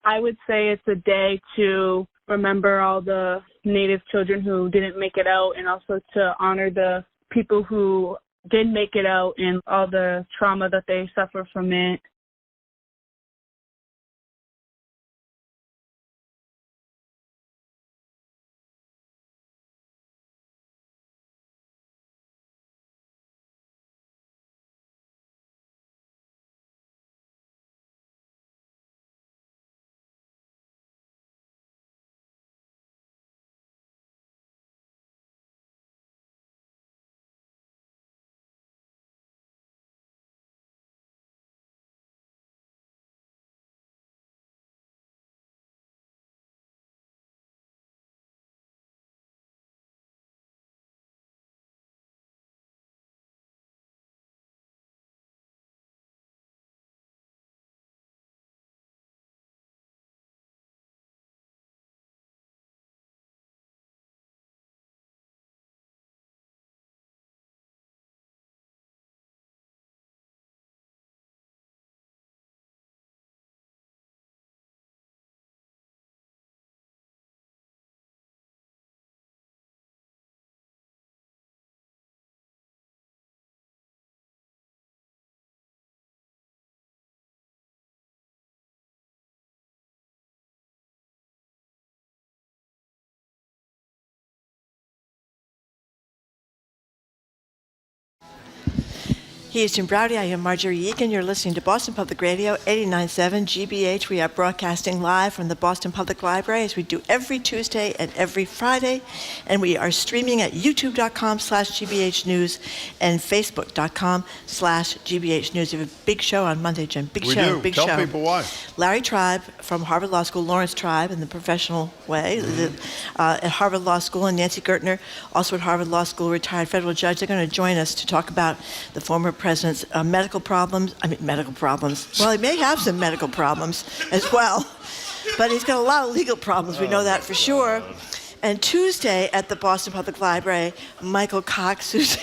I would say it's a day to remember all the Native children who didn't make it out, and also to honor the people who did make it out and all the trauma that they suffer from it. He is Jim Browdy. I am Marjorie Egan. You're listening to Boston Public Radio, 89.7 GBH. We are broadcasting live from the Boston Public Library, as we do every Tuesday and every Friday. And we are streaming at youtube.com/GBH News and facebook.com/GBH News. We have a big show on Monday, Jim. Big show. Tell people why. Larry Tribe from Harvard Law School, Lawrence Tribe in the professional way, at Harvard Law School, and Nancy Gertner, also at Harvard Law School, retired federal judge. They're going to join us to talk about the former president's medical problems. Well, he may have some medical problems as well, but he's got a lot of legal problems. We know that for sure. And Tuesday at the Boston Public Library, Michael Cox, who's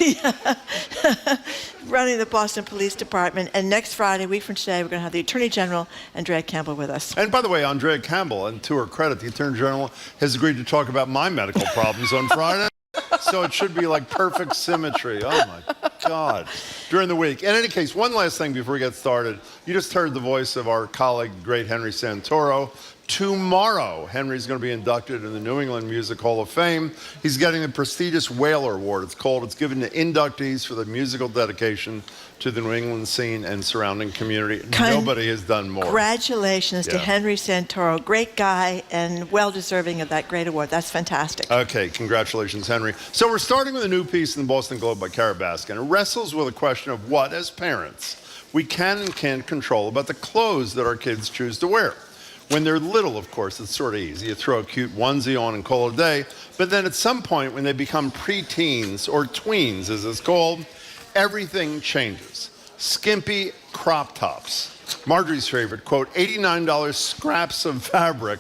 running the Boston Police Department. And next Friday, a week from today, we're going to have the Attorney General, Andrea Campbell, with us. And by the way, Andrea Campbell, and to her credit, the Attorney General has agreed to talk about my medical problems on Friday. So it should be like perfect symmetry. Oh, my God. During the week. In any case, one last thing before we get started. You just heard the voice of our colleague, great Henry Santoro. Tomorrow, Henry's going to be inducted in the New England Music Hall of Fame. He's getting the prestigious Whaler Award. It's given to inductees for the musical dedication to the New England scene and surrounding community. Nobody has done more. Congratulations to Henry Santoro. Great guy and well-deserving of that great award. That's fantastic. Okay, congratulations, Henry. So we're starting with a new piece in the Boston Globe by Kara Baskin. It wrestles with a question of what, as parents, we can and can't control about the clothes that our kids choose to wear. When they're little, of course, it's sort of easy. You throw a cute onesie on and call it a day. But then at some point, when they become preteens, or tweens as it's called, everything changes. Skimpy crop tops. Marjorie's favorite, quote, $89 scraps of fabric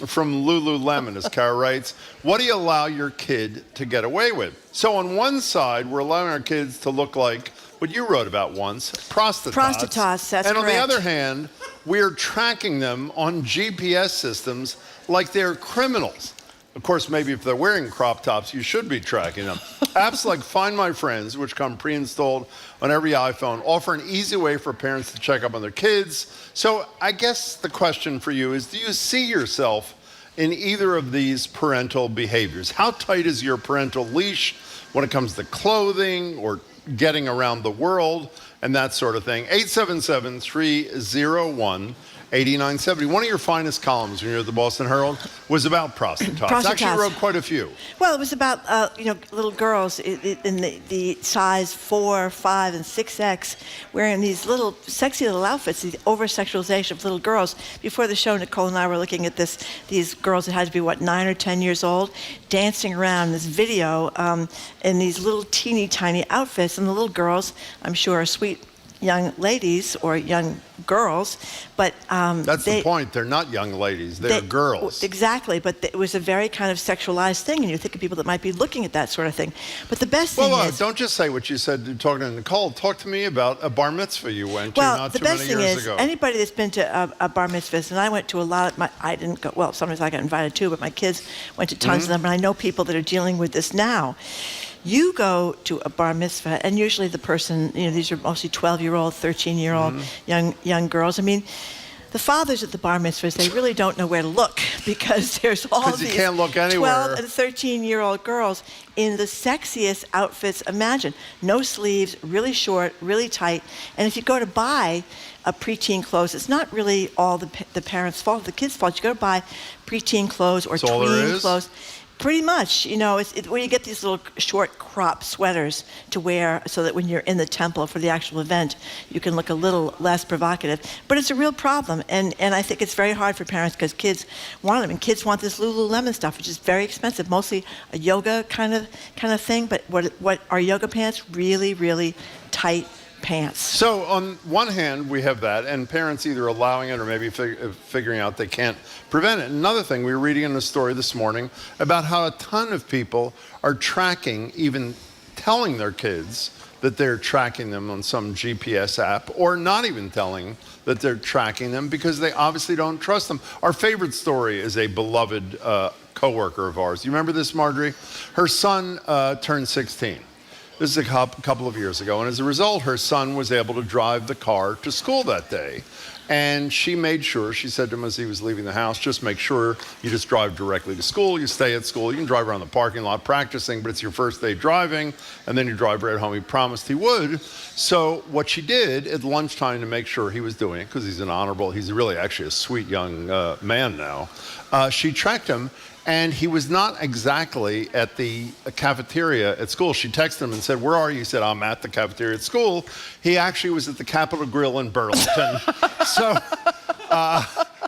from Lululemon, as Kara writes. What do you allow your kid to get away with? So on one side, we're allowing our kids to look like what you wrote about once, prostitutes. Prostitutes, that's correct. And on the other hand, we're tracking them on GPS systems like they're criminals. Of course, maybe if they're wearing crop tops, you should be tracking them. Apps like Find My Friends, which come pre-installed on every iPhone, offer an easy way for parents to check up on their kids. So I guess the question for you is, do you see yourself in either of these parental behaviors? How tight is your parental leash when it comes to clothing or getting around the world and that sort of thing? 877-301-8970. One of your finest columns when you were at the Boston Herald was about prostitutes. Actually, you wrote quite a few. Well, it was about little girls in the size 4, 5, and 6X wearing these little sexy little outfits, the over-sexualization of little girls. Before the show, Nicole and I were looking at these girls that had to be, 9 or 10 years old, dancing around in this video in these little teeny tiny outfits. And the little girls, I'm sure, are sweet young ladies or young girls, but that's the point. They're not young ladies. They're girls. Exactly, but it was a very kind of sexualized thing, and you think of people that might be looking at that sort of thing. But the best thing is... don't just say what you said talking to Nicole. Talk to me about a bar mitzvah you went to not too many years ago. Well, the best thing is, anybody that's been to a bar mitzvah, and I went to a lot of I didn't go, well, sometimes I got invited too, but my kids went to tons of them, and I know people that are dealing with this now. You go to a bar mitzvah, and usually the person, these are mostly 12-year-old, 13-year-old young girls. I mean, the fathers at the bar mitzvahs, they really don't know where to look because there's all these can't look 12 and 13-year-old girls in the sexiest outfits imagined. No sleeves, really short, really tight. And if you go to buy a preteen clothes, it's not really all the parents' fault, the kids' fault. You go to buy preteen clothes or tween clothes. Pretty much, where you get these little short crop sweaters to wear so that when you're in the temple for the actual event, you can look a little less provocative. But it's a real problem, and I think it's very hard for parents because kids want them, and kids want this Lululemon stuff, which is very expensive, mostly a yoga kind of thing. But what are yoga pants? Really, really tight pants. So on one hand, we have that, and parents either allowing it or maybe figuring out they can't prevent it. Another thing, we were reading in a story this morning about how a ton of people are tracking, even telling their kids that they're tracking them on some GPS app, or not even telling that they're tracking them because they obviously don't trust them. Our favorite story is a beloved coworker of ours. You remember this, Marjorie? Her son turned 16. This is a couple of years ago, and as a result, her son was able to drive the car to school that day. And she made sure, she said to him as he was leaving the house, just make sure you just drive directly to school, you stay at school, you can drive around the parking lot practicing, but it's your first day driving, and then you drive right home. He promised he would. So what she did at lunchtime to make sure he was doing it, because he's really actually a sweet young man now, she tracked him. And he was not exactly at the cafeteria at school. She texted him and said, "Where are you?" He said, "I'm at the cafeteria at school." He actually was at the Capitol Grill in Burlington. So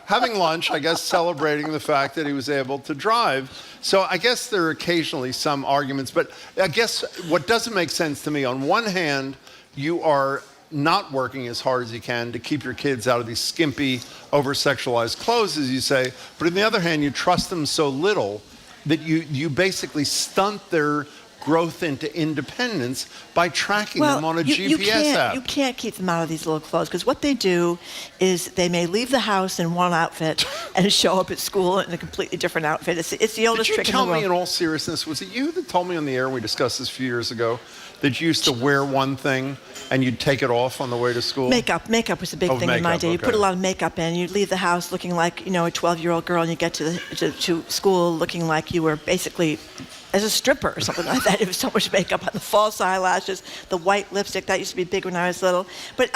having lunch, I guess celebrating the fact that he was able to drive. So I guess there are occasionally some arguments, but I guess what doesn't make sense to me, on one hand, you are not working as hard as you can to keep your kids out of these skimpy, over-sexualized clothes, as you say. But on the other hand, you trust them so little that you basically stunt their growth into independence by tracking them on a GPS app. You can't keep them out of these little clothes because what they do is they may leave the house in one outfit and show up at school in a completely different outfit. It's the oldest trick in the world. Did you tell me in all seriousness, was it you that told me on the air, we discussed this a few years ago, that you used to wear one thing and you'd take it off on the way to school? Makeup was a big thing in my day. You put a lot of makeup in. You'd leave the house looking like, a 12-year-old girl, and you get to school looking like you were basically as a stripper or something like that. It was so much makeup on, the false eyelashes, the white lipstick. That used to be big when I was little. But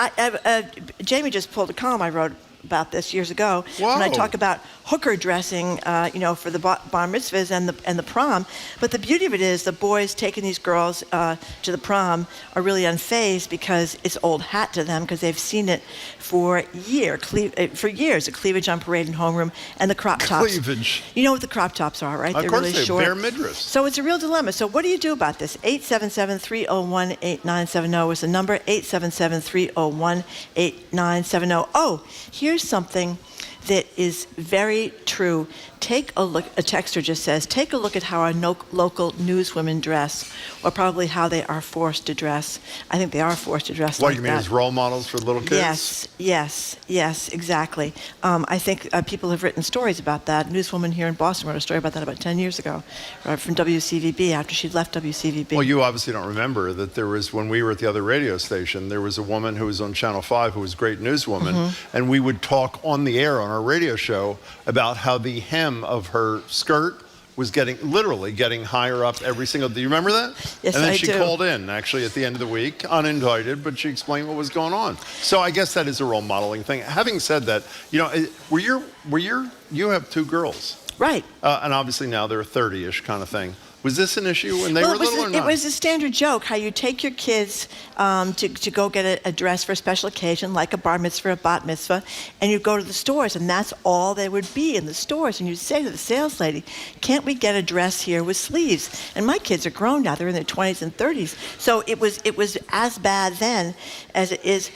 Jamie just pulled a column I wrote about this years ago. Whoa. When I talk about hooker dressing, for the bar mitzvahs and the prom. But the beauty of it is the boys taking these girls to the prom are really unfazed because it's old hat to them because they've seen it for years, the cleavage on parade and homeroom and the crop tops. Cleavage. You know what the crop tops are, right? Of course, really short. Bare midriffs. So it's a real dilemma. So what do you do about this? 877-301-8970 is the number, 877-301-8970. Oh, here's something that is very true. Take a look, a texter just says, take a look at how our local newswomen dress, or probably how they are forced to dress. I think they are forced to dress like that. What, you mean as role models for little kids? Yes, exactly. I think people have written stories about that. Newswoman here in Boston wrote a story about that about 10 years ago from WCVB after she'd left WCVB. Well, you obviously don't remember that there was, when we were at the other radio station, there was a woman who was on Channel 5 who was a great newswoman, and we would talk on the air on our radio show about how the hem of her skirt was literally getting higher up every single day. Do you remember that? Yes, and then I she do. called in actually at the end of the week, uninvited, but she explained what was going on. So I guess that is a role modeling thing. Having said that, you have two girls. Right. And obviously now they're 30-ish kind of thing. Was this an issue when they were little or not? It was a standard joke, how you take your kids to go get a dress for a special occasion, like a bar mitzvah, a bat mitzvah, and you go to the stores, and that's all there would be in the stores. And you'd say to the sales lady, can't we get a dress here with sleeves? And my kids are grown now. They're in their 20s and 30s. So it was as bad then as it is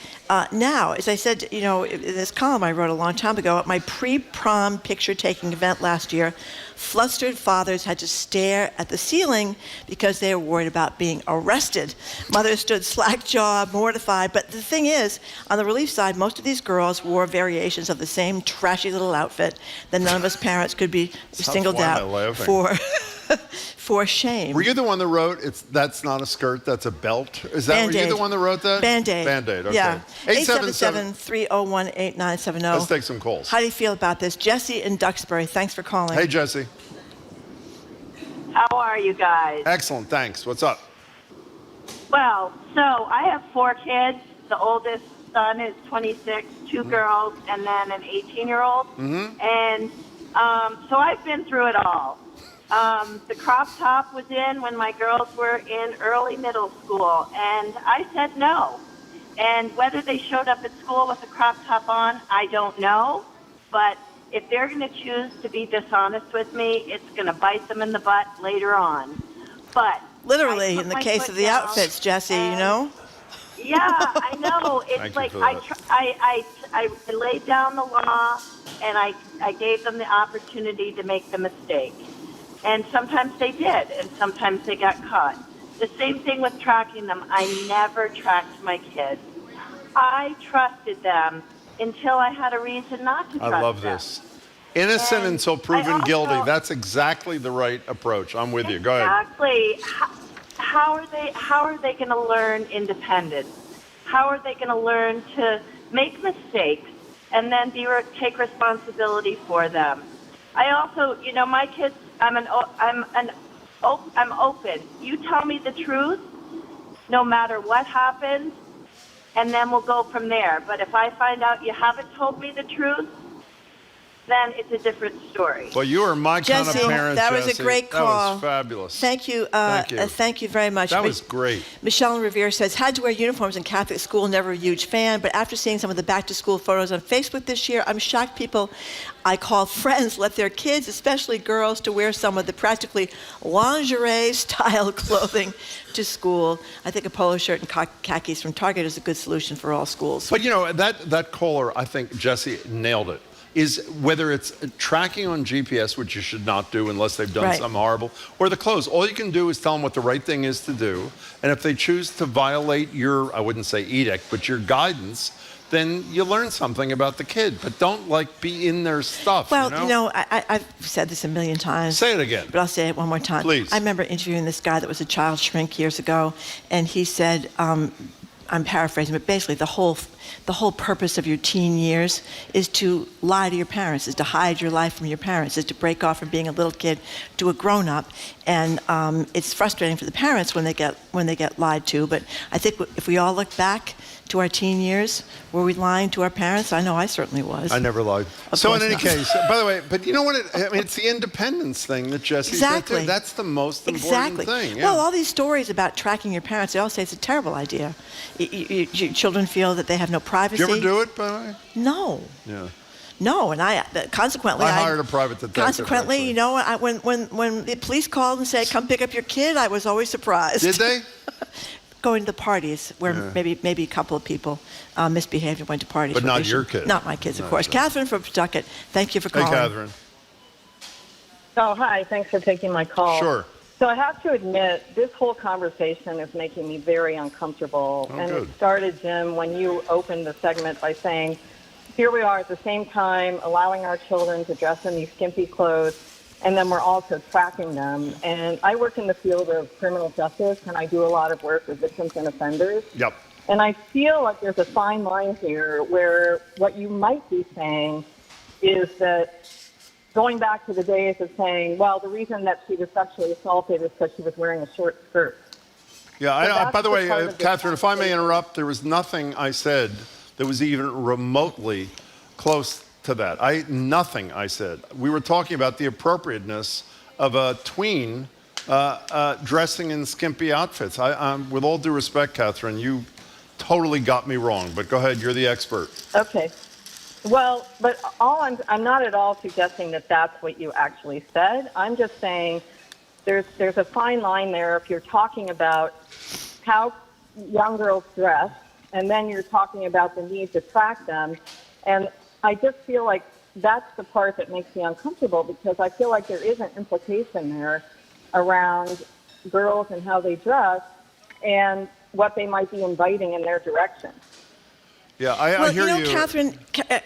now. As I said, in this column I wrote a long time ago, at my pre-prom picture-taking event last year, flustered fathers had to stare at the ceiling because they were worried about being arrested. Mothers stood slack-jawed, mortified. But the thing is, on the relief side, most of these girls wore variations of the same trashy little outfit that none of us parents could be singled out for shame. Were you the one that wrote, that's not a skirt, that's a belt? Is that Band-Aid. Were you the one that wrote that? Band-Aid. Band-Aid, okay. Yeah. 877-301-8970. Let's take some calls. How do you feel about this? Jesse in Duxbury, thanks for calling. Hey, Jesse. How are you guys? Excellent, thanks. What's up? Well, so I have 4 kids. The oldest son is 26, 2 girls, and then an 18-year-old. Mm-hmm. And so I've been through it all. The crop top was in when my girls were in early middle school, and I said no. And whether they showed up at school with a crop top on, I don't know. But if they're going to choose to be dishonest with me, it's going to bite them in the butt later on. But literally, in the case of the outfits, Jesse, Yeah, I know. It's like I laid down the law, and I gave them the opportunity to make the mistake. And sometimes they did, and sometimes they got caught. The same thing with tracking them. I never tracked my kids. I trusted them until I had a reason not to trust them. I love this. Innocent until proven guilty. That's exactly the right approach. I'm with you. Go ahead. Exactly. How are they going to learn independence? How are they going to learn to make mistakes and then take responsibility for them? I also, my kids, I'm open. You tell me the truth, no matter what happens, and then we'll go from there. But if I find out you haven't told me the truth, then it's a different story. Well, you are my kind of parent, that Jesse. was a great call. That was fabulous. Thank you. Thank you very much. That was great. Michelle in Revere says, had to wear uniforms in Catholic school, never a huge fan, but after seeing some of the back-to-school photos on Facebook this year, I'm shocked people I call friends let their kids, especially girls, to wear some of the practically lingerie-style clothing to school. I think a polo shirt and khakis from Target is a good solution for all schools. But, that caller, I think Jesse nailed it. Is whether it's tracking on GPS, which you should not do unless they've done something horrible, or the clothes. All you can do is tell them what the right thing is to do. And if they choose to violate your, I wouldn't say edict, but your guidance, then you learn something about the kid. But don't, be in their stuff, Well, I've said this a million times. Say it again. But I'll say it one more time. Please. I remember interviewing this guy that was a child shrink years ago, and he said, I'm paraphrasing, but basically the whole purpose of your teen years is to lie to your parents, is to hide your life from your parents, is to break off from being a little kid to a grown-up. And it's frustrating for the parents when they get lied to. But I think if we all look back to our teen years, were we lying to our parents? I know I certainly was. I never lied. So in any case, by the way, but you know what? It's the independence thing that Jesse said too. That's the most important thing. Yeah. Well, all these stories about tracking your parents, they all say it's a terrible idea. Your children feel that they have no privacy. Did you ever do it, by the way? No. Yeah. No, and consequently, I hired a private detective. Consequently, when the police called and said, "Come pick up your kid," I was always surprised. Did they? Going to parties where maybe a couple of people misbehaved and went to parties. But not your kids. Not my kids, of course. Catherine from Pawtucket, thank you for calling. Hey, Catherine. Oh, hi. Thanks for taking my call. Sure. So I have to admit, this whole conversation is making me very uncomfortable. Good. It started, Jim, when you opened the segment by saying, here we are at the same time allowing our children to dress in these skimpy clothes, and then we're also tracking them. And I work in the field of criminal justice, and I do a lot of work with victims and offenders. Yep. And I feel like there's a fine line here where what you might be saying is that going back to the days of saying, well, the reason that she was sexually assaulted is because she was wearing a short skirt. Yeah, by the way, Catherine, if I may interrupt, there was nothing I said that was even remotely close to that. Nothing I said. We were talking about the appropriateness of a tween dressing in skimpy outfits. With all due respect, Catherine, you totally got me wrong, but go ahead, you're the expert. Okay. Well, but I'm not at all suggesting that that's what you actually said. I'm just saying there's a fine line there if you're talking about how young girls dress, and then you're talking about the need to track them. And I just feel like that's the part that makes me uncomfortable, because I feel like there is an implication there around girls and how they dress and what they might be inviting in their direction. Yeah, I hear you. Catherine,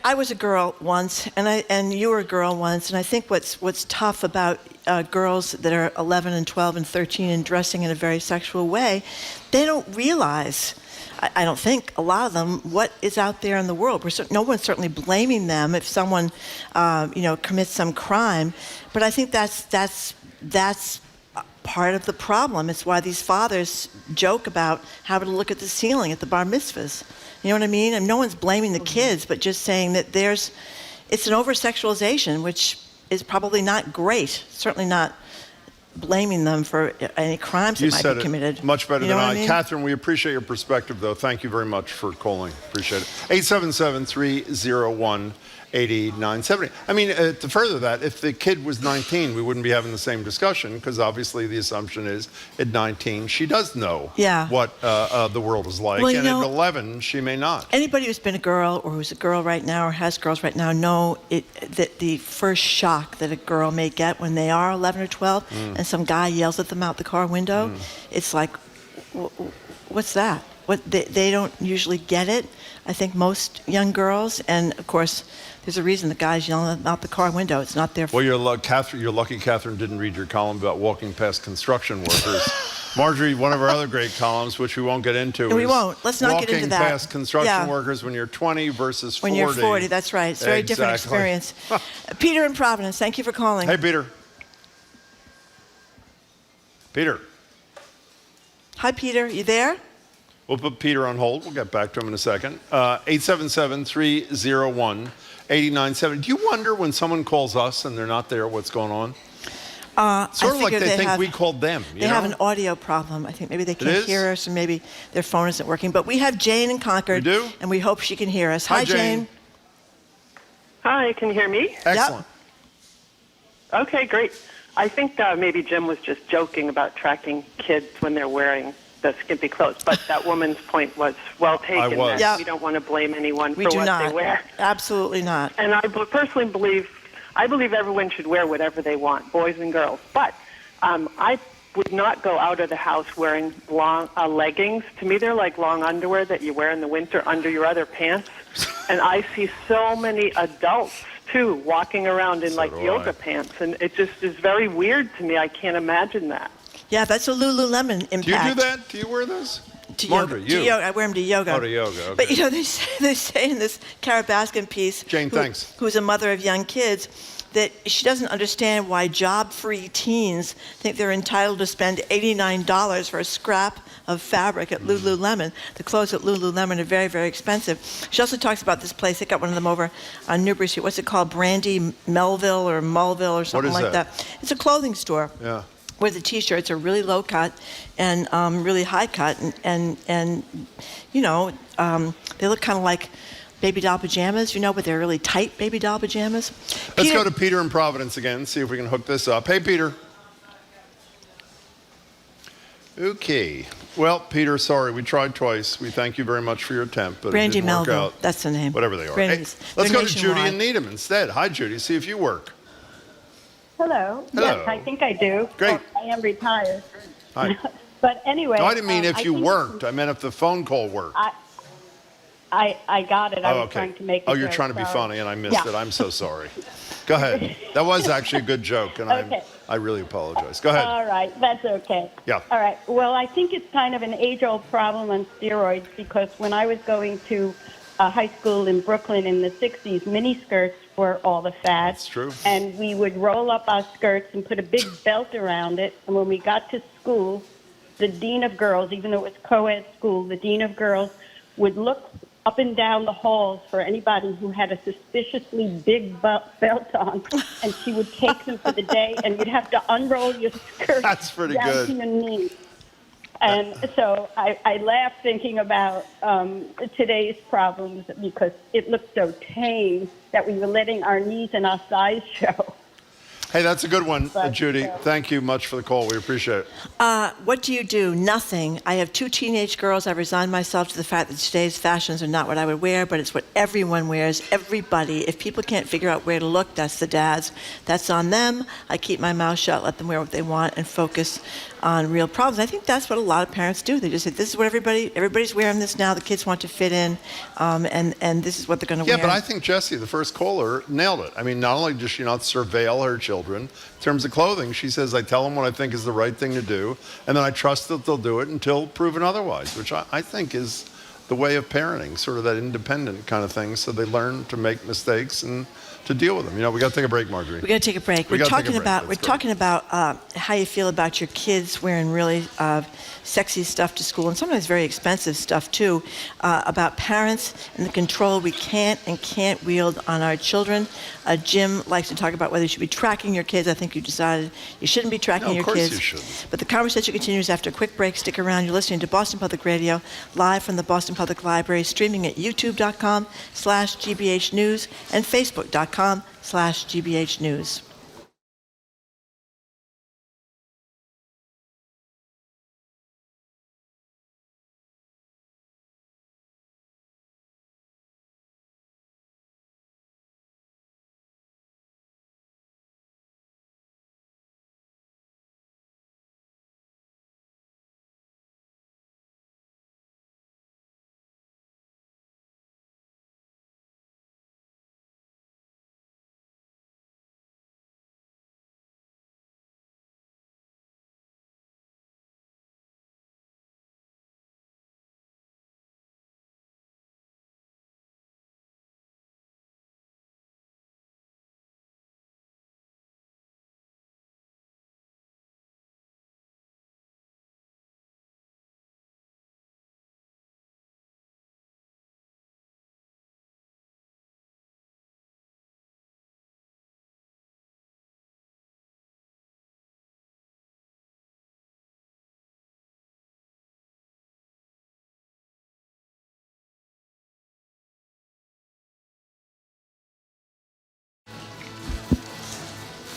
I was a girl once, and you were a girl once, and I think what's tough about girls that are 11 and 12 and 13 and dressing in a very sexual way, they don't realize, I don't think, a lot of them, what is out there in the world. No one's certainly blaming them if someone, commits some crime, but I think that's part of the problem. It's why these fathers joke about having to look at the ceiling at the bar mitzvahs. You know what I mean? And no one's blaming the kids, but just saying that it's an over-sexualization, which is probably not great. Certainly not blaming them for any crimes that might be committed. You said it much better than I. mean? Catherine, we appreciate your perspective, though. Thank you very much for calling. Appreciate it. 877-301-8970. I mean, to further that, if the kid was 19, we wouldn't be having the same discussion, because obviously the assumption is at 19, she does know what the world is like, and at 11, she may not. Anybody who's been a girl or who's a girl right now or has girls right now know that the first shock that a girl may get when they are 11 or 12 and some guy yells at them out the car window, it's like, what's that? They don't usually get it. I think most young girls, and of course, there's a reason the guy's yelling out the car window. It's not their fault. Well, you're lucky Catherine didn't read your column about walking past construction workers. Marjorie, one of our other great columns, which we won't get into, we won't. Let's not get into that. Walking past construction workers when you're 20 versus 40. When you're 40, that's right. It's a very different experience. Peter in Providence, thank you for calling. Hey, Peter. Peter. Hi, Peter. You there? We'll put Peter on hold. We'll get back to him in a second. 877-301-8970. Do you wonder when someone calls us and they're not there what's going on? Sort of like they think we called them. They have an audio problem. I think maybe they can't hear us, and maybe their phone isn't working. But we have Jane in Concord. We do? And we hope she can hear us. Hi, Jane. Hi, can you hear me? Excellent. Yep. Okay, great. I think maybe Jim was just joking about tracking kids when they're wearing the skimpy clothes, but that woman's point was well taken. We don't want to blame anyone for what they wear. Absolutely not. And I personally believe everyone should wear whatever they want, boys and girls. But I would not go out of the house wearing long leggings. To me, they're like long underwear that you wear in the winter under your other pants. And I see so many adults, too, walking around in yoga pants. And it just is very weird to me. I can't imagine that. Yeah, that's a Lululemon impact. Do you do that? Do you wear those? Marjorie, yoga. I wear them to yoga. Oh, to yoga, okay. But, they say in this Kara Baskin piece, Jane, thanks. Who's a mother of young kids, that she doesn't understand why job-free teens think they're entitled to spend $89 for a scrap of fabric at Lululemon. The clothes at Lululemon are very, very expensive. She also talks about this place. They got one of them over on Newbury Street. What's it called? Brandy Melville or Mulville or something like that. It's a clothing store. Yeah. Where the T-shirts are really low cut and really high cut, and they look kind of like baby doll pajamas, but they're really tight baby doll pajamas. Let's go to Peter in Providence again, see if we can hook this up. Hey, Peter. Okay. Well, Peter, sorry, we tried twice. We thank you very much for your attempt, but Brandy it didn't work Melville, out. that's the name. Whatever they are. Hey, let's go to Judy in Needham instead. Hi, Judy. See if you work. Hello. Hello. Yes, I think I do. Great. I am retired. Hi. But anyway. No, I didn't mean if you worked. I meant if the phone call worked. I got it. I was okay. trying to make it. Oh, you're trying to be funny, and I missed it. I'm so sorry. Go ahead. That was actually a good joke, and I really apologize. Go ahead. All right. That's okay. Yeah. All right. Well, I think it's kind of an age-old problem on steroids, because when I was going to high school in Brooklyn in the 60s, miniskirts were all the fad. That's true. And we would roll up our skirts and put a big belt around it. And when we got to school, the dean of girls, even though it was co-ed school, the dean of girls would look up and down the halls for anybody who had a suspiciously big belt on, and she would take them for the day, and you'd have to unroll your skirt That's pretty down good. to your knees. And so I laugh thinking about today's problems because it looked so tame that we were letting our knees and our thighs show. Hey, that's a good one, Judy. Thank you much for the call. We appreciate it. What do you do? Nothing. I have 2 teenage girls. I've resigned myself to the fact that today's fashions are not what I would wear, but it's what everyone wears, everybody. If people can't figure out where to look, that's the dads. That's on them. I keep my mouth shut, let them wear what they want, and focus on real problems. I think that's what a lot of parents do. They just say, this is what everybody's wearing this now. The kids want to fit in, and this is what they're going to wear. Yeah, but I think Jessie, the first caller, nailed it. I mean, not only does she not surveil her children in terms of clothing, she says, I tell them what I think is the right thing to do, and then I trust that they'll do it until proven otherwise, which I think is the way of parenting, sort of that independent kind of thing, so they learn to make mistakes and to deal with them. You know, we got to take a break, Marjorie. We got to take a break. We're talking about how you feel about your kids wearing really sexy stuff to school, and sometimes very expensive stuff too. About parents and the control we can and can't wield on our children. Jim likes to talk about whether you should be tracking your kids. I think you decided you shouldn't be tracking your kids. No, of course you shouldn't. But the conversation continues after a quick break. Stick around. You're listening to Boston Public Radio, live from the Boston Public Library, streaming at youtube.com/GBH News and facebook.com/GBH News.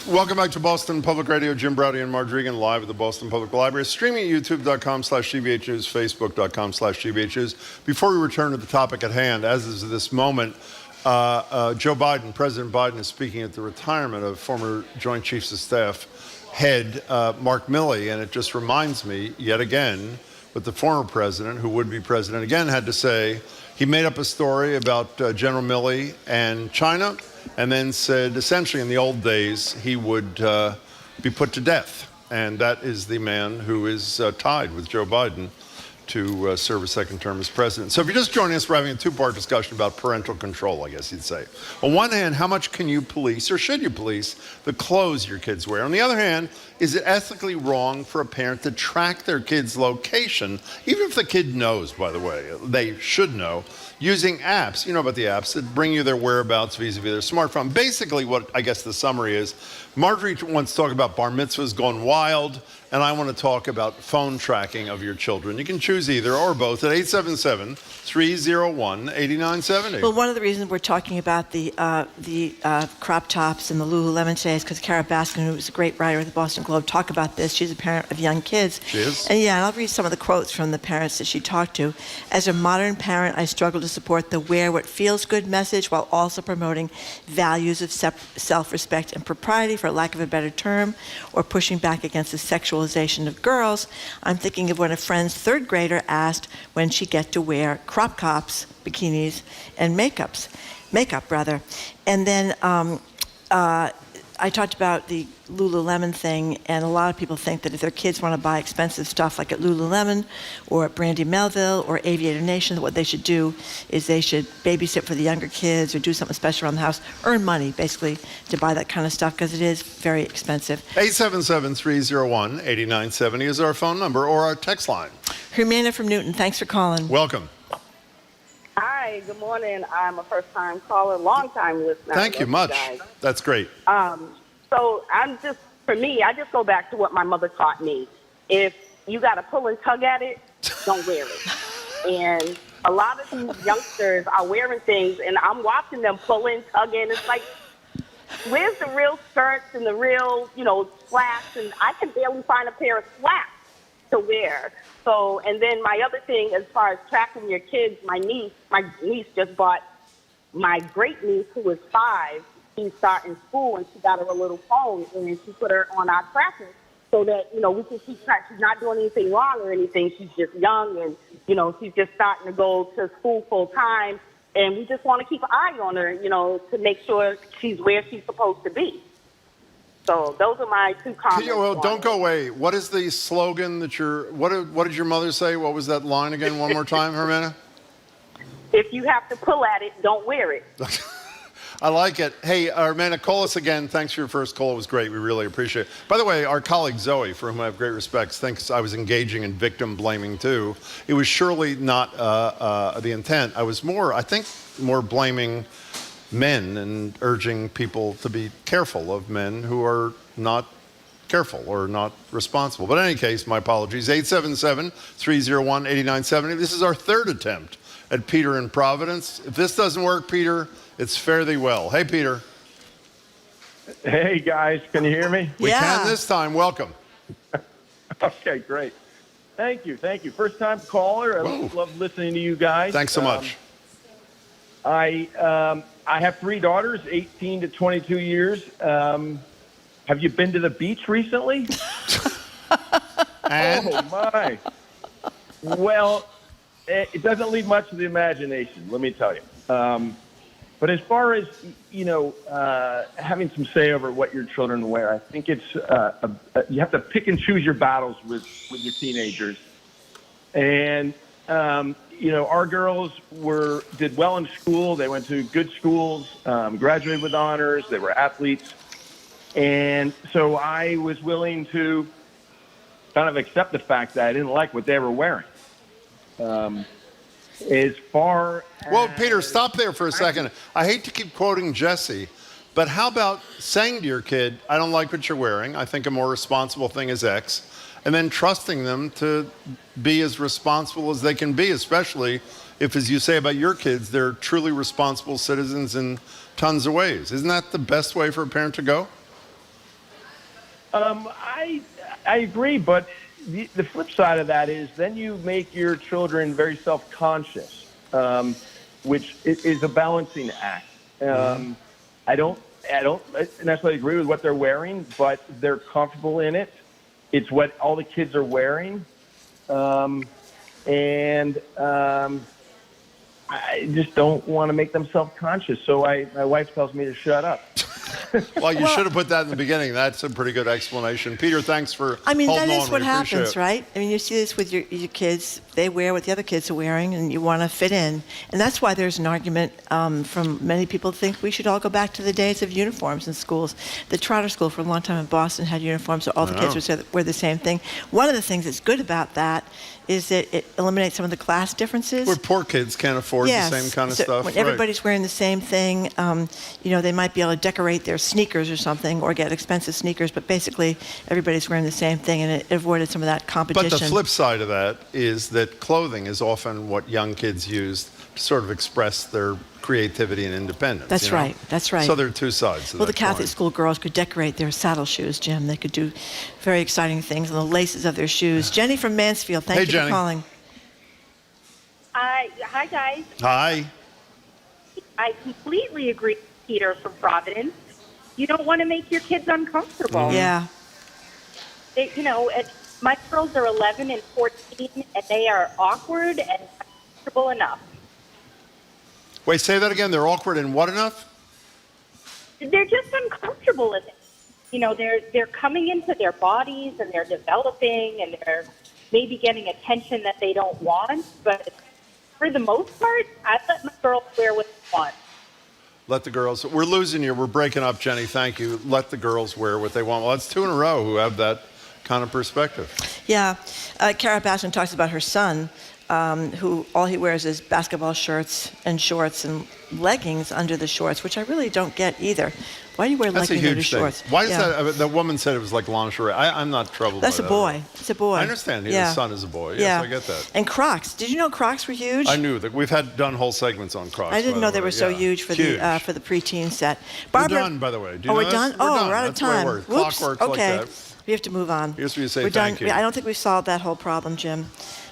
Welcome back to Boston Public Radio. Jim Browdy and Marge Regan live at the Boston Public Library, streaming at youtube.com/GBH News, facebook.com/GBH News. Before we return to the topic at hand, as is this moment, Joe Biden, President Biden, is speaking at the retirement of former Joint Chiefs of Staff head Mark Milley, and it just reminds me yet again what the former president, who would be president again, had to say. He made up a story about General Milley and China, and then said essentially in the old days he would be put to death. And that is the man who is tied with Joe Biden to serve a second term as president. So if you're just joining us, we're having a 2-part discussion about parental control, I guess you'd say. On one hand, how much can you police, or should you police, the clothes your kids wear? On the other hand, is it ethically wrong for a parent to track their kid's location, even if the kid knows, by the way, they should know, using apps, you know about the apps, that bring you their whereabouts vis-a-vis their smartphone. Basically what I guess the summary is, Marjorie wants to talk about bar mitzvahs gone wild, and I want to talk about phone tracking of your children. You can choose either or both at 877-301-8970. Well, one of the reasons we're talking about the crop tops and the Lululemon today is because Kara Baskin, who was a great writer at the Boston Globe, talked about this. She's a parent of young kids. She is? And yeah, I'll read some of the quotes from the parents that she talked to. As a modern parent, I struggle to support the wear what feels good message while also promoting values of self-respect and propriety, for lack of a better term, or pushing back against the sexualization of girls. I'm thinking of when a friend's 3rd grader asked when she'd get to wear crop tops, bikinis, and makeup. And then I talked about the Lululemon thing, and a lot of people think that if their kids want to buy expensive stuff like at Lululemon or at Brandy Melville or Aviator Nation, that what they should do is they should babysit for the younger kids or do something special around the house, earn money basically to buy that kind of stuff because it is very expensive. 877-301-8970 is our phone number or our text line. Hermina from Newton, thanks for calling. Welcome. Hi. Hi, good morning. I'm a first-time caller, long-time listener. Thank you much. That's great. So for me, I just go back to what my mother taught me. If you got to pull and tug at it, don't wear it. And a lot of these youngsters are wearing things, and I'm watching them pulling, tugging. It's like, where's the real skirts and the real, slacks? And I can barely find a pair of slacks to wear. So, and then my other thing, as far as tracking your kids, my niece just bought my great niece, who is 5. She's starting school, and she got her a little phone, and she put her on our tracker so that, we can keep track. She's not doing anything wrong or anything. She's just young, and, she's just starting to go to school full time. And we just want to keep an eye on her, to make sure she's where she's supposed to be. So those are my 2 comments. Well, don't go away. What is the slogan that what did your mother say? What was that line again? One more time, Hermana? If you have to pull at it, don't wear it. I like it. Hey, Hermana, call us again. Thanks for your first call. It was great. We really appreciate it. By the way, our colleague Zoe, for whom I have great respect, thinks I was engaging in victim blaming too. It was surely not the intent. I was more blaming men and urging people to be careful of men who are not careful or not responsible. But in any case, my apologies. 877-301-8970. This is our 3rd attempt at Peter in Providence. If this doesn't work, Peter, it's fare thee well. Hey, Peter. Hey, guys. Can you hear me? We can this time. Welcome. Okay, great. Thank you. First-time caller. I love listening to you guys. Thanks so much. I have 3 daughters, 18 to 22 years. Have you been to the beach recently? And? Oh, my. Well, it doesn't leave much to the imagination, let me tell you. But as far as, having some say over what your children wear, I think it's you have to pick and choose your battles with your teenagers. And, our girls did well in school. They went to good schools, graduated with honors. They were athletes. And so I was willing to kind of accept the fact that I didn't like what they were wearing. As far as... Well, Peter, stop there for a second. I hate to keep quoting Jesse, but how about saying to your kid, I don't like what you're wearing. I think a more responsible thing is X. And then trusting them to be as responsible as they can be, especially if, as you say about your kids, they're truly responsible citizens in tons of ways. Isn't that the best way for a parent to go? I agree, but the flip side of that is then you make your children very self-conscious, which is a balancing act. I don't necessarily agree with what they're wearing, but they're comfortable in it. It's what all the kids are wearing, and I just don't want to make them self-conscious. So my wife tells me to shut up. Well, you should have put that in the beginning. That's a pretty good explanation. Peter, thanks for holding on. That is what happens, right? I mean, you see this with your kids. They wear what the other kids are wearing, and you want to fit in. And that's why there's an argument from many people think we should all go back to the days of uniforms in schools. The Trotter School for a long time in Boston had uniforms, so all the kids would wear the same thing. One of the things that's good about that is that it eliminates some of the class differences. Where poor kids can't afford the same kind of stuff. When everybody's wearing the same thing, they might be able to decorate their sneakers or something, or get expensive sneakers, but basically everybody's wearing the same thing, and it avoided some of that competition. But the flip side of that is that clothing is often what young kids use to sort of express their creativity and independence. That's right. So there are two sides to that the Catholic school girls could decorate their saddle shoes, Jim. They could do very exciting things on the laces of their shoes. Jenny from Mansfield, thank you for calling. Hi, guys. Hi. I completely agree with Peter from Providence. You don't want to make your kids uncomfortable. Yeah. My girls are 11 and 14, and they are awkward and uncomfortable enough. Wait, say that again. They're awkward and what enough? They're just uncomfortable in it. They're coming into their bodies, and they're developing, and they're maybe getting attention that they don't want. But for the most part, I let my girls wear what they want. Let the girls. We're losing you. We're breaking up, Jenny. Thank you. Let the girls wear what they want. Well, that's two in a row who have that kind of perspective. Yeah. Kara Bashan talks about her son who all he wears is basketball shirts and shorts and leggings under the shorts, which I really don't get either. Why do you wear leggings under shorts? Why is that? The woman said it was like lingerie. I'm not troubled That's by a that. boy. It's a boy. I understand. His son is a boy. Yes, I get that. And Crocs. Did you know Crocs were huge? I knew that. We've done whole segments on Crocs. I didn't know they were so huge for the preteen set. Barbara, we're done, by the way. Do you know we're done? We're out of time. Whoops. Clock works okay. like that. We have to move on. Here's where you say we're thank done. you. I don't think we've solved that whole problem, Jim.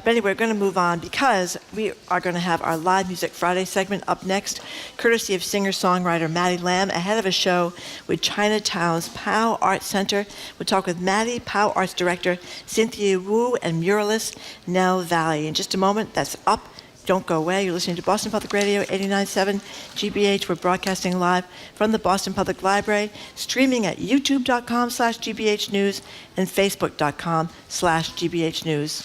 But anyway, we're going to move on because we are going to have our Live Music Friday segment up next, courtesy of singer-songwriter Maddie Lamb, ahead of a show with Chinatown's POW Arts Center. We'll talk with Maddie, POW Arts Director Cynthia Wu, and muralist Nell Valley. In just a moment, that's up. Don't go away. You're listening to Boston Public Radio 89.7 GBH. We're broadcasting live from the Boston Public Library, streaming at youtube.com/GBH News and facebook.com/GBH News.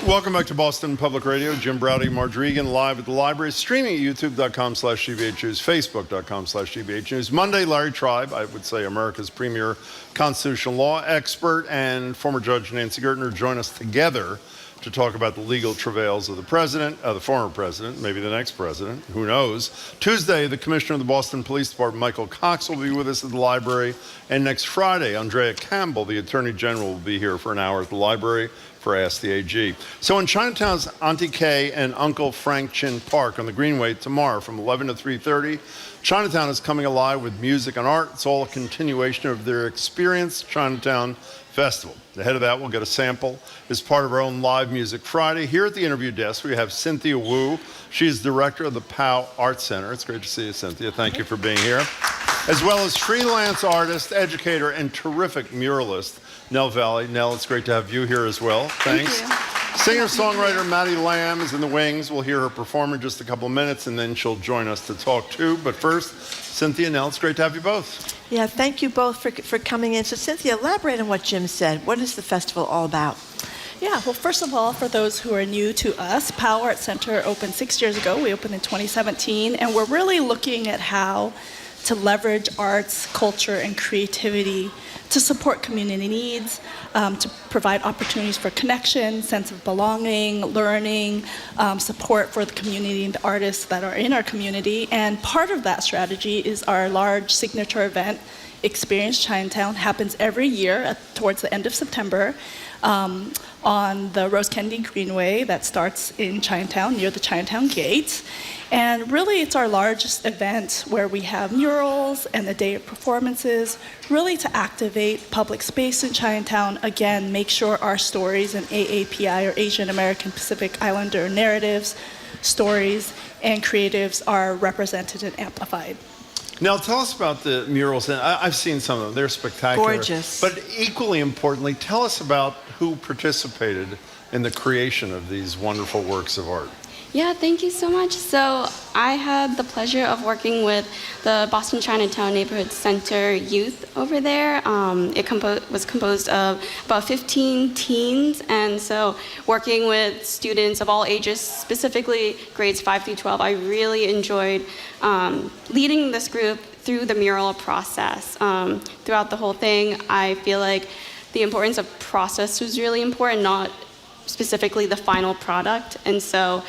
Welcome back to Boston Public Radio. Jim Browdy, Marge Regan, live at the library, streaming at youtube.com/GBH News, facebook.com/GBH News. Monday, Larry Tribe, I would say America's premier constitutional law expert, and former Judge Nancy Gertner join us together to talk about the legal travails of the president, the former president, maybe the next president, who knows. Tuesday, the commissioner of the Boston Police Department, Michael Cox, will be with us at the library. And next Friday, Andrea Campbell, the Attorney General, will be here for an hour at the library for Ask the AG. So in Chinatown's Auntie Kay and Uncle Frank Chin Park on the Greenway tomorrow from 11 to 3:30, Chinatown is coming alive with music and art. It's all a continuation of their Experience Chinatown Festival. Ahead of that, we'll get a sample as part of our own Live Music Friday. Here at the interview desk, we have Cynthia Wu. She's director of the POW Arts Center. It's great to see you, Cynthia. Thank you for being here. As well as freelance artist, educator, and terrific muralist, Nell Valley. Nell, it's great to have you here as well. Thanks. Thank you. Singer-songwriter Maddie Lamb is in the wings. We'll hear her perform in just a couple of minutes, and then she'll join us to talk too. But first, Cynthia, Nell, it's great to have you both. Yeah, thank you both for coming in. So Cynthia, elaborate on what Jim said. What is the festival all about? Yeah, well, first of all, for those who are new to us, POW Arts Center opened 6 years ago. We opened in 2017, and we're really looking at how to leverage arts, culture, and creativity to support community needs, to provide opportunities for connection, sense of belonging, learning, support for the community and the artists that are in our community. And part of that strategy is our large signature event, Experience Chinatown. Happens every year towards the end of September on the Rose Kennedy Greenway that starts in Chinatown, near the Chinatown Gate. And really, it's our largest event where we have murals and a day of performances, really to activate public space in Chinatown. Again, make sure our stories and AAPI, or Asian American Pacific Islander narratives, stories, and creatives are represented and amplified. Now, tell us about the murals. And I've seen some of them. They're spectacular. Gorgeous. But equally importantly, tell us about who participated in the creation of these wonderful works of art. Yeah, thank you so much. So I had the pleasure of working with the Boston Chinatown Neighborhood Center youth over there. It was composed of about 15 teens, and so working with students of all ages, specifically grades 5 through 12, I really enjoyed leading this group through the mural process. Throughout the whole thing, I feel like the importance of process was really important, not specifically the final product. And so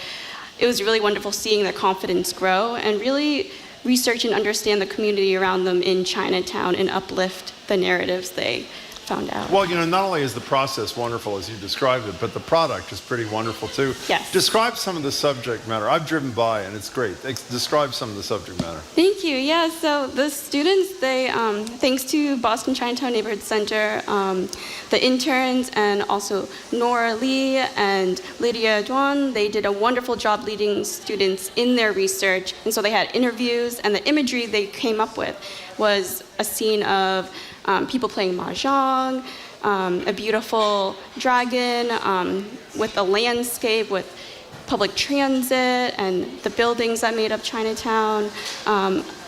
it was really wonderful seeing their confidence grow and really research and understand the community around them in Chinatown and uplift the narratives they found out. Well, not only is the process wonderful as you described it, but the product is pretty wonderful too. Yes. Describe some of the subject matter. I've driven by and it's great. Describe some of the subject matter. Thank you. Yeah, so the students, they, thanks to Boston Chinatown Neighborhood Center, the interns, and also Nora Lee and Lydia Duan, they did a wonderful job leading students in their research. And so they had interviews, and the imagery they came up with was a scene of people playing mahjong, a beautiful dragon with a landscape with public transit and the buildings that made up Chinatown,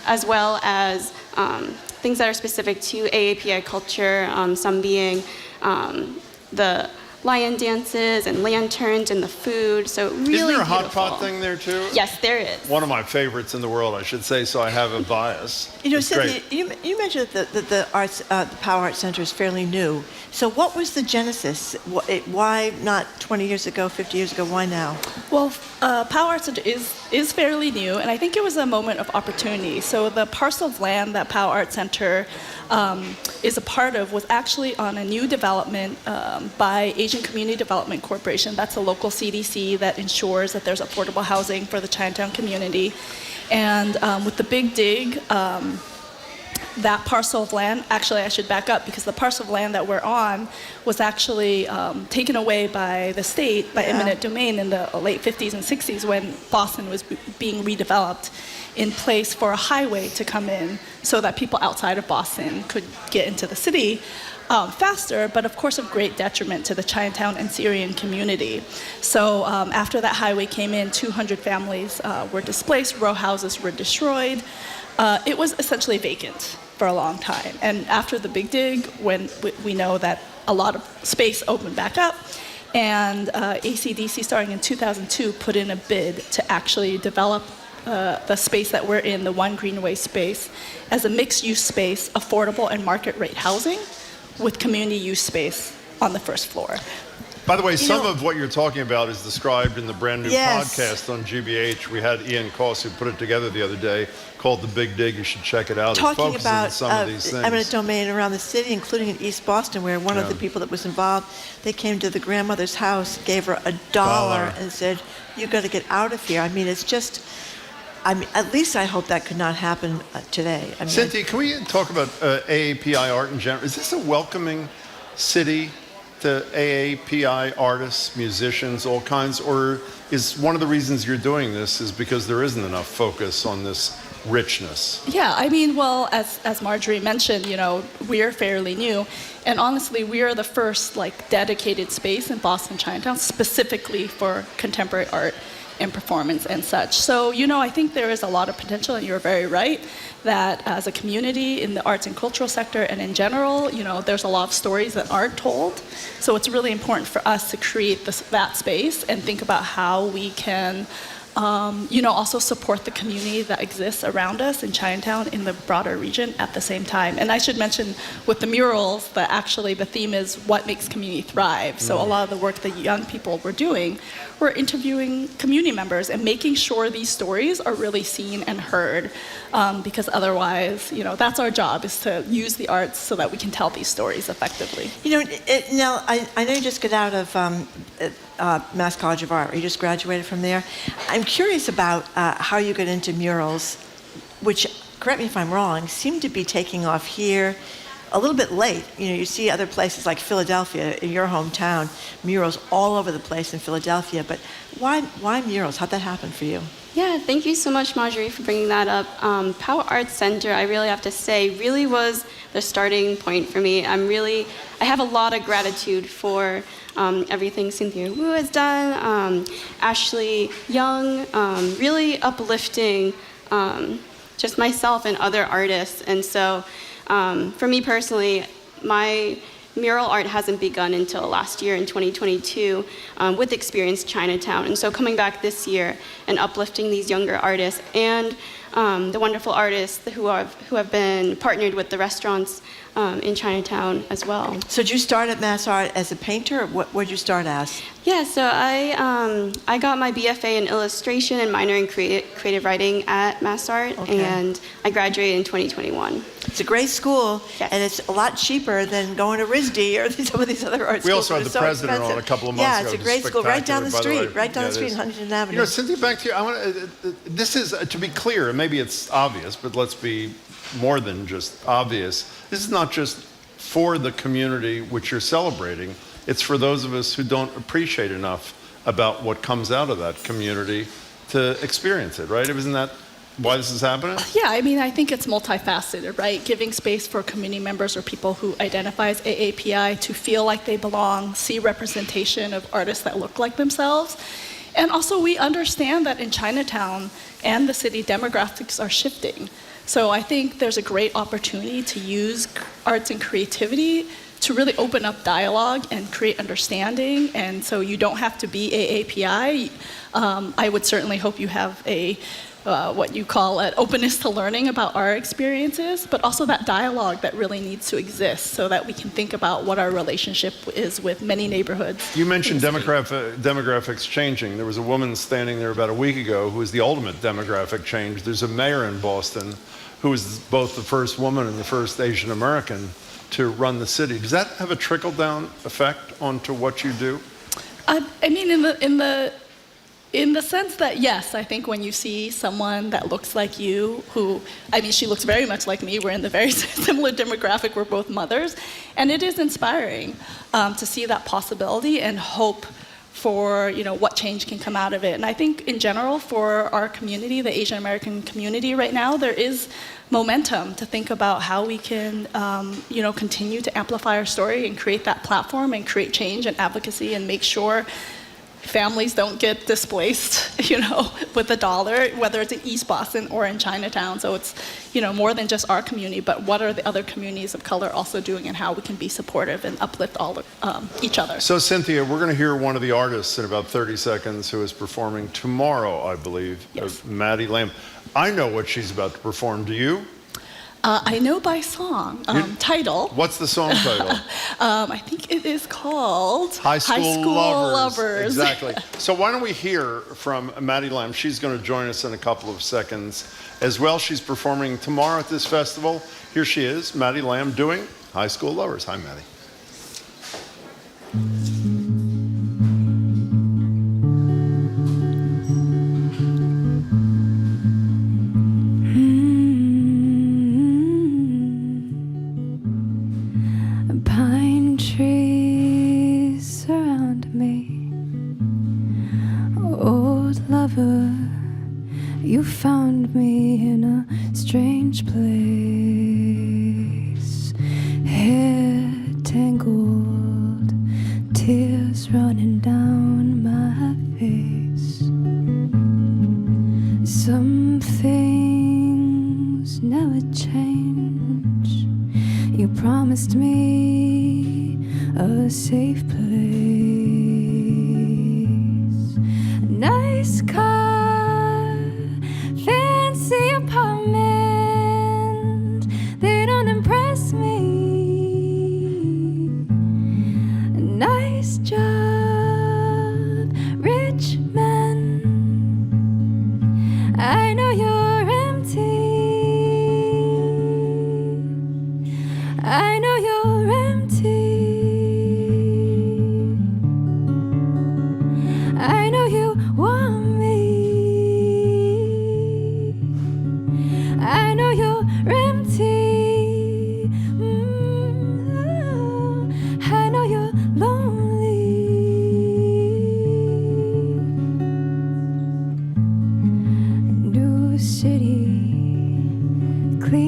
as well as things that are specific to AAPI culture, some being the lion dances and lanterns and the food. So really Isn't there a hot beautiful. pot thing there too? Yes, there is. One of my favorites in the world, I should say, so I have a bias. It's Cynthia, great. you mentioned that the Power Arts Center is fairly new. So what was the genesis? Why not 20 years ago, 50 years ago? Why now? Well, Power Arts Center is fairly new, and I think it was a moment of opportunity. So the parcel of land that Power Arts Center is a part of was actually on a new development by Asian Community Development Corporation. That's a local CDC that ensures that there's affordable housing for the Chinatown community. And with the big dig, that parcel of land, actually I should back up because the parcel of land that we're on was actually taken away by the state, by eminent domain in the late 50s and 60s when Boston was being redeveloped in place for a highway to come in so that people outside of Boston could get into the city faster, but of course of great detriment to the Chinatown and Syrian community. So after that highway came in, 200 families were displaced, row houses were destroyed. It was essentially vacant for a long time. And after the big dig, when we know that a lot of space opened back up, and ACDC, starting in 2002, put in a bid to actually develop the space that we're in, the One Greenway space, as a mixed-use space, affordable and market-rate housing with community use space on the first floor. By the way, some of what you're talking about is described in the brand new podcast on GBH. We had Ian Koss, who put it together the other day, called The Big Dig. You should check it out. Talking it focuses about on some of these things. eminent domain around the city, including in East Boston, where one of the people that was involved, they came to the grandmother's house, gave her $1 and said, "You got to get out of here." I mean, it's just... at least I hope that could not happen today. Cynthia, can we talk about AAPI art in general? Is this a welcoming city to AAPI artists, musicians, all kinds, or is one of the reasons you're doing this is because there isn't enough focus on this richness? Yeah, I mean, well, as Marjorie mentioned, we're fairly new, and honestly, we are the first dedicated space in Boston Chinatown specifically for contemporary art and performance and such. So, I think there is a lot of potential, and you're very right, that as a community in the arts and cultural sector and in general, there's a lot of stories that aren't told. So it's really important for us to create that space and think about how we can also support the community that exists around us in Chinatown in the broader region at the same time. And I should mention with the murals that actually the theme is what makes community thrive. So a lot of the work that young people were doing, we're interviewing community members and making sure these stories are really seen and heard, because otherwise, that's our job, is to use the arts so that we can tell these stories effectively. Now, I know you just got out of Mass College of Art. You just graduated from there. I'm curious about how you got into murals, which, correct me if I'm wrong, seem to be taking off here a little bit late. You see other places like Philadelphia, in your hometown, murals all over the place in Philadelphia. But why murals? How'd that happen for you? Yeah, thank you so much, Marjorie, for bringing that up. Powell Arts Center, I really have to say, really was the starting point for me. I have a lot of gratitude for everything Cynthia Wu has done, Ashley Young, really uplifting just myself and other artists. And so for me personally, my mural art hasn't begun until last year in 2022 with Experience Chinatown. And so coming back this year and uplifting these younger artists and the wonderful artists who have been partnered with the restaurants in Chinatown as well. So did you start at Mass Art as a painter, or what did you start as? Yeah, so I got my BFA in illustration and minor in creative writing at Mass Art, and I graduated in 2021. It's a great school, yes. And it's a lot cheaper than going to RISD or some of these other art schools. We also had the president on a couple of months ago. Yeah, it's a great school right down the street, in Huntington Avenue. Cynthia, back to you. This is, to be clear, and maybe it's obvious, but let's be more than just obvious. This is not just for the community which you're celebrating. It's for those of us who don't appreciate enough about what comes out of that community to experience it, right? Isn't that why this is happening? Yeah, I mean, I think it's multifaceted, right? Giving space for community members or people who identify as AAPI to feel like they belong, see representation of artists that look like themselves. And also, we understand that in Chinatown and the city, demographics are shifting. So I think there's a great opportunity to use arts and creativity to really open up dialogue and create understanding. And so you don't have to be AAPI. I would certainly hope you have a what you call an openness to learning about our experiences, but also that dialogue that really needs to exist so that we can think about what our relationship is with many neighborhoods. You mentioned demographics changing. There was a woman standing there about a week ago who is the ultimate demographic change. There's a mayor in Boston who is both the first woman and the first Asian American to run the city. Does that have a trickle-down effect onto what you do? I mean, in the sense that, yes, I think when you see someone that looks like you, she looks very much like me. We're in the very similar demographic. We're both mothers. And it is inspiring to see that possibility and hope for, what change can come out of it. And I think in general for our community, the Asian American community right now, there is momentum to think about how we can, continue to amplify our story and create that platform and create change and advocacy and make sure families don't get displaced, with the dollar, whether it's in East Boston or in Chinatown. So it's, more than just our community, but what are the other communities of color also doing and how we can be supportive and uplift all each other. So Cynthia, we're going to hear one of the artists in about 30 seconds who is performing tomorrow, I believe, yes. Maddie Lamb. I know what she's about to perform. Do you? I know by song, title. What's the song title? I think it is called High School Lovers. Exactly. So why don't we hear from Maddie Lamb? She's going to join us in a couple of seconds as well. She's performing tomorrow at this festival. Here she is, Maddie Lamb, doing High School Lovers. Hi, Maddie. You found me in a strange place, hair tangled, tears running down my face. Some things never change. You promised me a safe place. Nice car, fancy apartment, they don't impress me. Nice job, rich man, I know you're empty. I know you're empty.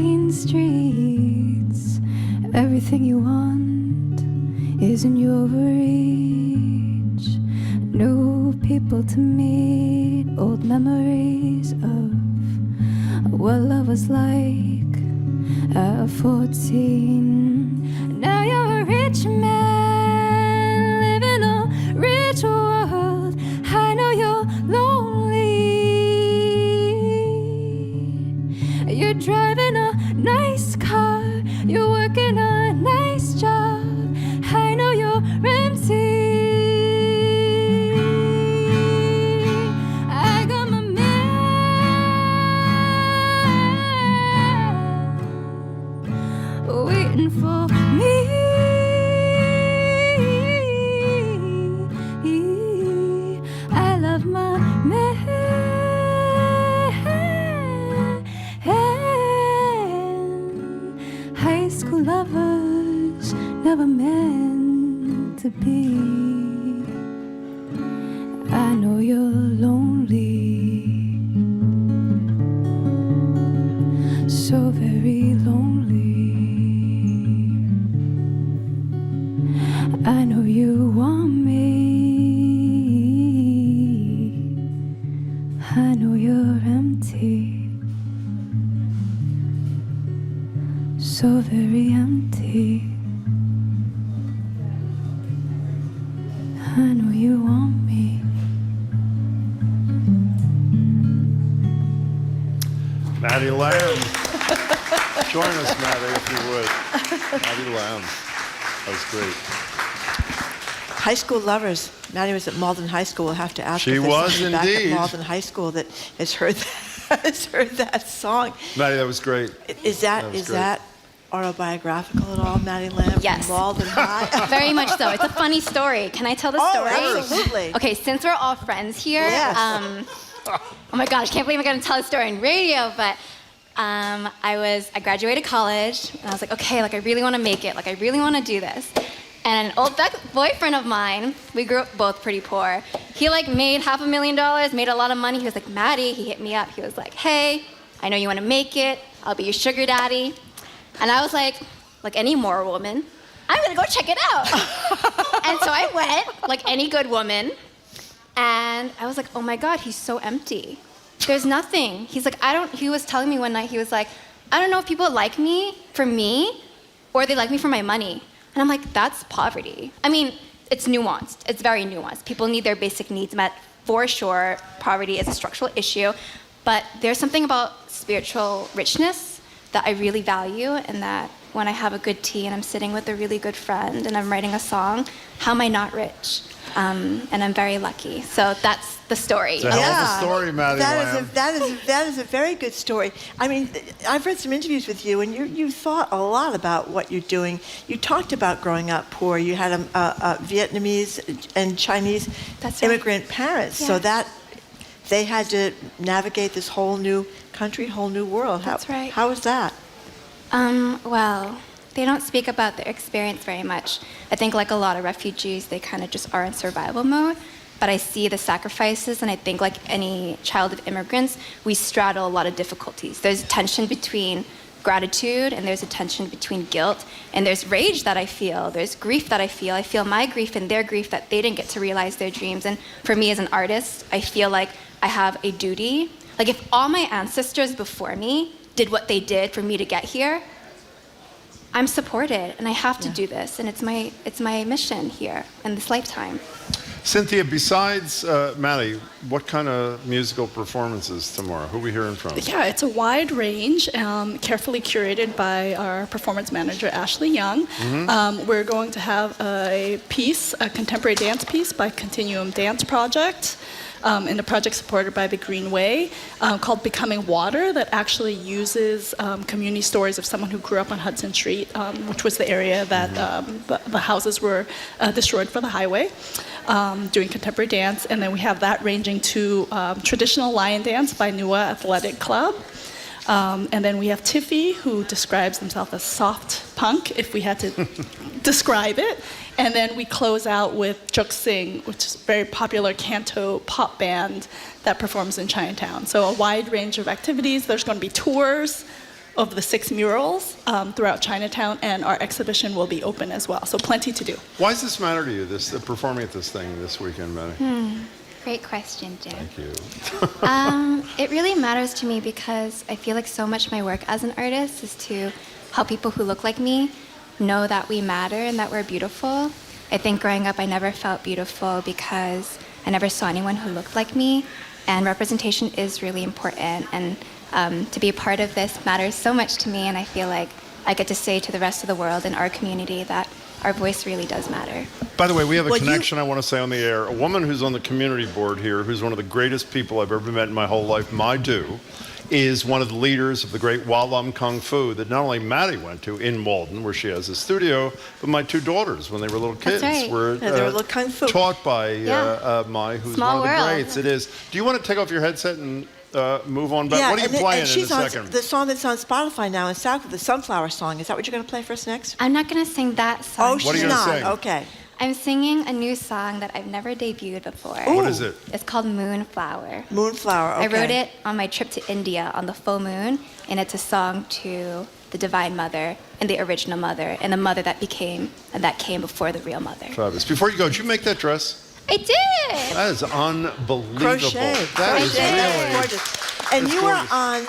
clean streets. Everything you want is in your reach. New people to meet, old memories of what love was like at 14. Now you're a rich man, living a rich world. I know you're lonely. You're driving a nice car, you're working a nice job. I know you're empty. I got my man waiting for me. I love my man. High school lovers never meant to be. I know you're lonely, so very lonely. I know you want me. I know you're empty, so very empty. I know you want me. Maddie Lamb. Join us, Maddie, if you would. Maddie Lamb. That was great. High school lovers. Maddie was at Malden High School. We'll have to ask She if there's was somebody back indeed. at Malden High School that has heard that song. Maddie, that was great. Is That was great. that autobiographical at all, Maddie Lamb? Yes. Malden High? Very much so. It's a funny story. Can I tell the story? Absolutely. Okay, since we're all friends here, Yes. oh my gosh, I can't believe I'm going to tell the story on radio, but I graduated college, and I was like, okay, like I really want to make it, like I really want to do this. And an old boyfriend of mine, we grew up both pretty poor. He like made $500,000, made a lot of money. He was like, Maddie, he hit me up. He was like, hey, I know you want to make it. I'll be your sugar daddy. And I was like any moral woman, I'm gonna go check it out. And so I went, like any good woman, and I was like, oh my God, he's so empty. There's nothing. He's like, he was telling me one night, he was like, I don't know if people like me for me, or they like me for my money. And I'm like, that's poverty. I mean, it's nuanced. It's very nuanced. People need their basic needs met. For sure, poverty is a structural issue, but there's something about spiritual richness that I really value, and that when I have a good tea and I'm sitting with a really good friend and I'm writing a song, how am I not rich? And I'm very lucky. So that's the story. It's a hell of a story, Maddie Lamb. That is a very good story. I mean, I've read some interviews with you, and you thought a lot about what you're doing. You talked about growing up poor. You had Vietnamese and Chinese immigrant parents, so that they had to navigate this whole new country, whole new world. That's right. How was that? Well, they don't speak about their experience very much. I think like a lot of refugees, they kind of just are in survival mode. But I see the sacrifices, and I think like any child of immigrants, we straddle a lot of difficulties. There's tension between gratitude, and there's a tension between guilt, and there's rage that I feel, there's grief that I feel. I feel my grief and their grief that they didn't get to realize their dreams. And for me as an artist, I feel like I have a duty. Like if all my ancestors before me did what they did for me to get here, I'm supported, and I have to do this, and it's my mission here in this lifetime. Cynthia, besides Maddie, what kind of musical performances tomorrow? Who are we hearing from? Yeah, it's a wide range, carefully curated by our performance manager, Ashley Young. Mm-hmm. We're going to have a contemporary dance piece by Continuum Dance Project, in a project supported by the Green Way, called Becoming Water, that actually uses community stories of someone who grew up on Hudson Street, which was the area that the houses were destroyed for the highway, doing contemporary dance. And then we have that ranging to traditional lion dance by Nua Athletic Club. And then we have Tiffy, who describes himself as soft punk, if we had to describe it. And then we close out with Juk Sing, which is a very popular canto pop band that performs in Chinatown. So a wide range of activities. There's going to be tours. of the 6 murals throughout Chinatown, and our exhibition will be open as well. So plenty to do. Why does this matter to you, performing at this thing this weekend, Maddie? Great question, Jim. Thank you. It really matters to me because I feel like so much of my work as an artist is to help people who look like me know that we matter and that we're beautiful. I think growing up I never felt beautiful because I never saw anyone who looked like me, and representation is really important, and to be a part of this matters so much to me, and I feel like I get to say to the rest of the world and our community that our voice really does matter. By the way, we have a connection I want to say on the air. A woman who's on the community board here, who's one of the greatest people I've ever met in my whole life, Mai Du, is one of the leaders of the great Walam Kung Fu that not only Maddie went to in Walden, where she has a studio, but my 2 daughters, when they were little kids, That's right. were they were little Kung Fu. taught by Mai, who's Small one of the world. greats. It is. Do you want to take off your headset and move on back? Yeah, What are you playing in a she's on second? the song that's on Spotify now in South, the Sunflower song. Is that what you're going to play for us next? I'm not going to sing that song. Oh, What are she's you gonna not. sing? Okay. I'm singing a new song that I've never debuted before. What is it? It's called Moonflower. Moonflower. Okay. I wrote it on my trip to India on the full moon, and it's a song to the Divine Mother and the original mother and the mother that came before the real mother. Fabulous. Before you go, did you make that dress? I did! That is unbelievable. Crochet. That is really gorgeous. And you are on.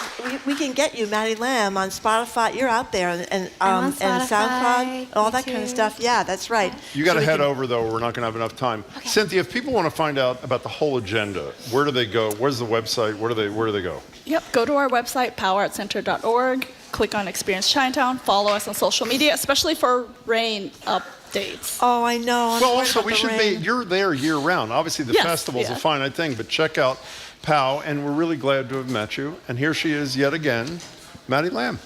We can get you, Maddie Lamb, on Spotify. You're out there, and on SoundCloud, all that kind of YouTube. stuff. Yeah, that's right. You got to So we head can- over, though. We're not going to have enough time. Okay. Cynthia, if people want to find out about the whole agenda, where do they go? Where's the website? Where do they go? Yep, go to our website, powerartcenter.org, click on Experience Chinatown, follow us on social media, especially for rain updates. Oh, I know. I'm Well, worried also, about we the should rain. be, you're there year round. Obviously, the Yes, festival's a yeah. finite thing, but check out POW, and we're really glad to have met you. And here she is yet again, Maddie Lamb.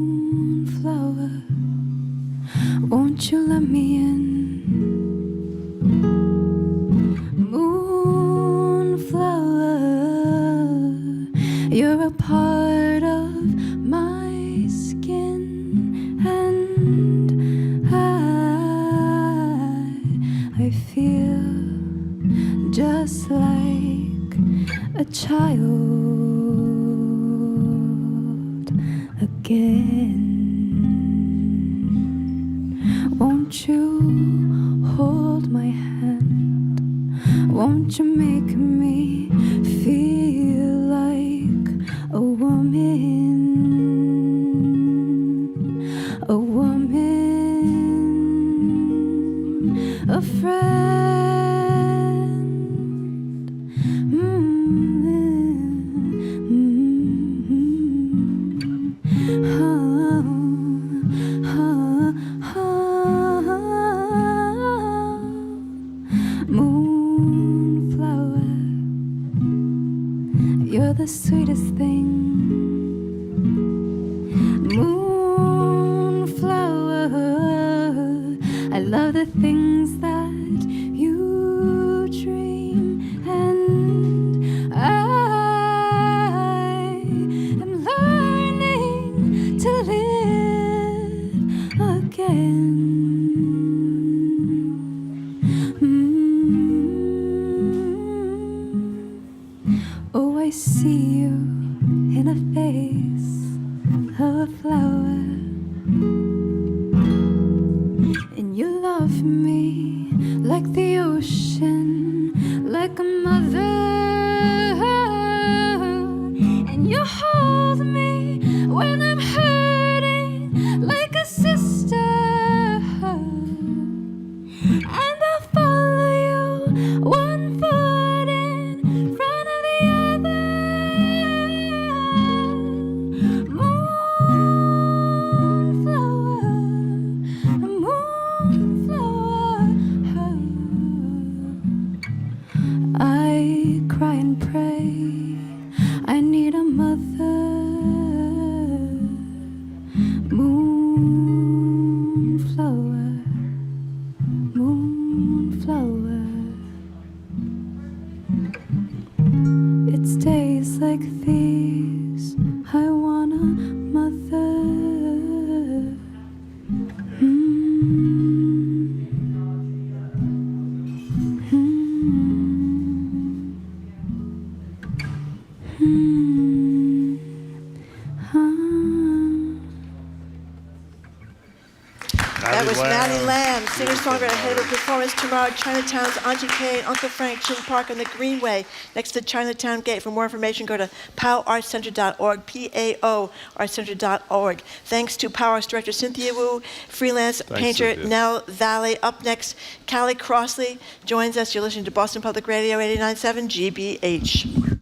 Moonflower, won't you let me in? Moonflower, you're a part of my skin, and I feel just like a child again. Won't you hold my hand? Won't you make me feel like a woman? A woman, a friend. Moonflower, you're the sweetest thing. Moonflower, I love the things that you dream, and I am learning to live again. Oh, I see you in a face of a flower, and you love me singer-songwriter head of performance tomorrow at Chinatown's Auntie Kay and Uncle Frank Chin Park on the Greenway next to Chinatown Gate. For more information, go to powartscenter.org, PAO-artscenter.org. Thanks to POW Arts Director Cynthia Wu, freelance painter Cynthia. Nell Valley. Up next, Callie Crossley joins us. You're listening to Boston Public Radio 89.7 GBH.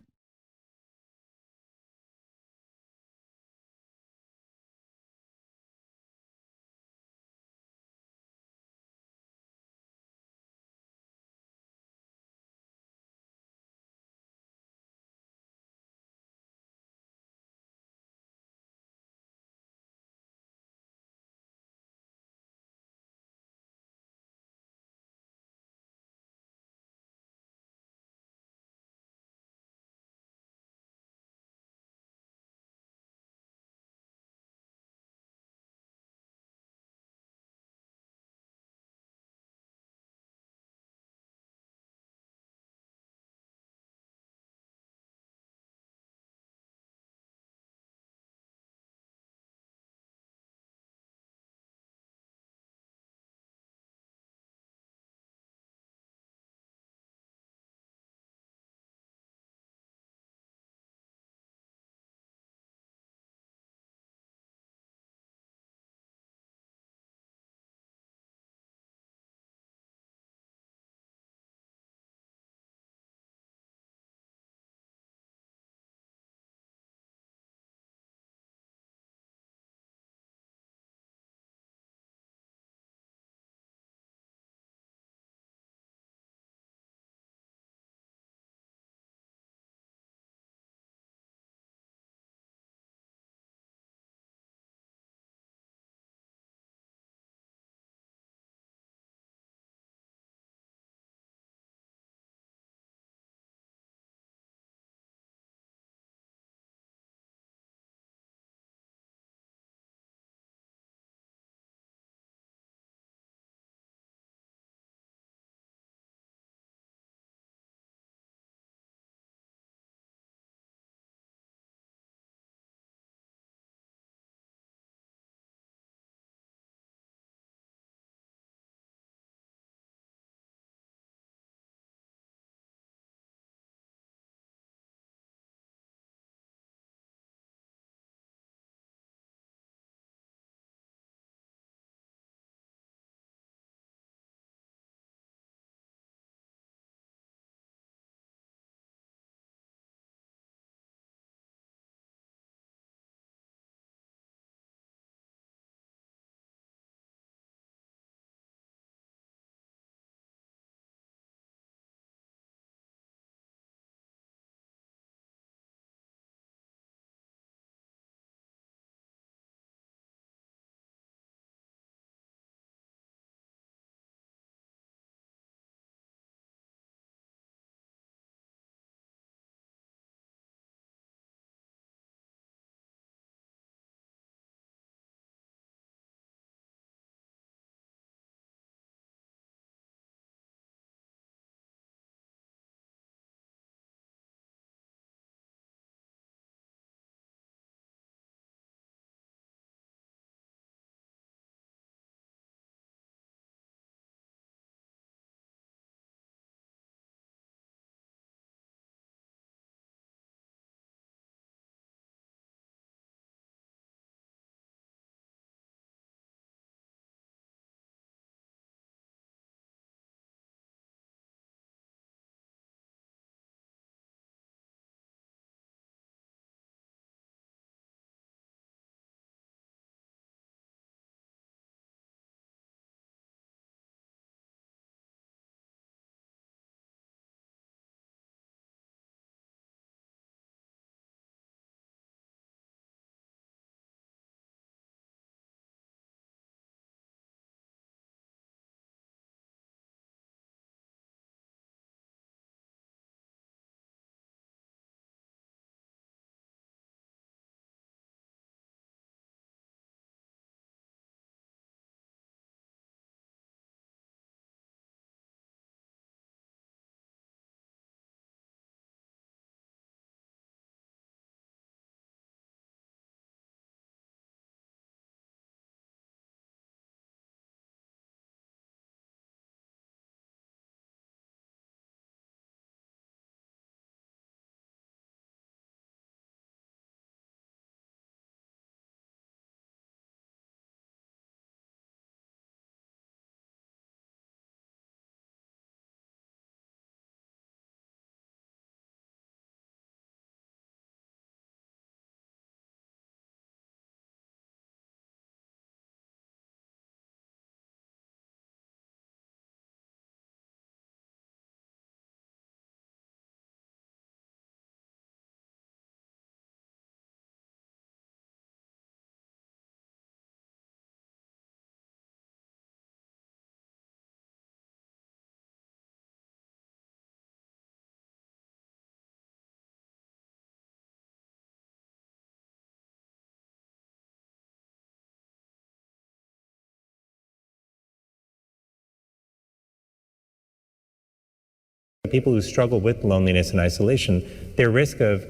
People who struggle with loneliness and isolation, their risk of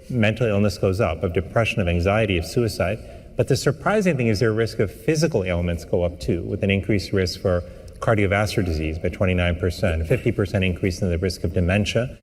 mental illness goes up, of depression, of anxiety, of suicide. But the surprising thing is their risk of physical ailments go up too, with an increased risk for cardiovascular disease by 29%, a 50% increase in the risk of dementia.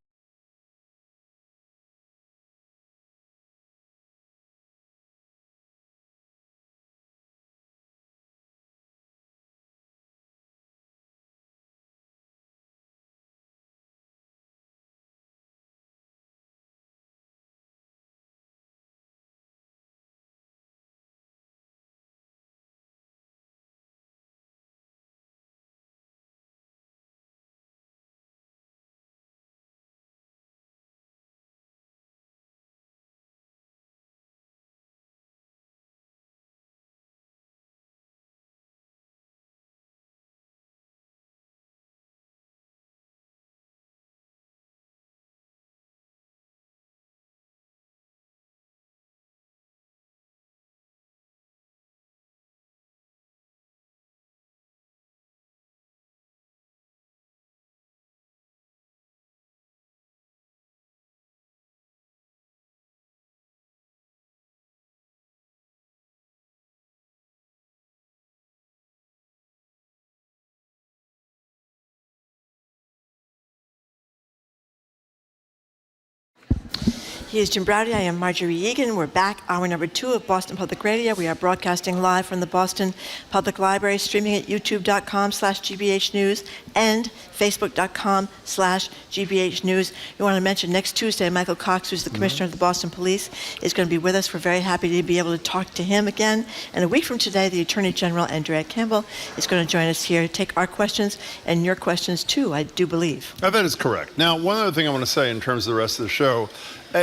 He is Jim Browdy. I am Marjorie Egan. We're back, hour number 2 of Boston Public Radio. We are broadcasting live from the Boston Public Library, streaming at youtube.com/GBH News and facebook.com/GBH News. We want to mention next Tuesday, Michael Cox, who's the Commissioner of the Boston Police, is going to be with us. We're very happy to be able to talk to him again. And a week from today, the Attorney General, Andrea Campbell, is going to join us here to take our questions and your questions too, I do believe. That is correct. Now, one other thing I want to say in terms of the rest of the show,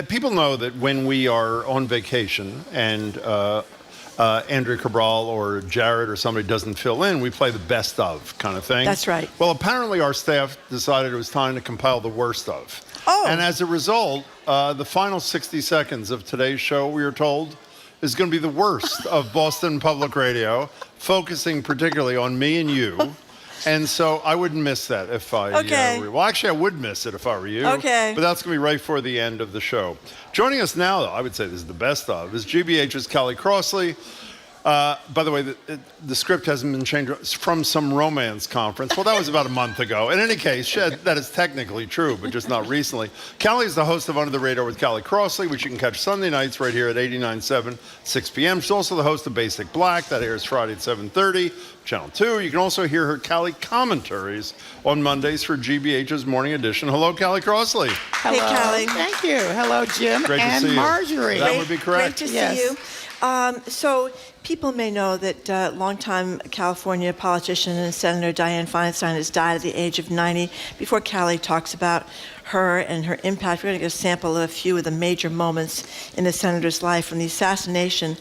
people know that when we are on vacation and Andrea Cabral or Jared or somebody doesn't fill in, we play the best of kind of thing. That's right. Well, apparently our staff decided it was time to compile the worst of. Oh. And as a result, the final 60 seconds of today's show, we are told, is going to be the worst of Boston Public Radio, focusing particularly on me and you. And so I wouldn't miss that if I were. Well, actually, I would miss it if I were you. Okay. But that's going to be right for the end of the show. Joining us now, though, I would say this is the best of, is GBH's Callie Crossley. By the way, the script hasn't been changed. It's from some romance conference. Well, that was about a month ago. In any case, that is technically true, but just not recently. Callie is the host of Under the Radar with Callie Crossley, which you can catch Sunday nights right here at 89.7, 6 p.m. She's also the host of Basic Black. That airs Friday at 7:30, Channel 2. You can also hear her Callie commentaries on Mondays for GBH's Morning Edition. Hello, Callie Crossley. Hello. Hey, Callie. Thank you. Hello, Jim Great and to see you. Marjorie. That would be correct. Great to see you. So people may know that longtime California politician and Senator Diane Feinstein has died at the age of 90. Before Callie talks about her and her impact, we're going to get a sample of a few of the major moments in the senator's life, from the assassination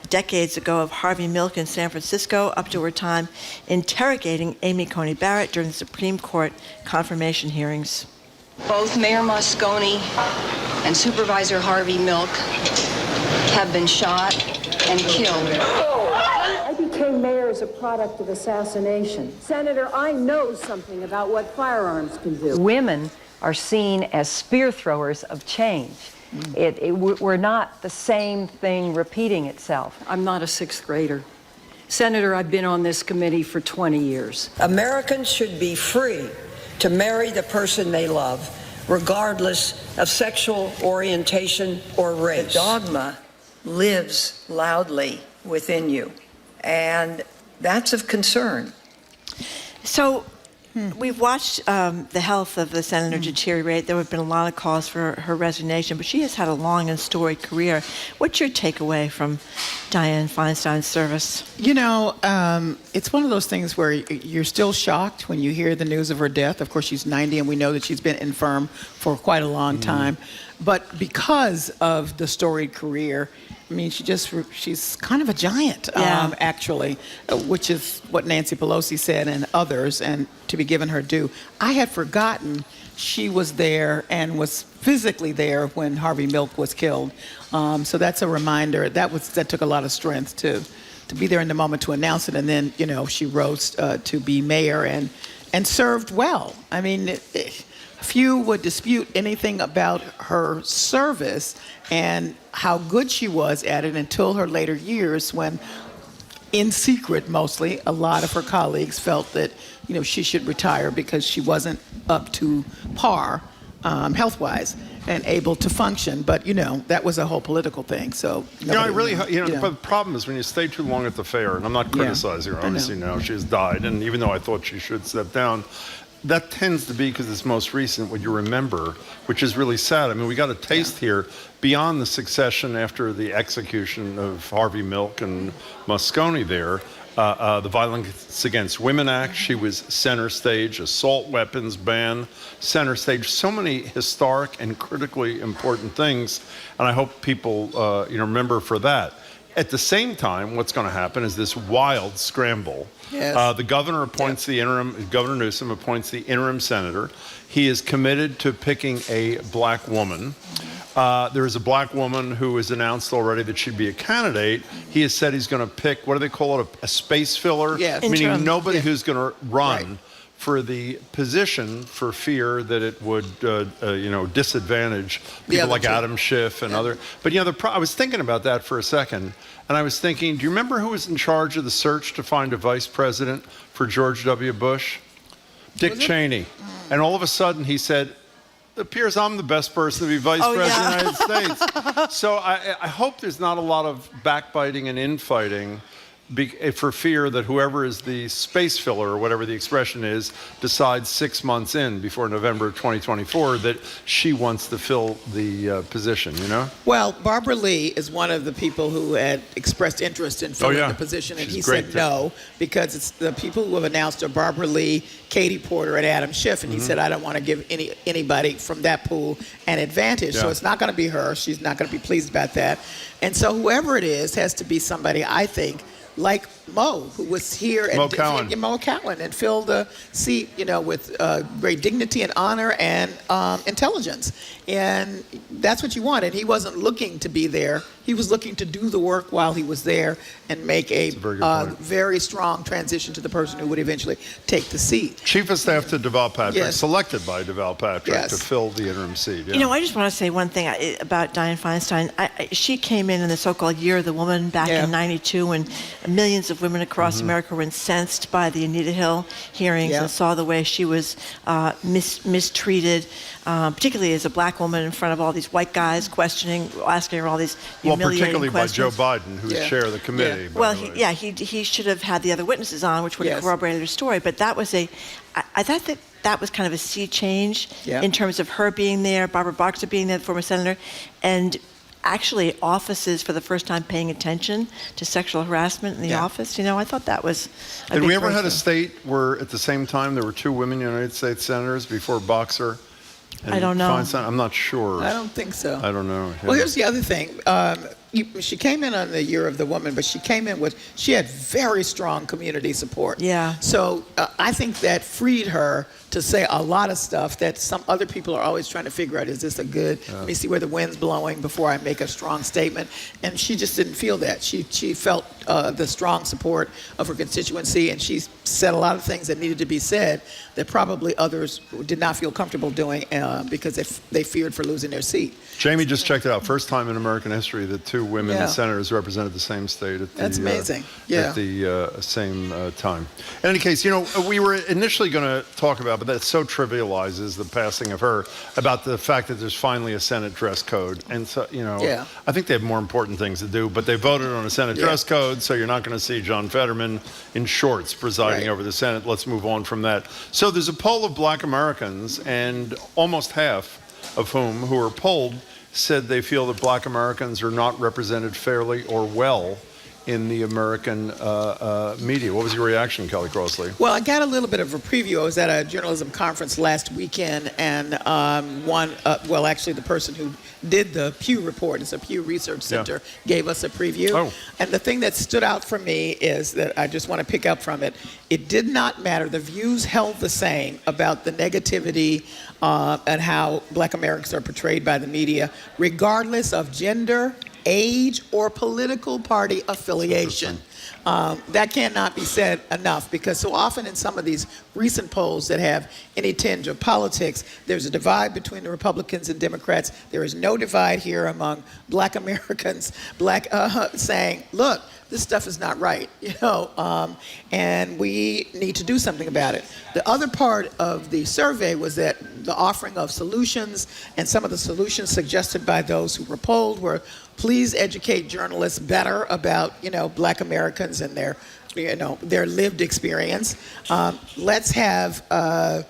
decades ago of Harvey Milk in San Francisco up to her time interrogating Amy Coney Barrett during the Supreme Court confirmation hearings. Both Mayor Moscone and Supervisor Harvey Milk have been shot and killed. I became mayor as a product of assassination. Senator, I know something about what firearms can do. Women are seen as spear throwers of change. We're not the same thing repeating itself. I'm not a sixth grader. Senator, I've been on this committee for 20 years. Americans should be free to marry the person they love, regardless of sexual orientation or race. The dogma lives loudly within you, and that's of concern. So we've watched the health of the senator deteriorate. There have been a lot of calls for her resignation, but she has had a long and storied career. What's your takeaway from Diane Feinstein's service? You know, it's one of those things where you're still shocked when you hear the news of her death. Of course, she's 90, and we know that she's been infirm for quite a long time. But because of the storied career, I mean, she's kind of a giant, actually, which is what Nancy Pelosi said and others, and to be given her due. I had forgotten she was there and was physically there when Harvey Milk was killed. So that's a reminder. That took a lot of strength to be there in the moment to announce it, and then, you know, she rose to be mayor, and and served well. I mean, few would dispute anything about her service and how good she was at it until her later years when, in secret mostly, a lot of her colleagues felt that, she should retire because she wasn't up to par health-wise and able to function. But, that was a whole political thing. So, but the problem is when you stay too long at the fair, and I'm not criticizing her, obviously now she has died, and even though I thought she should step down, that tends to be because it's most recent what you remember, which is really sad. I mean, we got a taste here beyond the succession after the execution of Harvey Milk and Moscone there. The Violence Against Women Act, she was center stage, assault weapons ban, center stage, so many historic and critically important things, and I hope people remember for that. At the same time, what's going to happen is this wild scramble. Yes. The governor appoints Governor Newsom appoints the interim senator. He is committed to picking a black woman. There is a black woman who has announced already that she'd be a candidate. He has said he's going to pick, what do they call it, a space filler? Yes. Meaning nobody who's going to run for the position for fear that it would, disadvantage people like Adam Schiff and other. But, I was thinking about that for a second, and I was thinking, do you remember who was in charge of the search to find a vice president for George W. Bush? Dick Cheney. And all of a sudden he said, it appears I'm the best person to be vice president of the United States. So I hope there's not a lot of backbiting and infighting for fear that whoever is the space filler, or whatever the expression is, decides 6 months in, before November of 2024, that she wants to fill the position, Well, Barbara Lee is one of the people who had expressed interest in filling the position, and he said no, because it's the people who have announced are Barbara Lee, Katie Porter, and Adam Schiff, and he said, I don't want to give anybody from that pool an advantage, so it's not going to be her. She's not going to be pleased about that. And so whoever it is has to be somebody, I think, like Mo, who was here Mo Cowan and filled the seat, with great dignity and honor and intelligence. And that's what you want. And he wasn't looking to be there. He was looking to do the work while he was there and make a very strong transition to the person who would eventually take the seat. Chief of Staff to Deval Patrick, selected by Deval Patrick to fill the interim seat. I just want to say one thing about Diane Feinstein. She came in the so-called Year of the Woman back in '92, when millions of women across America were incensed by the Anita Hill hearings and saw the way she was mistreated, particularly as a black woman in front of all these white guys asking her all these humiliating particularly questions. by Joe Biden, who's chair of the committee. He should have had the other witnesses on, which would have corroborated her story. But that was I thought that was kind of a sea change in terms of her being there, Barbara Boxer being there, the former senator, and actually offices for the first time paying attention to sexual harassment in the office. I thought that was Had we ever had a state where at the same time there were two women United States senators before Boxer and I don't know. Feinstein? I'm not sure. I don't think so. I don't know. Well, here's the other thing. She came in on the Year of the Woman, but she had very strong community support. Yeah. So I think that freed her to say a lot of stuff that some other people are always trying to figure out, is this a good, let me see where the wind's blowing before I make a strong statement. And she just didn't feel that. She felt the strong support of her constituency, and she said a lot of things that needed to be said that probably others did not feel comfortable doing because they feared for losing their seat. Jamie just checked it out. First time in American history that two women senators represented the same state at the, That's amazing. At the same time. In any case, we were initially going to talk about, but that so trivializes the passing of her, about the fact that there's finally a Senate dress code. And so, I think they have more important things to do, but they voted on a Senate dress code, so you're not going to see John Fetterman in shorts presiding over the Senate. Let's move on from that. So there's a poll of black Americans, and almost half of who are polled said they feel that black Americans are not represented fairly or well in the American media. What was your reaction, Kelly Crossley? Well, I got a little bit of a preview. I was at a journalism conference last weekend, and actually the person who did the Pew report, it's a Pew Research Center, gave us a preview. Oh. And the thing that stood out for me is that I just want to pick up from it. It did not matter. The views held the same about the negativity and how black Americans are portrayed by the media, regardless of gender, age, or political party affiliation. That cannot be said enough, because so often in some of these recent polls that have any tinge of politics, there's a divide between the Republicans and Democrats. There is no divide here among Black Americans, saying, look, this stuff is not right, and we need to do something about it. The other part of the survey was that the offering of solutions, and some of the solutions suggested by those who were polled were, please educate journalists better about, Black Americans and their lived experience. Let's have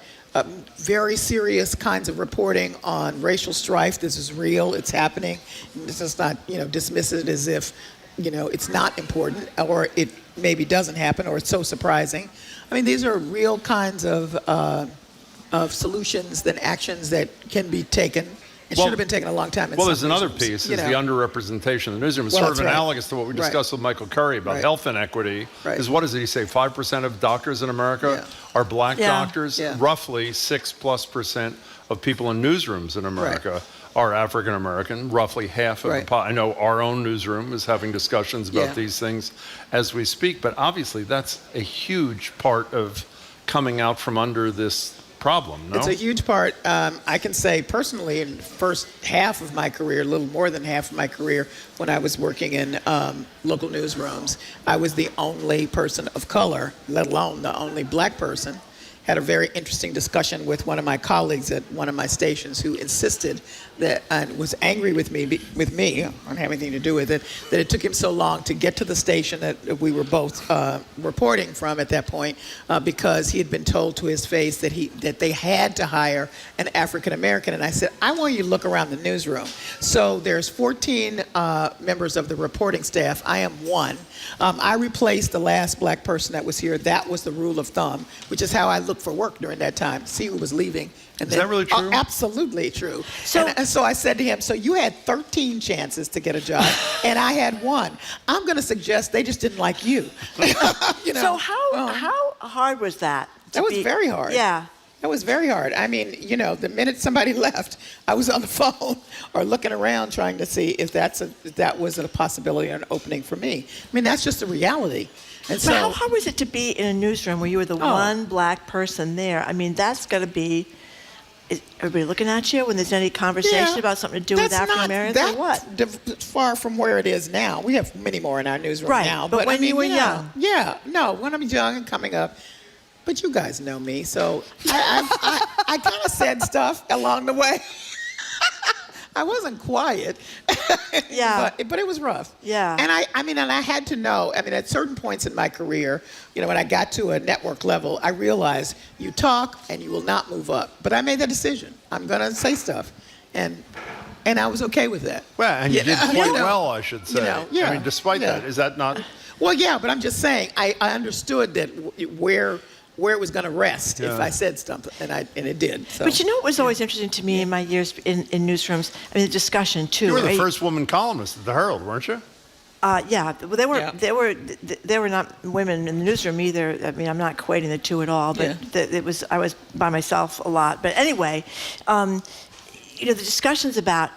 very serious kinds of reporting on racial strife. This is real, it's happening. This is not, dismiss it as if it's not important, or it maybe doesn't happen, or it's so surprising. I mean, these are real kinds of solutions and actions that can be taken. It should have been taken a long time. Well, there's another piece, is the underrepresentation in the newsroom. It's sort of analogous to what we discussed with Michael Curry about health inequity. Is what did he say, 5% of doctors in America are Black doctors? Roughly 6+% of people in newsrooms in America are African American, roughly half of the I know our own newsroom is having discussions about these things as we speak, but obviously that's a huge part of coming out from under this problem, no? It's a huge part. I can say personally, in the first half of my career, a little more than half of my career, when I was working in local newsrooms, I was the only person of color, let alone the only Black person. Had a very interesting discussion with one of my colleagues at one of my stations, who insisted that, and was angry with me, I don't have anything to do with it, that it took him so long to get to the station that we were both reporting from at that point, because he had been told to his face that they had to hire an African American. And I said, I want you to look around the newsroom. So there's 14 members of the reporting staff. I am one. I replaced the last Black person that was here. That was the rule of thumb, which is how I looked for work during that time, see who was leaving. And is that really true? Absolutely true. So I said to him, so you had 13 chances to get a job, and I had one. I'm going to suggest they just didn't like you. So how hard was that? That was very hard. Yeah. That was very hard. I mean, the minute somebody left, I was on the phone or looking around trying to see if that was a possibility or an opening for me. I mean, that's just the reality. And so, but how hard was it to be in a newsroom where you were the one Black person there? I mean, that's got to be. Is everybody looking at you when there's any conversation about something to do with African Americans, or what? Far from where it is now. We have many more in our newsroom now. But when you were young, when I'm young and coming up. But you guys know me, so I kind of said stuff along the way. I wasn't quiet. But it was rough. Yeah. And I had to know. I mean, at certain points in my career, when I got to a network level, I realized you talk and you will not move up. But I made that decision. I'm going to say stuff, and I was okay with that. Well, and you did quite well, I should say. I mean, despite that, is that not? Well, yeah, but I'm just saying I understood that where it was going to rest if I said something, and it did. So. But what was always interesting to me in my years in newsrooms? I mean, the discussion too. You were the first woman columnist at the Herald, weren't you? Yeah, well, they were not women in the newsroom either. I mean, I'm not equating the two at all, but I was by myself a lot. But anyway, the discussions about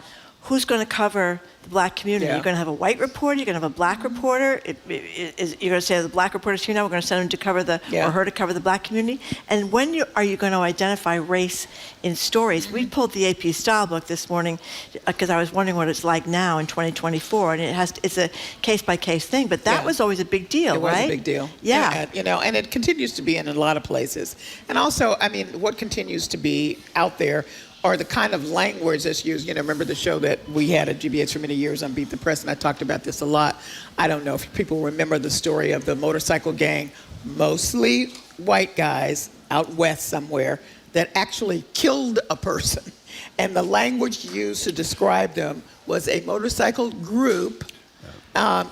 who's going to cover the Black community. You're going to have a white reporter. You're going to have a Black reporter. You're going to say the Black reporter's here now. We're going to send him to cover or her to cover the Black community. And when are you going to identify race in stories? We pulled the AP Style book this morning because I was wondering what it's like now in 2024, and it's a case by case thing. But that was always a big deal, right? It was a big deal. Yeah. And it continues to be in a lot of places. And also, I mean, what continues to be out there or the kind of language that's used. Remember the show that we had at GBH for many years on Beat the Press, and I talked about this a lot. I don't know if people remember the story of the motorcycle gang, mostly white guys out west somewhere, that actually killed a person. And the language used to describe them was a motorcycle group.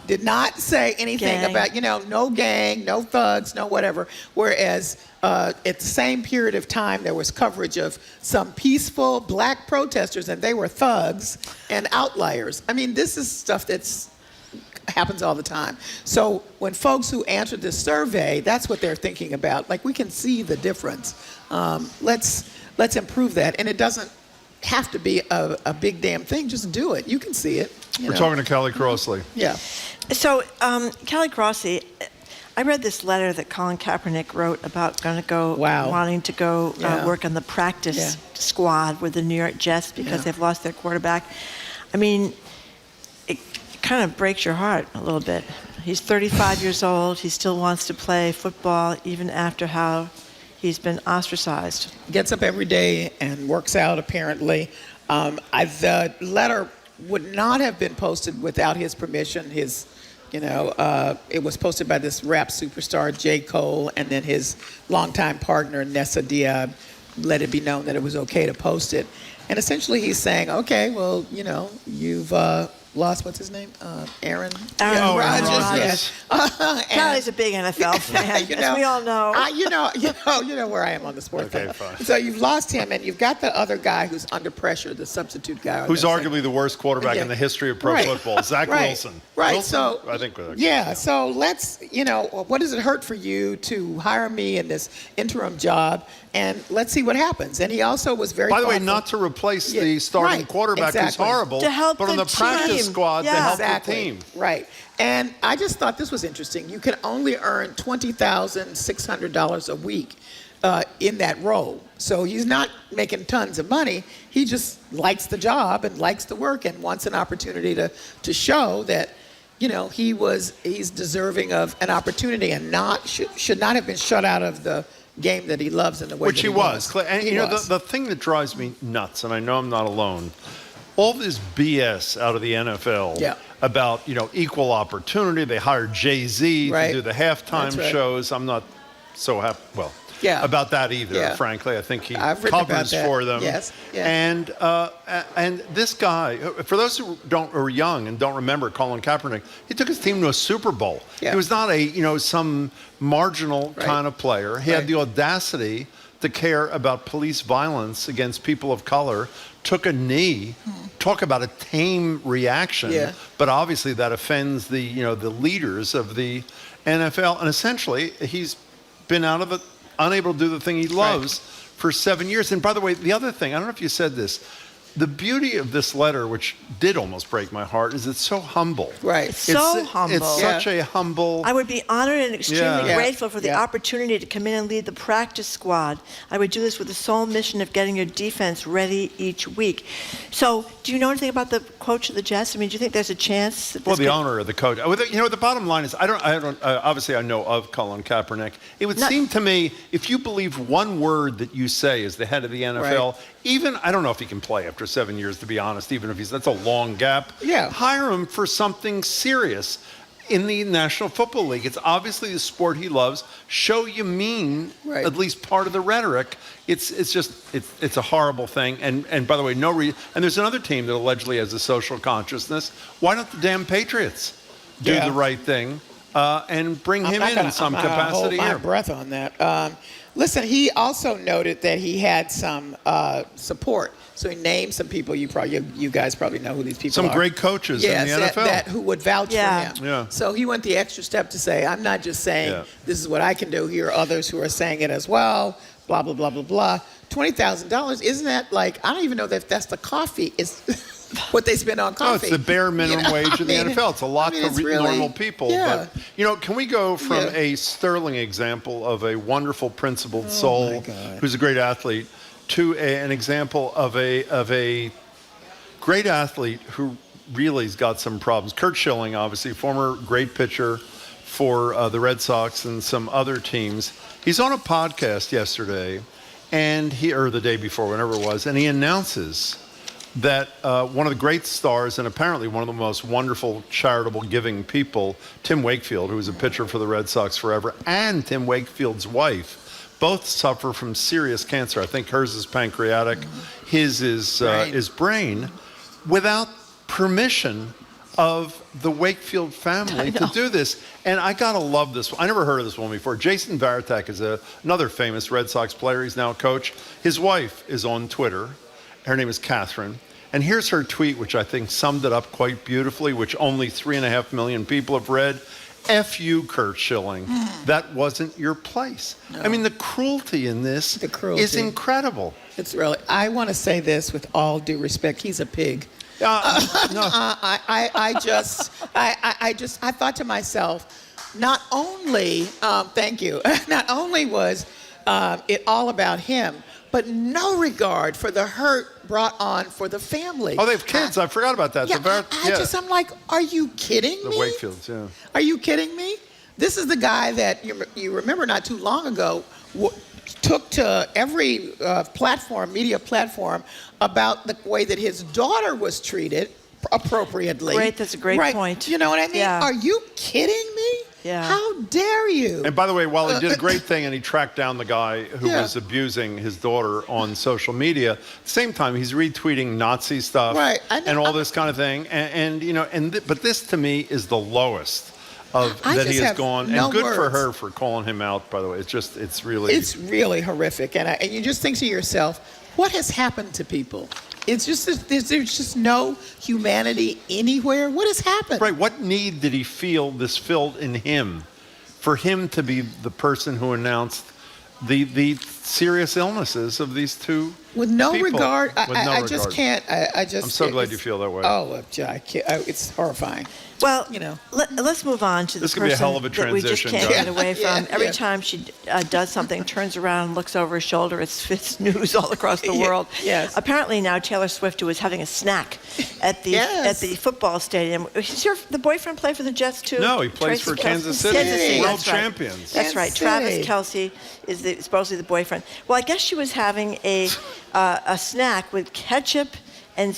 Did not say anything about, no gang, no thugs, no whatever. Whereas at the same period of time, there was coverage of some peaceful Black protesters, and they were thugs and outliers. I mean, this is stuff that's happens all the time. So when folks who answered this survey, that's what they're thinking about. Like, we can see the difference. Let's improve that. And it doesn't have to be a big damn thing. Just do it. You can see it. We're talking to Kelly Crossley. Yeah. So, Kelly Crossley, I read this letter that Colin Kaepernick wrote about wanting to go work on the practice squad with the New York Jets because they've lost their quarterback. I mean, it kind of breaks your heart a little bit. He's 35 years old. He still wants to play football even after how he's been ostracized. Gets up every day and works out, apparently. The letter would not have been posted without his permission. It was posted by this rap superstar, J. Cole, and then his longtime partner, Nessa Diab, let it be known that it was okay to post it. And essentially he's saying, okay, well, you've lost, what's his name? Aaron Rodgers. Kelly's a big NFL fan, as we all know. You know where I am on the sports thing. Fine. So you've lost him, and you've got the other guy who's under pressure, the substitute guy. Who's arguably the worst quarterback in the history of pro football, Zach Wilson. Right. Wilson? So I think. So let's, what does it hurt for you to hire me in this interim job, and let's see what happens. And he also was very. By the way, not to replace the starting quarterback who's horrible, to help but on the practice squad to help the team. Right. And I just thought this was interesting. You can only earn $20,600 a week in that role. So he's not making tons of money. He just likes the job and likes the work and wants an opportunity to show that, he's deserving of an opportunity and should not have been shut out of the game that he loves in the way Which he was. And the thing that drives me nuts, and I know I'm not alone, all this BS out of the NFL about, equal opportunity. They hired Jay-Z to do the halftime shows. I'm not so happy, about that either, frankly. I think he covers for them. Yes. And this guy, for those who are young and don't remember Colin Kaepernick, he took his team to a Super Bowl. Yeah. He was not some marginal kind of player. He had the audacity to care about police violence against people of color, took a knee. Talk about a tame reaction, but obviously that offends the leaders of the NFL, and essentially he's been unable to do the thing he loves for 7 years. And by the way, the other thing, I don't know if you said this, the beauty of this letter, which did almost break my heart, is it's so humble. Right. It's so humble. It's such a humble. I would be honored and extremely grateful for the opportunity to come in and lead the practice squad. I would do this with the sole mission of getting your defense ready each week. So, do you know anything about the coach of the Jets? I mean, do you think there's a chance? That the owner of the coach. The bottom line is, I don't. Obviously, I know of Colin Kaepernick. It would seem to me, if you believe one word that you say as the head of the NFL, even I don't know if he can play after 7 years, to be honest. Even if that's a long gap. Yeah. Hire him for something serious in the National Football League. It's obviously the sport he loves. Show you mean at least part of the rhetoric. It's a horrible thing. And by the way, and there's another team that allegedly has a social consciousness. Why don't the damn Patriots do the right thing and bring him in some capacity? Hold my breath on that. Listen, he also noted that he had some support. So he named some people. You guys probably know who these people are. Some great coaches in the NFL. Who would vouch for him. Yeah. So he went the extra step to say, I'm not just saying this is what I can do. Here are others who are saying it as well. Blah, blah, blah, blah, blah. $20,000, isn't that I don't even know if that's the coffee. Is what they spend on coffee. Oh, it's the bare minimum wage in the NFL. It's a lot for normal people. Yeah. But, can we go from a sterling example of a wonderful, principled soul who's a great athlete to an example of a great athlete who really has got some problems. Curt Schilling, obviously, former great pitcher for the Red Sox and some other teams. He's on a podcast yesterday, or the day before, whenever it was, and he announces that one of the great stars and apparently one of the most wonderful charitable giving people, Tim Wakefield, who was a pitcher for the Red Sox forever, and Tim Wakefield's wife, both suffer from serious cancer. I think hers is pancreatic, his is brain, without permission of the Wakefield family to do this. And I gotta love this one. I never heard of this one before. Jason Varitek is another famous Red Sox player. He's now a coach. His wife is on Twitter. Her name is Catherine. And here's her tweet, which I think summed it up quite beautifully, which only 3.5 million people have read. F you, Kurt Schilling. That wasn't your place. No. I mean, the cruelty in this is incredible. It's really, I want to say this with all due respect. He's a pig. No. I thought to myself, not only, thank you, not only was it all about him, but no regard for the hurt brought on for the family. Oh, they have kids. I forgot about that. Yeah, I'm like, are you kidding me? The Wakefields, yeah. Are you kidding me? This is the guy that you remember not too long ago took to every media platform about the way that his daughter was treated appropriately. Great, that's a great point. You know what I mean? Yeah. Are you kidding me? Yeah. How dare you? And by the way, while he did a great thing and he tracked down the guy who was abusing his daughter on social media, at the same time he's retweeting Nazi stuff and all this kind of thing. But this to me is the lowest that he has gone. And good for her for calling him out, by the way. It's really horrific. And you just think to yourself, what has happened to people? It's just there's just no humanity anywhere. What has happened? Right. What need did he feel this filled in him for him to be the person who announced the serious illnesses of these two with no people? regard? I just can't. I'm so glad you feel that way. Oh, I can't, it's horrifying. Well, let's move on to the person be a hell of a that we just transition, can't get away from. Every time she does something, turns around, looks over her shoulder, it's news all across the world. Yes. Apparently now Taylor Swift, who was having a snack at the football stadium. Does the boyfriend play for the Jets too? No, he plays for Kansas City. World champions. That's right. Travis Kelce is supposedly the boyfriend. Well, I guess she was having a snack with ketchup and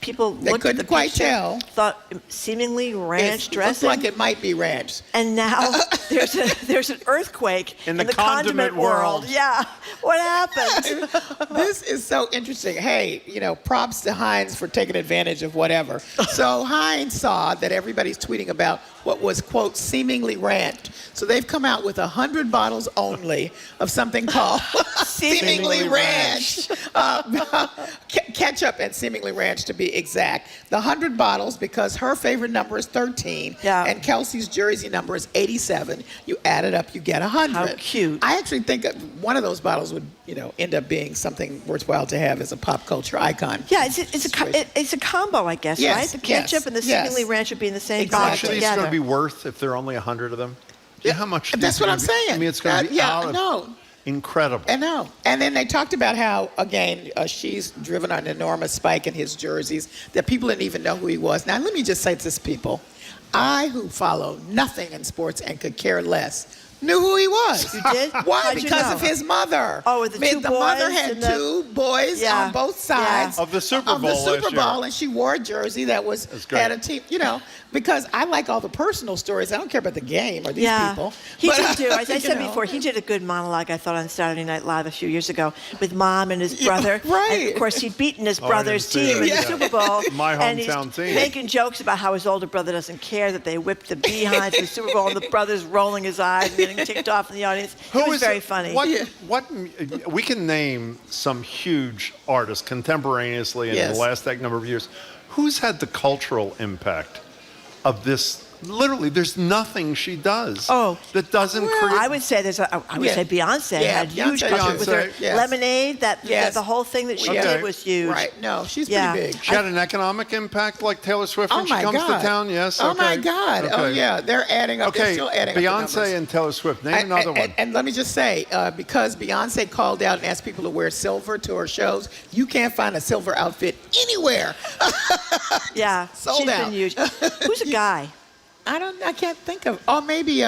people looked at the picture, thought seemingly ranch dressing. It looked like it might be ranch. And now there's an earthquake in the condiment world. Yeah, what happened? This is so interesting. Hey, props to Heinz for taking advantage of whatever. So Heinz saw that everybody's tweeting about what was, quote, seemingly ranch. So they've come out with 100 bottles only of something called seemingly ranch. Ketchup and seemingly ranch, to be exact. The 100 bottles, because her favorite number is 13, and Kelsey's jersey number is 87. You add it up, you get 100. How cute. I actually think one of those bottles would, end up being something worthwhile to have as a pop culture icon. Yeah, it's a combo, I guess, right? The ketchup and the seemingly ranch would be in the same bottle Actually, together. it's going to be worth, if there are only 100 of them. Yeah, how much? That's what I'm saying. I mean, it's going to be incredible. I know. And then they talked about how, again, she's driven an enormous spike in his jerseys, that people didn't even know who he was. Now, let me just say to this, people, I, who follow nothing in sports and could care less, knew who he was. You did? Why? How'd Because you of know? his mother. Oh, with the two boys. The mother had two boys on both sides of the Super Bowl. And she wore a jersey that had a team. Because I like all the personal stories. I don't care about the game or these people. He did too. As I said before, he did a good monologue, I thought, on Saturday Night Live a few years ago with Mom and his brother. Right. And of course, he'd beaten his brother's team in the Super Bowl. My and he's hometown team. making jokes about how his older brother doesn't care that they whipped the behinds in the Super Bowl, and the brother's rolling his eyes and getting ticked off in the audience. It was very funny. What we can name some huge artists contemporaneously in the last number of years. Who's had the cultural impact of this? Literally, there's nothing she does that doesn't create. I would say I would say Beyonce had huge culture with her Lemonade. The whole thing that she did was huge. Right? No, she's pretty big. She had an economic impact like Taylor Swift when she comes to town. Yes. Oh my God. Okay. Oh yeah, they're adding up. They're still adding Beyonce and Taylor Swift. Name another one. And let me just say, because Beyonce called out and asked people to wear silver to her shows, you can't find a silver outfit anywhere. Yeah, sold she's out. been huge. Who's a guy? I can't think of. Oh, maybe.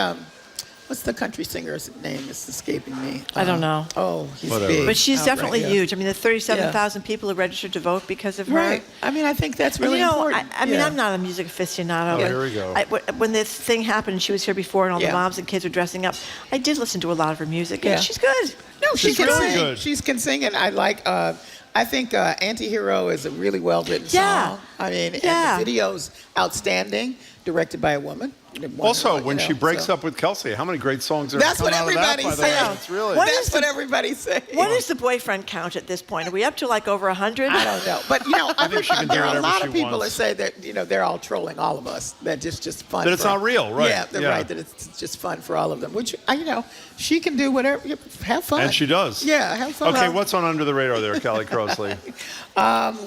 What's the country singer's name? It's escaping me. I don't know. Oh, he's big. But she's definitely huge. I mean, the 37,000 Yeah. people who registered to vote because of her. Right. I mean, I think that's really important. I mean, I'm not a music aficionado. Oh, here we go. When this thing happened, she was here before, and all the moms and kids were dressing up. I did listen to a lot of her music, and she's good. No, she can really sing. good. She can sing, and I like. I think Anti-Hero is a really well-written song. I mean, and the video's outstanding, directed by a woman. Also, when she breaks up with Kelsey, how many great songs are That's coming what out of that, everybody's by the way? saying. It's really... That's what everybody's saying. What is the boyfriend count at this point? Are we up to like over 100? I don't know. But, I think she can do there are a whatever lot she of people wants. that say that, they're all trolling all of us. That just fun. That it's not real, right. Yeah, they're right. That it's just fun for all of them. Which, she can do whatever. Have fun. And she does. Yeah, have fun. Okay, what's on Under the Radar there, Callie Crossley?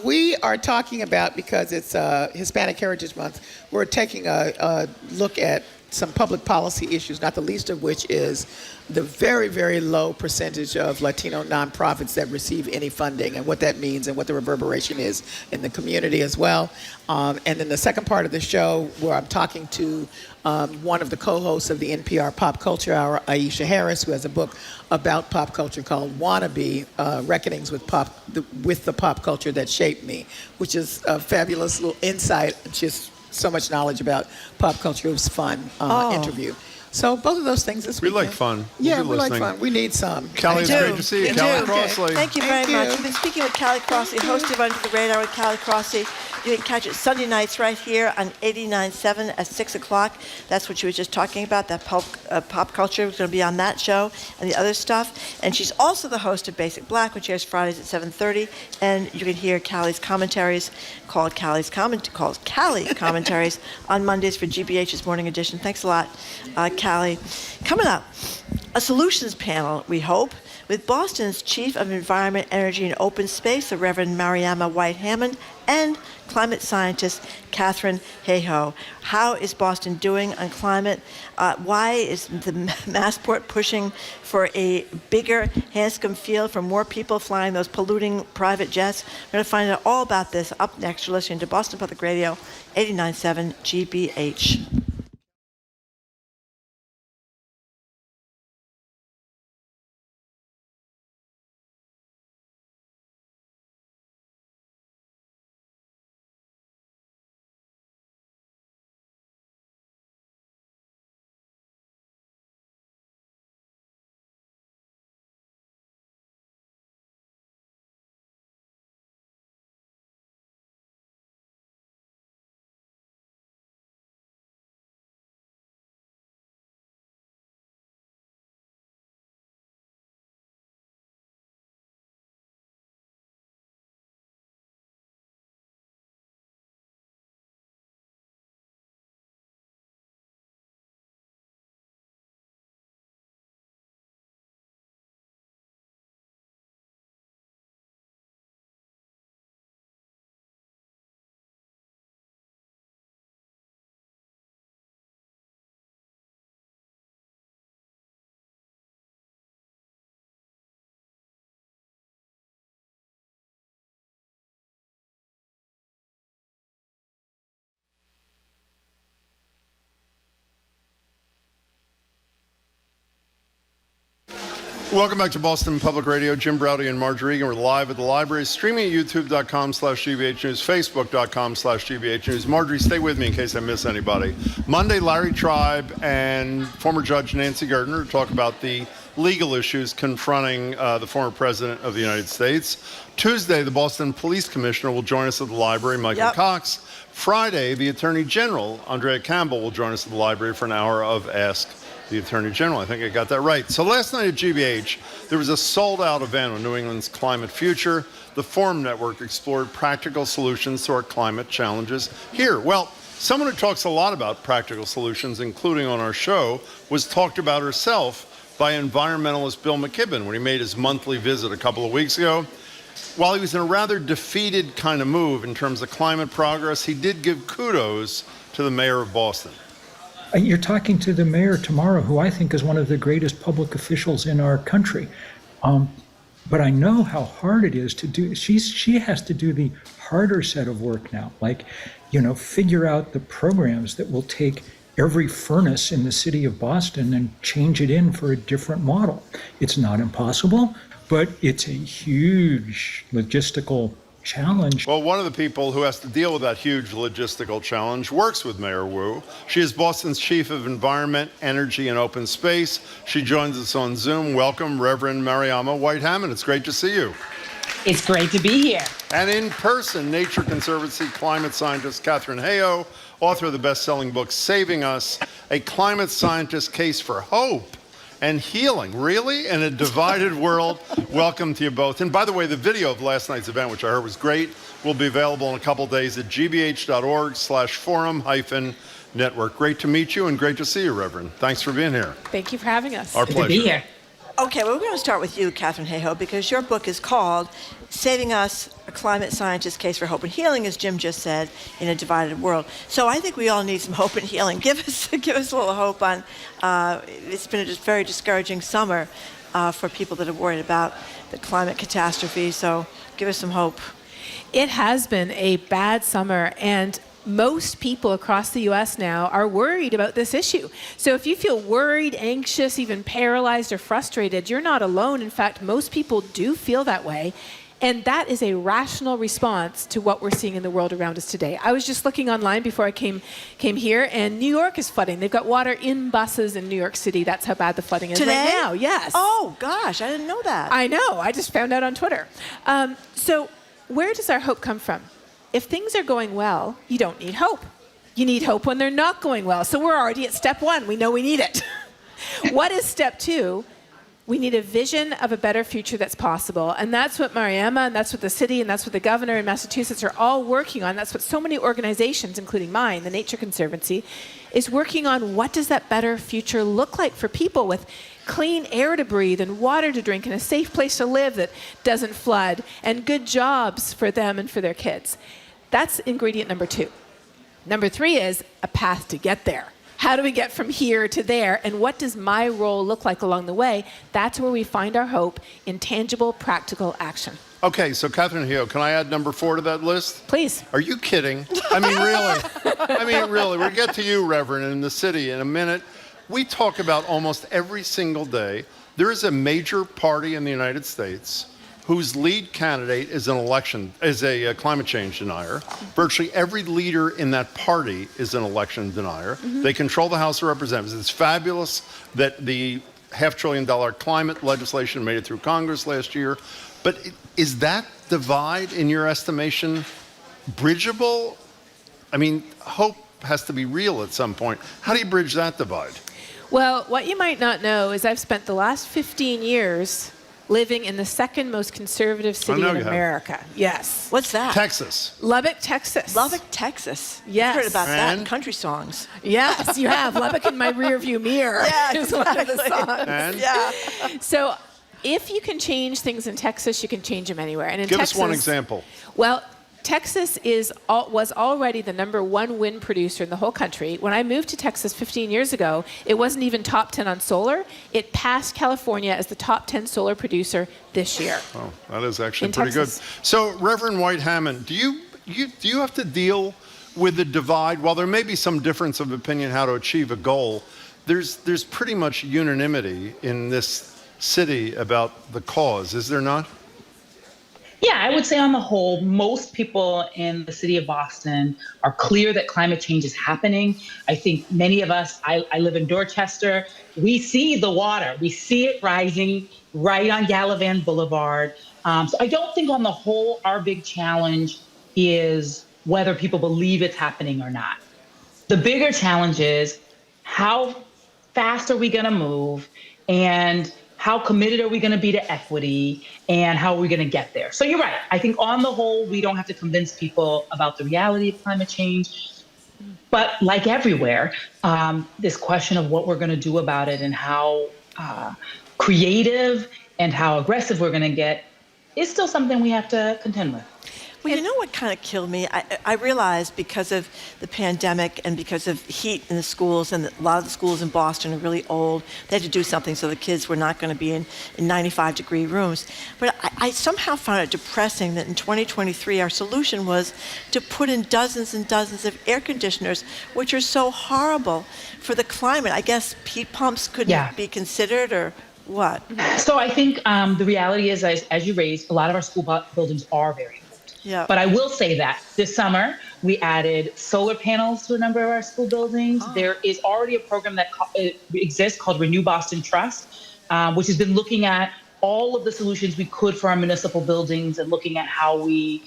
We are talking about, because it's Hispanic Heritage Month, we're taking a look at some public policy issues, not the least of which is the very, very low percentage of Latino nonprofits that receive any funding and what that means and what the reverberation is in the community as well. And then the second part of the show, where I'm talking to one of the co-hosts of the NPR Pop Culture Hour, Aisha Harris, who has a book about pop culture called Wannabe, Reckonings with the Pop Culture That Shaped Me, which is a fabulous little insight, just so much knowledge about pop culture. It was fun interview. So both of those things this weekend. We like fun. Yeah, We'll we be like listening. fun. We need some. Callie, it's great to see you. Callie Crossley. Thank you very much. We've been speaking with Callie Crossley, host of Under the Radar with Callie Crossley. You can catch it Sunday nights right here on 89.7 at 6 o'clock. That's what she was just talking about, that pop culture. Was going to be on that show and the other stuff. And she's also the host of Basic Black, which airs Fridays at 7:30. And you can hear Callie's commentaries, called Callie Commentaries, on Mondays for GBH's Morning Edition. Thanks a lot, Callie. Coming up, a solutions panel, we hope, with Boston's Chief of Environment, Energy, and Open Space, the Reverend Mariama White-Hammond, and climate scientist Catherine Hayhoe. How is Boston doing on climate? Why is the Massport pushing for a bigger Hanscom Field for more people flying those polluting private jets? We're going to find out all about this up next. You're listening to Boston Public Radio, 89.7 GBH. Welcome back to Boston Public Radio. Jim Browdy and Marjorie Egan. We're live at the library, streaming at youtube.com/GBH News, facebook.com/GBH News. Marjorie, stay with me in case I miss anybody. Monday, Larry Tribe and former Judge Nancy Gertner talk about the legal issues confronting the former President of the United States. Tuesday, the Boston Police Commissioner will join us at the library, Michael Cox. Friday, the Attorney General, Andrea Campbell, will join us at the library for an hour of Ask the Attorney General. I think I got that right. So last night at GBH, there was a sold-out event on New England's climate future. The Forum Network explored practical solutions to our climate challenges here. Well, someone who talks a lot about practical solutions, including on our show, was talked about herself by environmentalist Bill McKibben when he made his monthly visit a couple of weeks ago. While he was in a rather defeated kind of move in terms of climate progress, he did give kudos to the mayor of Boston. You're talking to the mayor tomorrow, who I think is one of the greatest public officials in our country. But I know how hard it is to do. She has to do the harder set of work now, like, figure out the programs that will take every furnace in the city of Boston and change it in for a different model. It's not impossible, but it's a huge logistical challenge. Well, one of the people who has to deal with that huge logistical challenge works with Mayor Wu. She is Boston's Chief of Environment, Energy, and Open Space. She joins us on Zoom. Welcome, Reverend Mariama White-Hammond. It's great to see you. It's great to be here. And in person, Nature Conservancy climate scientist Catherine Hayhoe. author of the best-selling book, Saving Us, a climate scientist case for hope and healing. Really? In a divided world. Welcome to you both. And by the way, the video of last night's event, which I heard was great, will be available in a couple days at gbh.org/forum-network. Great to meet you and great to see you, Reverend. Thanks for being here. Thank you for having us. Our pleasure. Good to be here. Okay, well, we're going to start with you, Catherine Hayhoe, because your book is called Saving Us, a Climate Scientist's Case for Hope and Healing, as Jim just said, in a divided world. So I think we all need some hope and healing. Give us a little hope on, it's been a just very discouraging summer for people that are worried about the climate catastrophe. So give us some hope. It has been a bad summer, and most people across the U.S. now are worried about this issue. So if you feel worried, anxious, even paralyzed or frustrated, you're not alone. In fact, most people do feel that way. And that is a rational response to what we're seeing in the world around us today. I was just looking online before I came here, and New York is flooding. They've got water in buses in New York City. That's how bad the flooding is Today? right now. Yes. Oh, gosh, I didn't know that. I know. I just found out on Twitter. So where does our hope come from? If things are going well, you don't need hope. You need hope when they're not going well. So we're already at step one. We know we need it. What is step two? We need a vision of a better future that's possible. And that's what Mariama, and that's what the city, and that's what the governor in Massachusetts are all working on. That's what so many organizations, including mine, the Nature Conservancy, is working on. What does that better future look like for people with clean air to breathe and water to drink and a safe place to live that doesn't flood and good jobs for them and for their kids? That's ingredient number two. Number three is a path to get there. How do we get from here to there? And what does my role look like along the way? That's where we find our hope in tangible, practical action. Okay, so Catherine Hayhoe, can I add number 4 to that list? Please. Are you kidding? I mean, really. We'll get to you, Reverend, in the city in a minute. We talk about almost every single day. There is a major party in the United States whose lead candidate is a climate change denier. Virtually every leader in that party is an election denier. Mm-hmm. They control the House of Representatives. It's fabulous that the $500 billion climate legislation made it through Congress last year. But is that divide, in your estimation, bridgeable? I mean, hope has to be real at some point. How do you bridge that divide? Well, what you might not know is I've spent the last 15 years living in the second most conservative city in America. Yes. What's that? Texas. Lubbock, Texas. Lubbock, Texas. Yes. I've heard about that in country songs. Yes, you have. Lubbock in my rearview mirror. Yeah, is one of the songs. And? Yeah. So if you can change things in Texas, you can change them anywhere. And in Give Texas, us one example. Well, Texas was already the #1 wind producer in the whole country. When I moved to Texas 15 years ago, it wasn't even top 10 on solar. It passed California as the top 10 solar producer this year. Oh, that is actually In pretty Texas. good. So, Reverend White Hammond, do you have to deal with the divide? While there may be some difference of opinion how to achieve a goal, there's pretty much unanimity in this city about the cause, is there not? Yeah, I would say on the whole, most people in the city of Boston are clear that climate change is happening. I think many of us, I live in Dorchester, we see the water. We see it rising right on Gallivan Boulevard. So I don't think on the whole, our big challenge is whether people believe it's happening or not. The bigger challenge is how fast are we going to move, and how committed are we going to be to equity, and how are we going to get there? So you're right. I think on the whole, we don't have to convince people about the reality of climate change. But like everywhere, this question of what we're going to do about it and how creative and how aggressive we're going to get is still something we have to contend with. Well, you know what kind of killed me? I realized because of the pandemic and because of heat in the schools, and a lot of the schools in Boston are really old, they had to do something so the kids were not going to be in 95-degree rooms. But I somehow found it depressing that in 2023 our solution was to put in dozens and dozens of air conditioners, which are so horrible for the climate. I guess heat pumps couldn't be considered, or what? So I think the reality is, as you raised, a lot of our school buildings are very old. Yeah. But I will say that this summer, we added solar panels to a number of our school buildings. Oh. There is already a program that exists called Renew Boston Trust, which has been looking at all of the solutions we could for our municipal buildings and looking at how we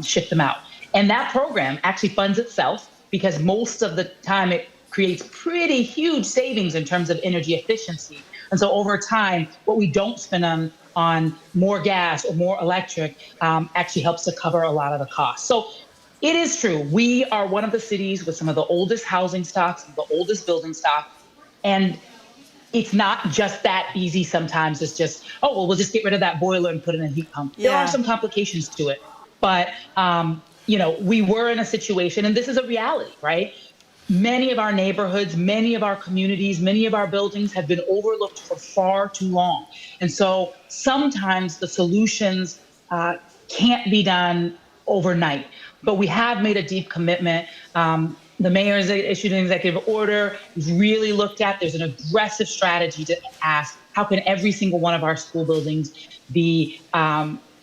shift them out. And that program actually funds itself. because most of the time it creates pretty huge savings in terms of energy efficiency. And so over time, what we don't spend on more gas or more electric actually helps to cover a lot of the costs. So it is true. We are one of the cities with some of the oldest housing stocks, the oldest building stock. And it's not just that easy sometimes. It's just, oh, well, we'll just get rid of that boiler and put in a heat pump. There are some complications to it. But, we were in a situation, and this is a reality, right? Many of our neighborhoods, many of our communities, many of our buildings have been overlooked for far too long. And so sometimes the solutions can't be done overnight. But we have made a deep commitment. The mayor has issued an executive order. We've really looked at, there's an aggressive strategy to ask, how can every single one of our school buildings be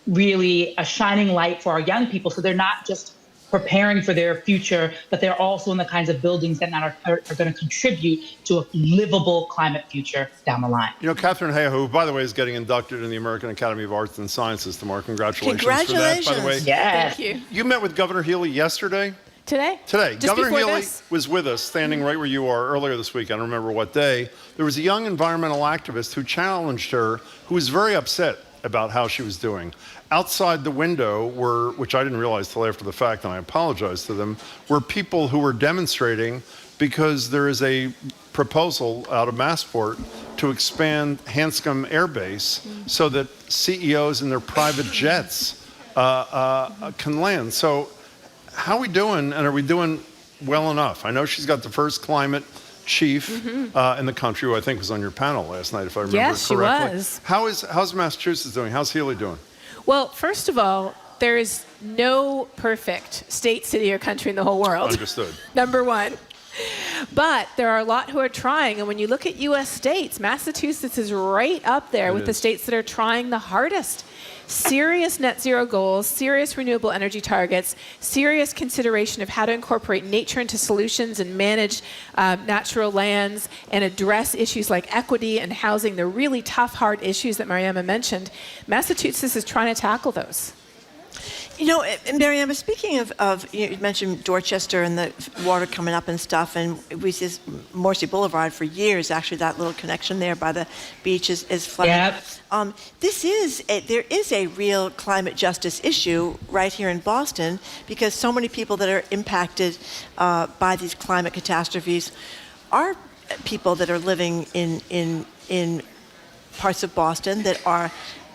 really a shining light for our young people, so they're not just preparing for their future, but they're also in the kinds of buildings that are going to contribute to a livable climate future down the line. Catherine Haya, who, by the way, is getting inducted in the American Academy of Arts and Sciences tomorrow. Congratulations for that, by the way. Thank you. You met with Governor Healy yesterday? Today. Today. Just Governor before Healy this. was with us, standing right where you are earlier this week. I don't remember what day. There was a young environmental activist who challenged her, who was very upset about how she was doing. Outside the window were, which I didn't realize till after the fact, and I apologize to them, were people who were demonstrating because there is a proposal out of Massport to expand Hanscom Air Base so that CEOs in their private jets can land. So how are we doing, and are we doing well enough? I know she's got the first climate chief in the country, who I think was on your panel last night, if I remember correctly. Yes, she was. How's Massachusetts doing? How's Healy doing? Well, first of all, there is no perfect state, city, or country in the whole world. Understood. Number one. But there are a lot who are trying, and when you look at U.S. states, Massachusetts is right up there with the states that are trying the hardest. Serious net zero goals, serious renewable energy targets, serious consideration of how to incorporate nature into solutions and manage natural lands and address issues like equity and housing, the really tough, hard issues that Mariama mentioned. Massachusetts is trying to tackle those. Mariama, speaking of you mentioned Dorchester and the water coming up and stuff, and we see Morrissey Boulevard for years, actually that little connection there by the beach is flooded. Yep. There is a real climate justice issue right here in Boston, because so many people that are impacted by these climate catastrophes are people that are living in parts of Boston that are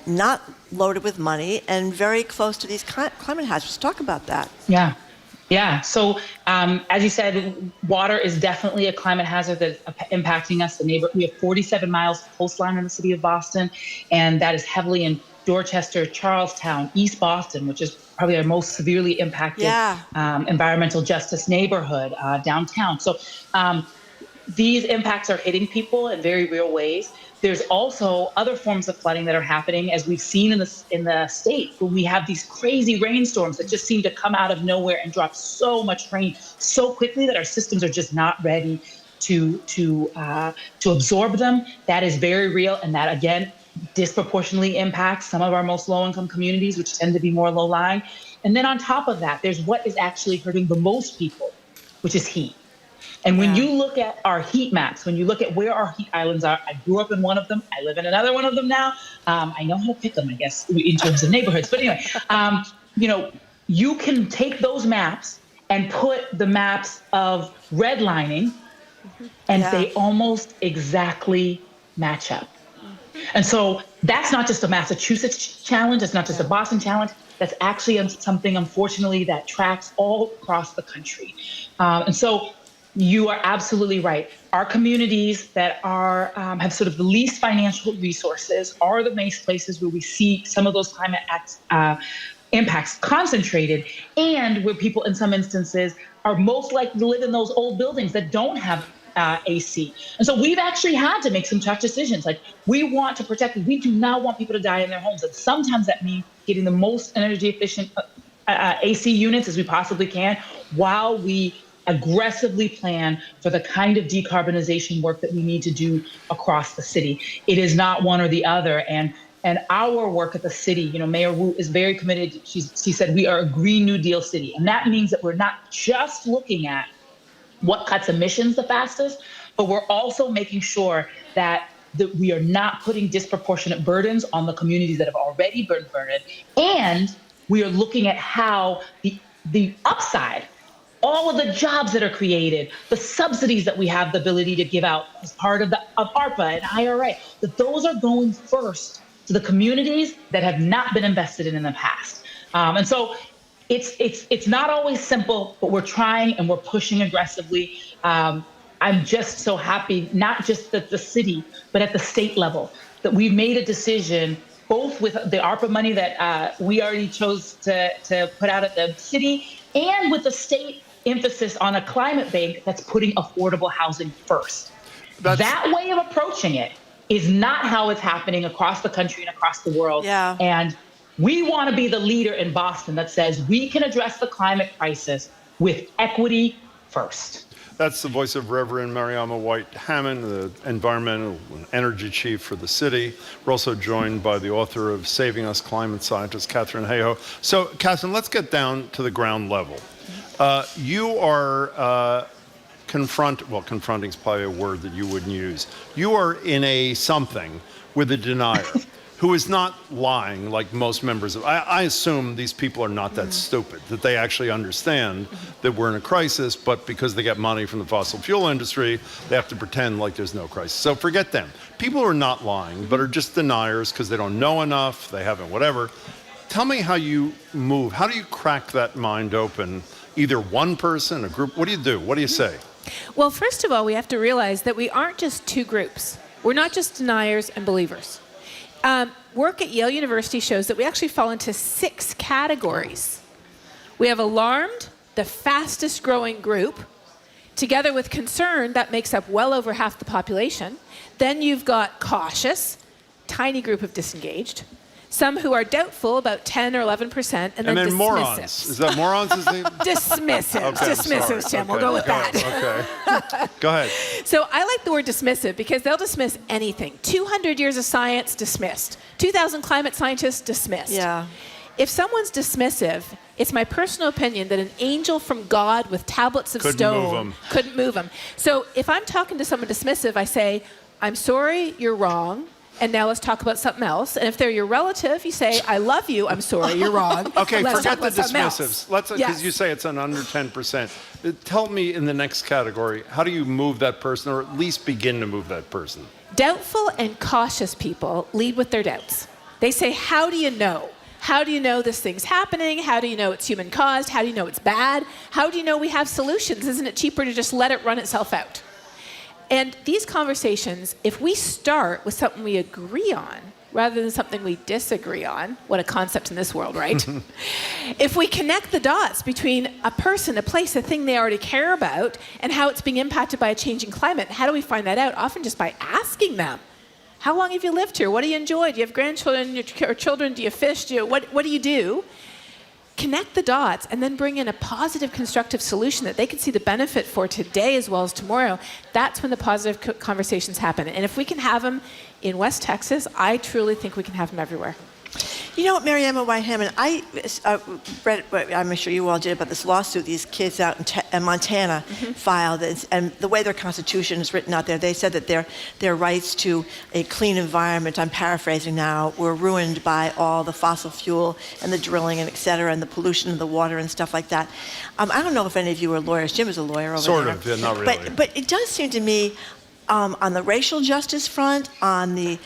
not loaded with money and very close to these climate hazards. Talk about that. Yeah. So, as you said, water is definitely a climate hazard that's impacting us. We have 47 miles of coastline in the city of Boston, and that is heavily in Dorchester, Charlestown, East Boston, which is probably our most severely impacted environmental justice neighborhood downtown. So, these impacts are hitting people in very real ways. There's also other forms of flooding that are happening, as we've seen in the state, where we have these crazy rainstorms that just seem to come out of nowhere and drop so much rain so quickly that our systems are just not ready to absorb them. That is very real, and that again disproportionately impacts some of our most low-income communities, which tend to be more low-lying. And then on top of that, there's what is actually hurting the most people, which is heat. And when you look at our heat maps, when you look at where our heat islands are, I grew up in one of them. I live in another one of them now. I know how to pick them, I guess, in terms of neighborhoods. But anyway, you can take those maps and put the maps of redlining, and they almost exactly match up. And so that's not just a Massachusetts challenge. It's not just a Boston challenge. That's actually something, unfortunately, that tracks all across the country. And so you are absolutely right. Our communities that are have sort of the least financial resources are the most places where we see some of those climate impacts concentrated, and where people in some instances are most likely to live in those old buildings that don't have AC. And so we've actually had to make some tough decisions. Like, we want to protect, we do not want people to die in their homes. And sometimes that means getting the most energy efficient AC units as we possibly can, while we aggressively plan for the kind of decarbonization work that we need to do across the city. It is not one or the other. And our work at the city, Mayor Wu is very committed. She said we are a Green New Deal city. And that means that we're not just looking at what cuts emissions the fastest, but we're also making sure that we are not putting disproportionate burdens on the communities that have already been burdened. And we are looking at how the upside, all of the jobs that are created, the subsidies that we have the ability to give out as part of ARPA and IRA, that those are going first to the communities that have not been invested in the past. And so it's not always simple, but we're trying and we're pushing aggressively. I'm just so happy, not just at the city, but at the state level, that we've made a decision, both with the ARPA money that we already chose to put out at the city, and with the state emphasis on a climate bank that's putting affordable housing first. That way of approaching it is not how it's happening across the country and across the world. Yeah. And we want to be the leader in Boston that says we can address the climate crisis with equity first. That's the voice of Reverend Mariama White Hammond, the environmental and energy chief for the city. We're also joined by the author of Saving Us, climate scientist Catherine Hayhoe. So, Catherine, let's get down to the ground level. You are confronting is probably a word that you wouldn't use. You are in a something with a denier who is not lying like most members of. I assume these people are not that stupid, that they actually understand that we're in a crisis, but because they get money from the fossil fuel industry, they have to pretend like there's no crisis. So forget them. People who are not lying, but are just deniers because they don't know enough, they haven't whatever. Tell me how you move. How do you crack that mind open? Either one person, a group, what do you do? What do you say? Well, first of all, we have to realize that we aren't just two groups. We're not just deniers and believers. Work at Yale University shows that we actually fall into 6 categories. We have alarmed, the fastest growing group. Together with concern, that makes up well over half the population. Then you've got cautious, tiny group of disengaged. Some who are doubtful, about 10 or 11%, and then dismissive. Morons. Is that morons? Dismissive. Okay, dismissive, Tim. Okay, We'll go with that. Okay. Go ahead. So I like the word dismissive because they'll dismiss anything. 200 years of science, dismissed. 2,000 climate scientists, dismissed. Yeah. If someone's dismissive, it's my personal opinion that an angel from God with tablets of Couldn't stone couldn't move them. So if I'm talking to someone dismissive, I say, I'm sorry, you're wrong. And now let's talk about something else. And if they're your relative, you say, I love you, I'm sorry, you're wrong. Okay, let's forget talk the about something else. dismissives. Let's, because you say it's an under 10%. Tell me in the next category, how do you move that person, or at least begin to move that person? Doubtful and cautious people lead with their doubts. They say, how do you know? How do you know this thing's happening? How do you know it's human caused? How do you know it's bad? How do you know we have solutions? Isn't it cheaper to just let it run itself out? And these conversations, if we start with something we agree on, rather than something we disagree on, what a concept in this world, right? If we connect the dots between a person, a place, a thing they already care about, and how it's being impacted by a changing climate, how do we find that out? Often just by asking them. How long have you lived here? What do you enjoy? Do you have grandchildren or children? Do you fish? What do you do? Connect the dots and then bring in a positive, constructive solution that they can see the benefit for today as well as tomorrow. That's when the positive conversations happen. And if we can have them in West Texas, I truly think we can have them everywhere. You know what, Mariama White Hammond, I read what I'm sure you all did about this lawsuit these kids out in Montana filed, and the way their constitution is written out there, they said that their rights to a clean environment, I'm paraphrasing now, were ruined by all the fossil fuel and the drilling and et cetera, and the pollution of the water and stuff like that. I don't know if any of you are lawyers. Jim is a lawyer over Sort there. of, yeah, not really. But it does seem to me, on the racial justice front, on the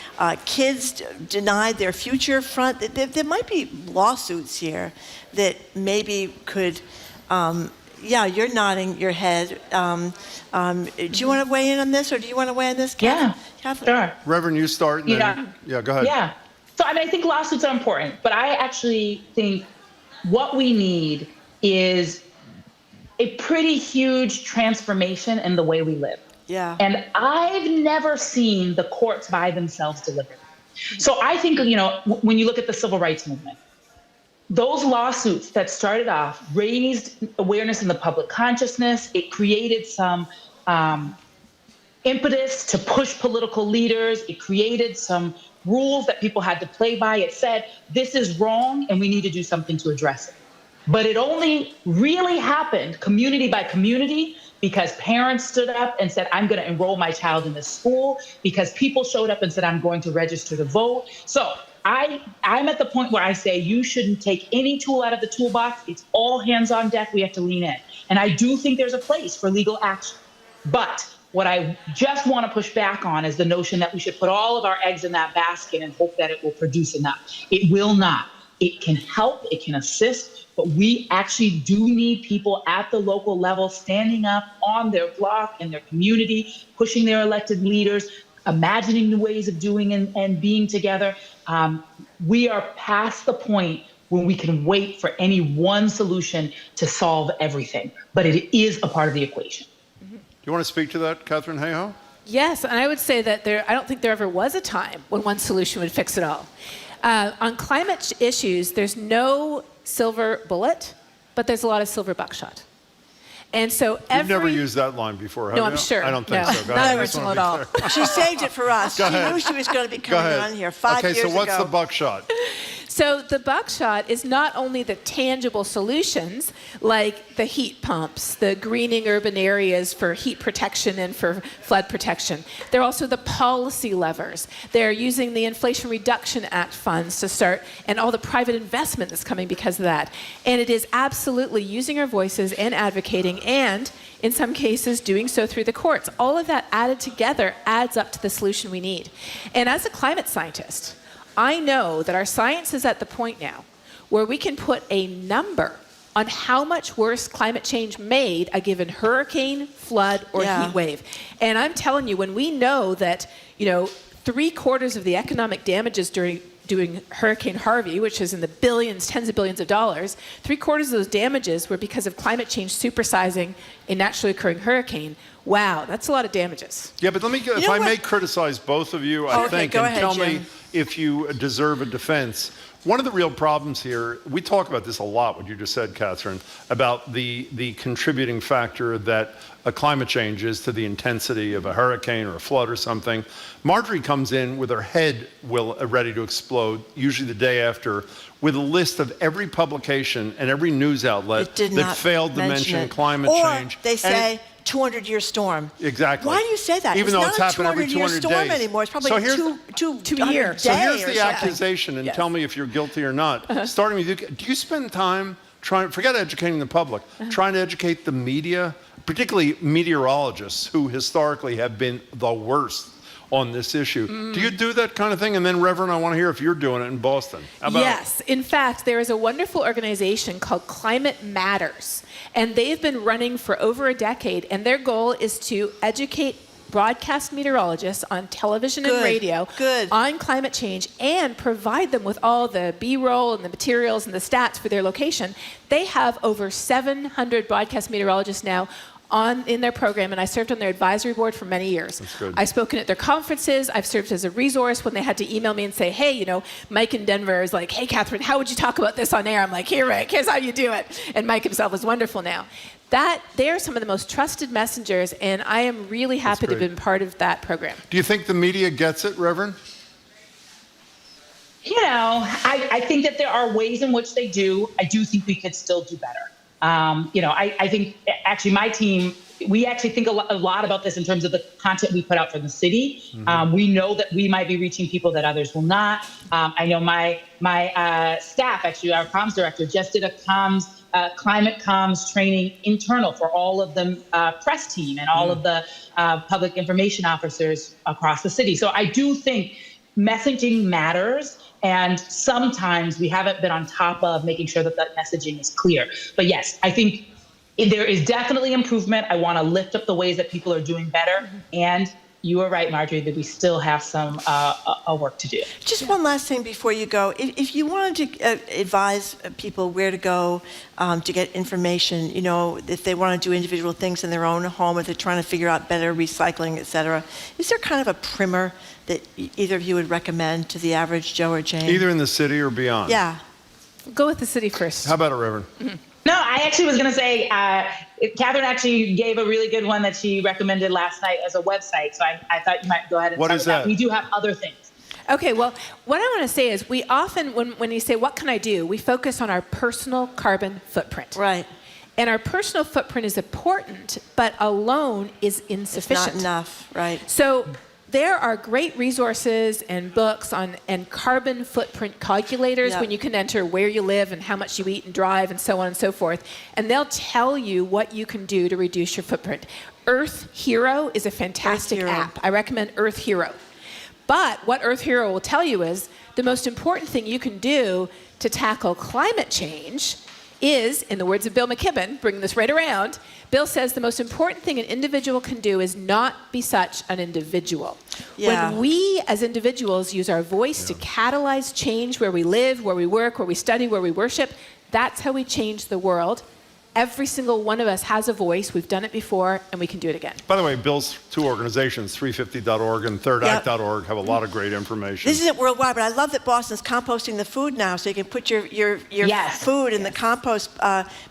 kids denied their future front, there might be lawsuits here that maybe could, you're nodding your head. Do you want to weigh in on this, or do you want to weigh in on this, Catherine? Yeah, sure. Reverend, you start. And then, go ahead. Yeah. So, I think lawsuits are important, but I actually think what we need is a pretty huge transformation in the way we live. Yeah. And I've never seen the courts by themselves deliver. So I think, when you look at the civil rights movement, those lawsuits that started off raised awareness in the public consciousness. It created some impetus to push political leaders. It created some rules that people had to play by. It said, this is wrong and we need to do something to address it. But it only really happened community by community because parents stood up and said, I'm going to enroll my child in this school, because people showed up and said, I'm going to register to vote. So I'm at the point where I say you shouldn't take any tool out of the toolbox. It's all hands on deck. We have to lean in. And I do think there's a place for legal action. But what I just want to push back on is the notion that we should put all of our eggs in that basket and hope that it will produce enough. It will not. It can help, it can assist, but we actually do need people at the local level standing up on their block and their community, pushing their elected leaders, imagining new ways of doing and being together. We are past the point when we can wait for any one solution to solve everything, but it is a part of the equation. Do you want to speak to that, Catherine Hayhoe? Yes, and I would say that I don't think there ever was a time when one solution would fix it all. On climate issues, there's no silver bullet, but there's a lot of silver buckshot. And so You've never used that line before, have No, you? I'm sure. I don't think No. so. Go Not ahead. original I just wanna at be all. clear. She saved it for us. Go She ahead. knew she was going to be Go coming ahead. on here 5 years ago. Okay, so what's the buckshot? So the buckshot is not only the tangible solutions like the heat pumps, the greening urban areas for heat protection and for flood protection. They're also the policy levers. They're using the Inflation Reduction Act funds to start, and all the private investment that's coming because of that. And it is absolutely using our voices and advocating, and in some cases doing so through the courts. All of that added together adds up to the solution we need. And as a climate scientist, I know that our science is at the point now where we can put a number on how much worse climate change made a given hurricane, flood, or heat wave. And I'm telling you, when we know that, 3/4 of the economic damages doing Hurricane Harvey, which is in the billions, tens of billions of dollars, 3/4 of those damages were because of climate change supersizing a naturally occurring hurricane. Wow, that's a lot of damages. Yeah, but let me, if I may criticize both of you, I think, go and ahead, tell Jim. me if you deserve a defense. One of the real problems here, we talk about this a lot, what you just said, Catherine, about the contributing factor that climate change is to the intensity of a hurricane or a flood or something. Marjorie comes in with her head ready to explode, usually the day after, with a list of every publication and every news outlet that failed to mention climate change. Or they say 200-year storm. Exactly. Why do you say that? Even though it's it's not happened a every 200-year 200 storm days. anymore. It's probably So here's two a year. So here's the or accusation, and something. tell me if you're guilty or not. Starting with you, do you spend time forget educating the public, trying to educate the media, particularly meteorologists who historically have been the worst on this issue? Do you do that kind of thing? And then, Reverend, I want to hear if you're doing it in Boston. How about Yes. In fact, there is a wonderful organization called Climate Matters, and they've been running for over a decade, and their goal is to educate broadcast meteorologists on television and radio on climate change and provide them with all the B-roll and the materials and the stats for their location. They have over 700 broadcast meteorologists now in their program, and I served on their advisory board for many years. That's good. I've spoken at their conferences. I've served as a resource when they had to email me and say, hey, Mike in Denver is like, hey, Catherine, how would you talk about this on air? I'm like, here, Rick, here's how you do it. And Mike himself is wonderful now. They are some of the most trusted messengers, and I am really happy to have been part of that program. Do you think the media gets it, Reverend? I think that there are ways in which they do. I do think we could still do better. I think actually my team, we actually think a lot about this in terms of the content we put out for the city. We know that we might be reaching people that others will not. I know my staff, actually, our comms director, just did a climate comms training internal for all of the press team and all of the public information officers across the city. So I do think messaging matters. And sometimes we haven't been on top of making sure that that messaging is clear. But yes, I think there is definitely improvement. I want to lift up the ways that people are doing better. And you are right, Marjorie, that we still have some work to do. Just one last thing before you go. If you wanted to advise people where to go to get information, if they want to do individual things in their own home, if they're trying to figure out better recycling, et cetera, is there kind of a primer that either of you would recommend to the average Joe or Jane? Either in the city or beyond. Yeah. Go with the city first. How about it, Reverend? No, I actually was going to say, Catherine actually gave a really good one that she recommended last night as a website. So I thought you might go ahead and What start is with that? We do have other things. Okay, well, what I want to say is we often, when you say, what can I do, we focus on our personal carbon footprint. Right. And our personal footprint is important, but alone is insufficient. It's not enough, right? So there are great resources and books on and carbon footprint calculators when you can enter where you live and how much you eat and drive and so on and so forth. And they'll tell you what you can do to reduce your footprint. Earth Hero is a fantastic app. I recommend Earth Hero. But what Earth Hero will tell you is the most important thing you can do to tackle climate change is, in the words of Bill McKibben, bringing this right around, Bill says the most important thing an individual can do is not be such an individual. Yeah. When we as individuals use our voice to catalyze change where we live, where we work, where we study, where we worship, that's how we change the world. Every single one of us has a voice. We've done it before, and we can do it again. By the way, Bill's two organizations, 350.org and thirdact.org, have a lot of great information. This isn't worldwide, but I love that Boston's composting the food now, so you can put your food in the compost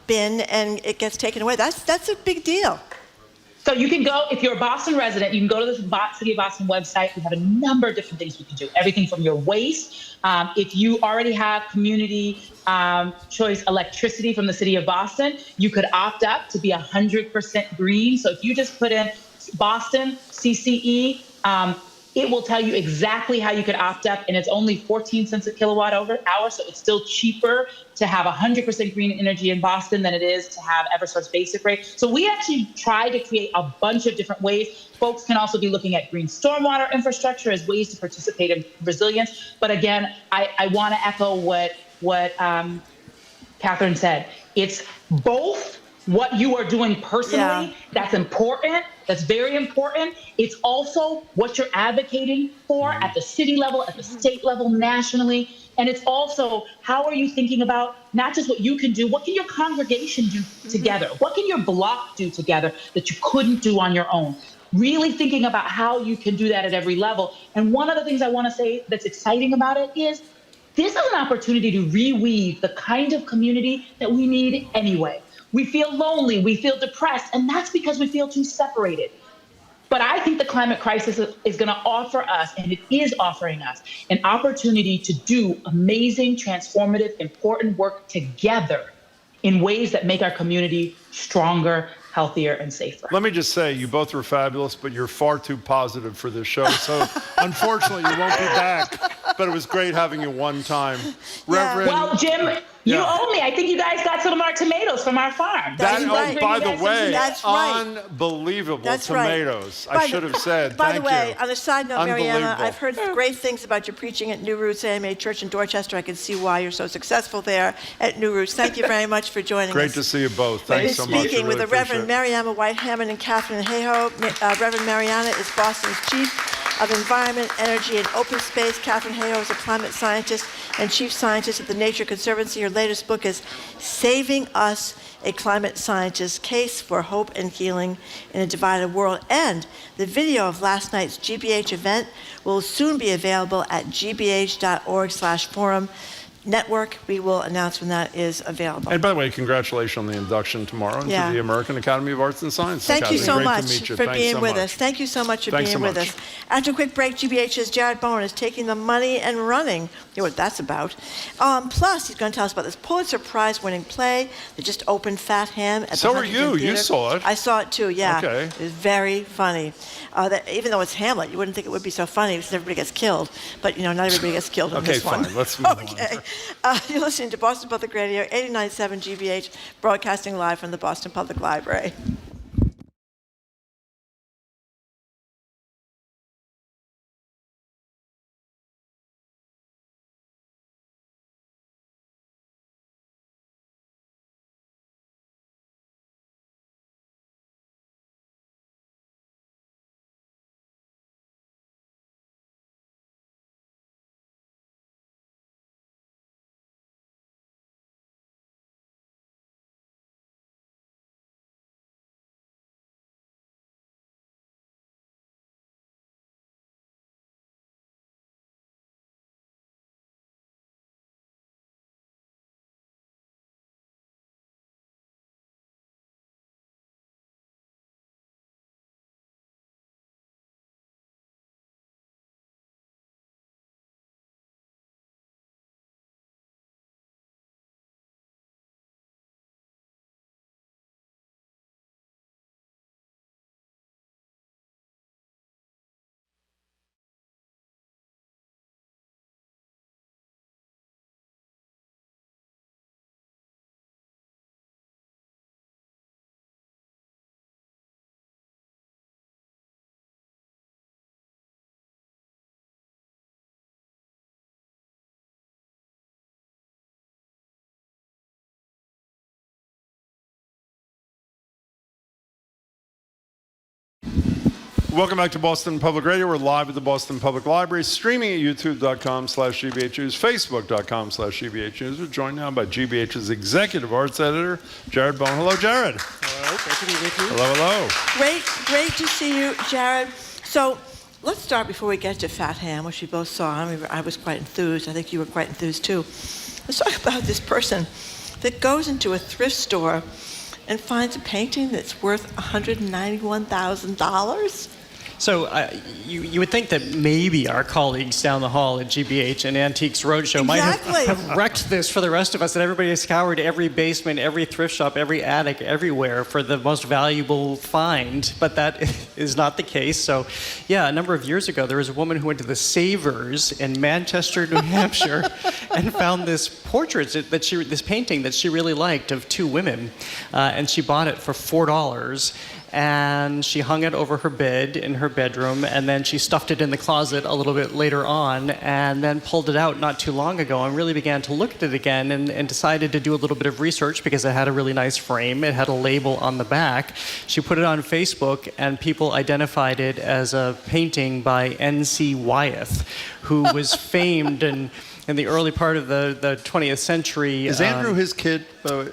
bin, and it gets taken away. That's a big deal. So you can go, if you're a Boston resident, you can go to the City of Boston website. We have a number of different things we can do. Everything from your waste. If you already have community choice electricity from the City of Boston, you could opt up to be 100% green. So if you just put in Boston CCE, it will tell you exactly how you could opt up, and it's only 14 cents a kilowatt hour, so it's still cheaper to have 100% green energy in Boston than it is to have Eversource basic rate. So we actually try to create a bunch of different ways. Folks can also be looking at green stormwater infrastructure as ways to participate in resilience. But again, I want to echo what Catherine said. It's both what you are doing personally, that's important, that's very important. It's also what you're advocating for at the city level, at the state level, nationally. And it's also, how are you thinking about not just what you can do, what can your congregation do together? What can your block do together that you couldn't do on your own? Really thinking about how you can do that at every level. And one of the things I want to say that's exciting about it is this is an opportunity to reweave the kind of community that we need anyway. We feel lonely, we feel depressed, and that's because we feel too separated. But I think the climate crisis is going to offer us, and it is offering us, an opportunity to do amazing, transformative, important work together in ways that make our community stronger, healthier, and safer. Let me just say, you both were fabulous, but you're far too positive for this show. So unfortunately, you won't be back. But it was great having you one time. Reverend. Well, Jim, you owe me. I think you guys got some of our tomatoes from our farm. By the way, That's right. unbelievable That's tomatoes. Right. I should have said. By Thank the way, you. on a side note, Mariana, Unbelievable. I've heard great things about your preaching at New Roots AMA Church in Dorchester. I can see why you're so successful there at New Roots. Thank you very much for joining us. Great to see you both. Thanks so much. Speaking with the Reverend Mariama White Hammond and Catherine Hayhoe. Reverend Mariana is Boston's Chief of Environment, Energy, and Open Space. Catherine Hayhoe is a climate scientist and chief scientist at the Nature Conservancy. Her latest book is Saving Us, a Climate Scientist's Case for Hope and Healing in a Divided World. And the video of last night's GBH event will soon be available at gbh.org/forum network. We will announce when that is available. And by the way, congratulations on the induction tomorrow into the American Academy of Arts and Sciences. Thank you so Great much to meet you. for Thanks being so with much. us. Thank you so much for Thanks being so with much. us. After a quick break, GBH's Jared Bowen is taking the money and running. You know what that's about. Plus, he's going to tell us about this Pulitzer Prize-winning play that just opened, Fat Ham, at So the are Huntington you. You Theater. saw it. I saw it too, yeah. Okay. It was very funny. Even though it's Hamlet, you wouldn't think it would be so funny because everybody gets killed. But, not everybody gets killed in this one. Okay, fine. Let's move on. Okay. You're listening to Boston Public Radio, 89.7 GBH, broadcasting live from the Boston Public Library. Welcome back to Boston Public Radio. We're live at the Boston Public Library, streaming at youtube.com/GBH News, facebook.com/GBH News. We're joined now by GBH's Executive Arts Editor, Jared Bone. Hello, Jared. Hello, great to be with you. Hello, hello. Great to see you, Jared. So let's start before we get to Fat Ham, which we both saw. I was quite enthused. I think you were quite enthused too. Let's talk about this person that goes into a thrift store and finds a painting that's worth $191,000. So you would think that maybe our colleagues down the hall at GBH and Antiques Roadshow might have wrecked this for the rest of us, that everybody has scoured every basement, every thrift shop, every attic, everywhere for the most valuable find, but that is not the case. So yeah, a number of years ago, there was a woman who went to the Savers in Manchester, New Hampshire, and found this portrait, this painting that she really liked of two women, and she bought it for $4. And she hung it over her bed in her bedroom, and then she stuffed it in the closet a little bit later on, and then pulled it out not too long ago and really began to look at it again and decided to do a little bit of research because it had a really nice frame. It had a label on the back. She put it on Facebook, and people identified it as a painting by N.C. Wyeth, who was famed in the early part of the 20th century. Is Andrew his kid?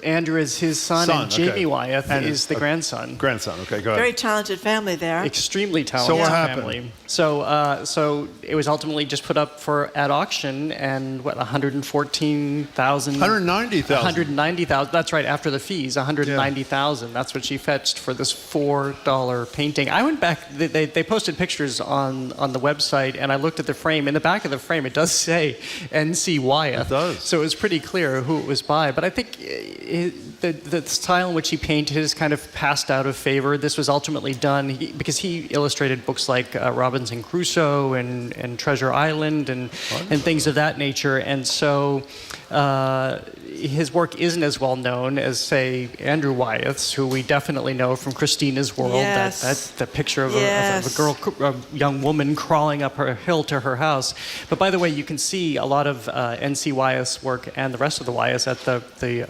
Andrew is his son, and Jamie Wyeth is the grandson. Grandson, okay, go ahead. Very talented family there. Extremely talented family. So it was ultimately just put up at auction, and what, $114,000? $190,000. That's right, after the fees, $190,000. That's what she fetched for this $4 painting. I went back. They posted pictures on the website, and I looked at the frame. In the back of the frame, it does say N.C. Wyeth. It does. So it was pretty clear who it was by. But I think the style in which he painted is kind of passed out of favor. This was ultimately done because he illustrated books like Robinson Crusoe and Treasure Island and things of that nature. And so his work isn't as well known as, say, Andrew Wyeth's, who we definitely know from Christina's World. Yes. That's the picture of a young woman crawling up her hill to her house. But by the way, you can see a lot of N.C. Wyeth's work and the rest of the Wyeths at the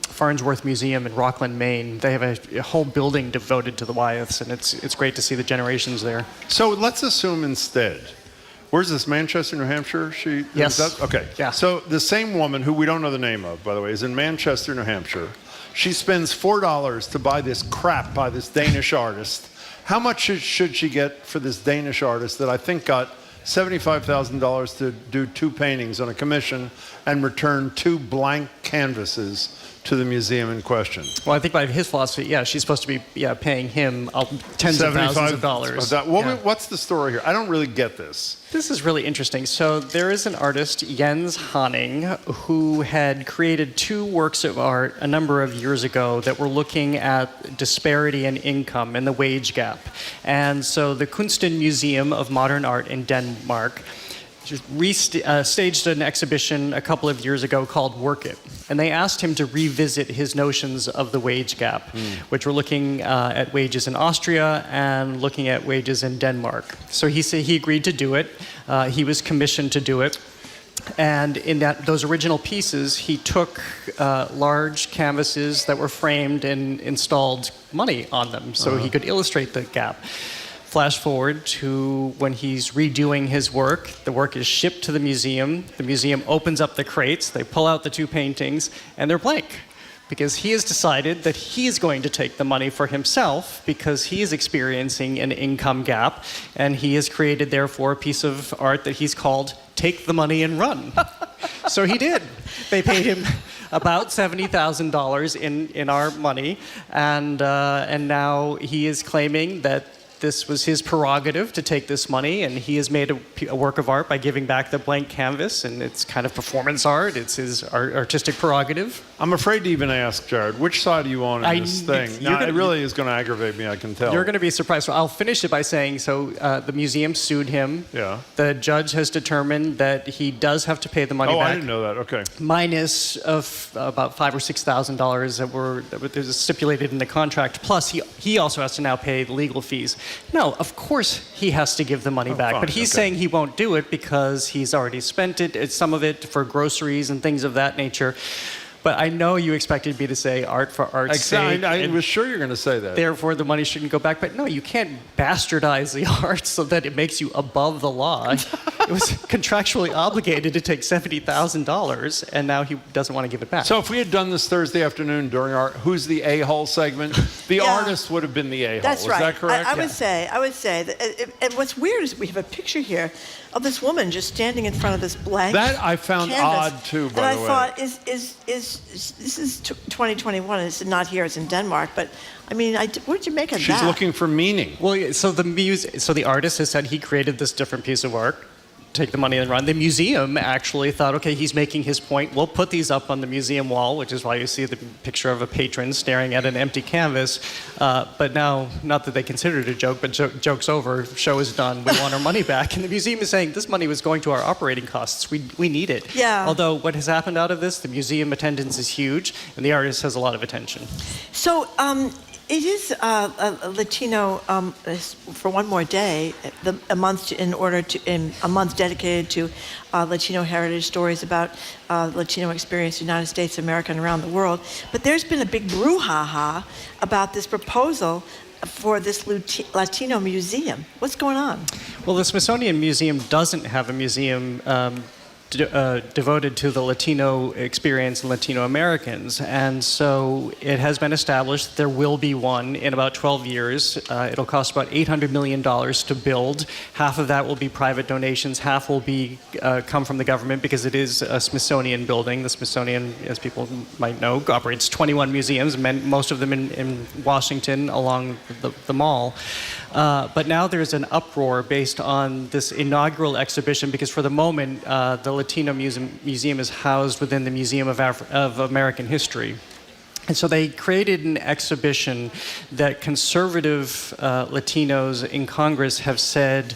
Farnsworth Museum in Rockland, Maine. They have a whole building devoted to the Wyeths, and it's great to see the generations there. So let's assume instead, where's this, Manchester, New Hampshire? Yes. Okay. Yeah. So the same woman, who we don't know the name of, by the way, is in Manchester, New Hampshire. She spends $4 to buy this crap by this Danish artist. How much should she get for this Danish artist that I think got $75,000 to do two paintings on a commission and return two blank canvases to the museum in question? Well, I think by his philosophy, she's supposed to be paying him tens of thousands of dollars. What's the story here? I don't really get this. This is really interesting. So there is an artist, Jens Hanning, who had created two works of art a number of years ago that were looking at disparity in income and the wage gap. And so the Kunsten Museum of Modern Art in Denmark staged an exhibition a couple of years ago called Work It. And they asked him to revisit his notions of the wage gap, which were looking at wages in Austria and looking at wages in Denmark. So he agreed to do it. He was commissioned to do it. And in those original pieces, he took large canvases that were framed and installed money on them so he could illustrate the gap. Flash forward to when he's redoing his work. The work is shipped to the museum. The museum opens up the crates. They pull out the two paintings, and they're blank because he has decided that he is going to take the money for himself because he is experiencing an income gap, and he has created, therefore, a piece of art that he's called Take the Money and Run. So he did. They paid him about $70,000 in our money, and now he is claiming that this was his prerogative to take this money, and he has made a work of art by giving back the blank canvas, and it's kind of performance art. It's his artistic prerogative. I'm afraid to even ask, Jared, which side are you on in this thing? It really is going to aggravate me, I can tell. You're going to be surprised. So I'll finish it by saying, the museum sued him. Yeah. The judge has determined that he does have to pay the money back. Oh, I didn't know that. Okay. Minus of about $5,000 or $6,000 that was stipulated in the contract. Plus, he also has to now pay the legal fees. No, of course he has to give the money back, but he's saying he won't do it because he's already spent it, some of it for groceries and things of that nature. But I know you expected me to say art for art's sake. I was sure you were going to say that. Therefore, the money shouldn't go back. But no, you can't bastardize the art so that it makes you above the law. It was contractually obligated to take $70,000, and now he doesn't want to give it back. So if we had done this Thursday afternoon during our Who's the A-hole segment, the artist would have been the A-hole. That's right. Is that correct? I would say that, and what's weird is we have a picture here of this woman just standing in front of this blank That I found canvas. odd too, by the and way. I thought, is this is 2021? It's not here. It's in Denmark. But I mean, what did you make of that? She's looking for meaning. Well, so the artist has said he created this different piece of art. Take the money and run. The museum actually thought, okay, he's making his point. We'll put these up on the museum wall, which is why you see the picture of a patron staring at an empty canvas. But now, not that they consider it a joke, but joke's over. Show is done. We want our money back. And the museum is saying this money was going to our operating costs. We need it. Yeah. Although what has happened out of this, the museum attendance is huge, and the artist has a lot of attention. So it is a Latino for one more day, a month dedicated to Latino heritage stories about Latino experience in the United States, America, and around the world. But there's been a big brouhaha about this proposal for this Latino museum. What's going on? Well, the Smithsonian Museum doesn't have a museum devoted to the Latino experience and Latino Americans. And so it has been established there will be one in about 12 years. It'll cost about $800 million to build. Half of that will be private donations. Half will be come from the government because it is a Smithsonian building. The Smithsonian, as people might know, operates 21 museums, most of them in Washington along the mall. But now there's an uproar based on this inaugural exhibition because for the moment, the Latino Museum is housed within the Museum of American History. And so they created an exhibition that conservative Latinos in Congress have said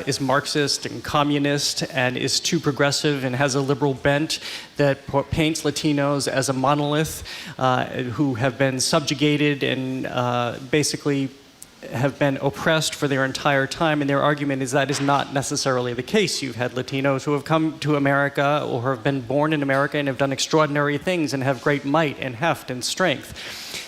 is Marxist and communist and is too progressive and has a liberal bent that paints Latinos as a monolith who have been subjugated and basically have been oppressed for their entire time, and their argument is that is not necessarily the case. You've had Latinos who have come to America or have been born in America and have done extraordinary things and have great might and heft and strength.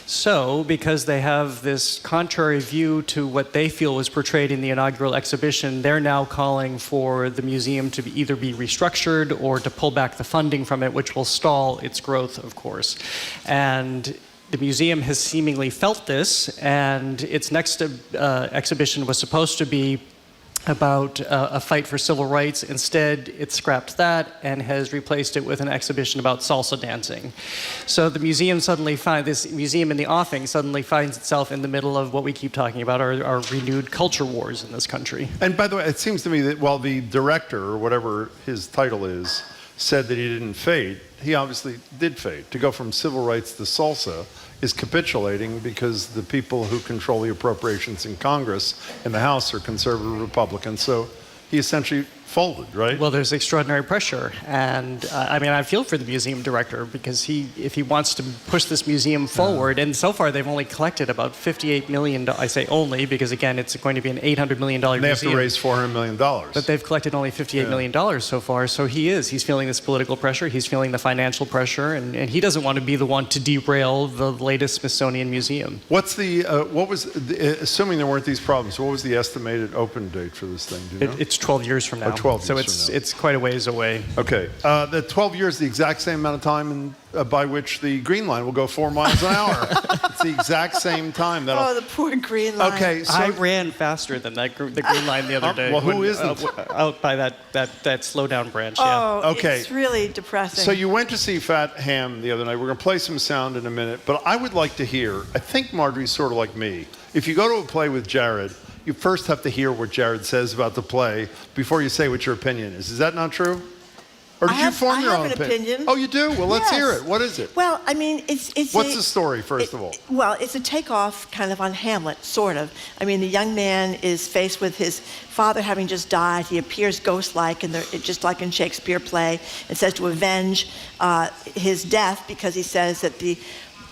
So, because they have this contrary view to what they feel was portrayed in the inaugural exhibition, they're now calling for the museum to either be restructured or to pull back the funding from it, which will stall its growth, of course. And the museum has seemingly felt this, and its next exhibition was supposed to be about a fight for civil rights. Instead, it scrapped that and has replaced it with an exhibition about salsa dancing. So the museum this museum in the offing suddenly finds itself in the middle of what we keep talking about, our renewed culture wars in this country. And by the way, it seems to me that while the director, or whatever his title is, said that he didn't fade, he obviously did fade. To go from civil rights to salsa is capitulating because the people who control the appropriations in Congress and the House are conservative Republicans. So he essentially folded, right? Well, there's extraordinary pressure. And I mean, I feel for the museum director because if he wants to push this museum forward, and so far they've only collected about $58 million. I say only because, again, it's going to be an $800 million museum. They have to raise $400 million. But they've collected only $58 million so far. So he's feeling this political pressure. He's feeling the financial pressure. And he doesn't want to be the one to derail the latest Smithsonian museum. What's assuming there weren't these problems, what was the estimated open date for this thing? Do you know? It's 12 years from now. 12 so years it's quite a ways away. Okay. The 12 years, the exact same amount of time by which the Green Line will go 4 miles an hour. It's the exact same time. Oh, the poor Green Line. Okay, so I ran faster than the Green Line the other day. Well, who isn't? Out by that slow down branch, Oh, yeah. Okay. It's really depressing. So you went to see Fat Ham the other night. We're going to play some sound in a minute, but I would like to hear, I think Marjorie's sort of like me. If you go to a play with Jared, you first have to hear what Jared says about the play before you say what your opinion is. Is that not true? Or did you form your own opinion? Oh, you do? Well, let's Yes. hear it. What is it? Well, I mean, it's What's the story, first of all? Well, it's a takeoff kind of on Hamlet, sort of. I mean, the young man is faced with his father having just died. He appears ghost-like, just like in Shakespeare play, and says to avenge his death because he says that the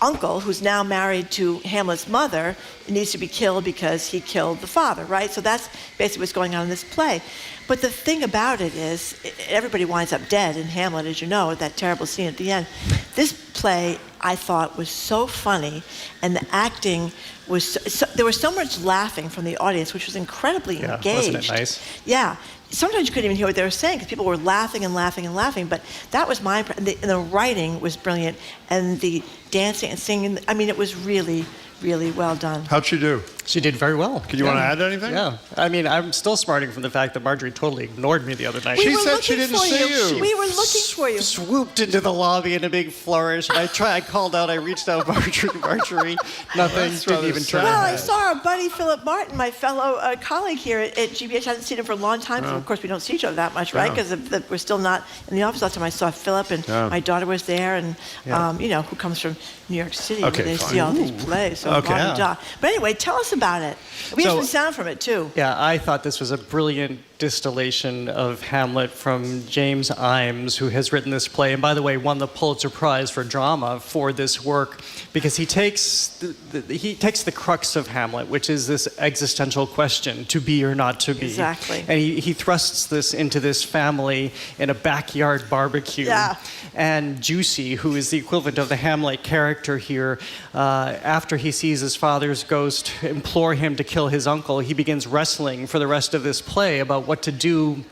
uncle, who's now married to Hamlet's mother, needs to be killed because he killed the father, right? So that's basically what's going on in this play. But the thing about it is, everybody winds up dead in Hamlet, as you know, at that terrible scene at the end. This play, I thought, was so funny, and the acting was there was so much laughing from the audience, which was incredibly engaged. Wasn't it nice? Yeah. Sometimes you couldn't even hear what they were saying because people were laughing and laughing and laughing. But that was my impression. And the writing was brilliant, and the dancing and singing. I mean, it was really, really well done. How'd she do? She did very well. Could you want to add anything? Yeah. I mean, I'm still smarting from the fact that Marjorie totally ignored me the other night. She said she didn't see you. We were looking for you. Swooped into the lobby in a big flourish. And I called out. I reached out, Marjorie. Nothing. Didn't even try. Well, I saw our buddy Philip Martin, my fellow colleague here at GBH. I hadn't seen him for a long time. So of course, we don't see each other that much, right? Because we're still not in the office all the time. I saw Philip, and my daughter was there, and who comes from New York City, where they see all these plays. So But anyway, tell us about it. We have some sound from it too. Yeah, I thought this was a brilliant distillation of Hamlet from James Imes, who has written this play, and by the way, won the Pulitzer Prize for drama for this work, because he takes the crux of Hamlet, which is this existential question: to be or not to be. Exactly. And he thrusts this into this family in a backyard barbecue. Yeah. And Juicy, who is the equivalent of the Hamlet character here, after he sees his father's ghost implore him to kill his uncle, he begins wrestling for the rest of this play about what to do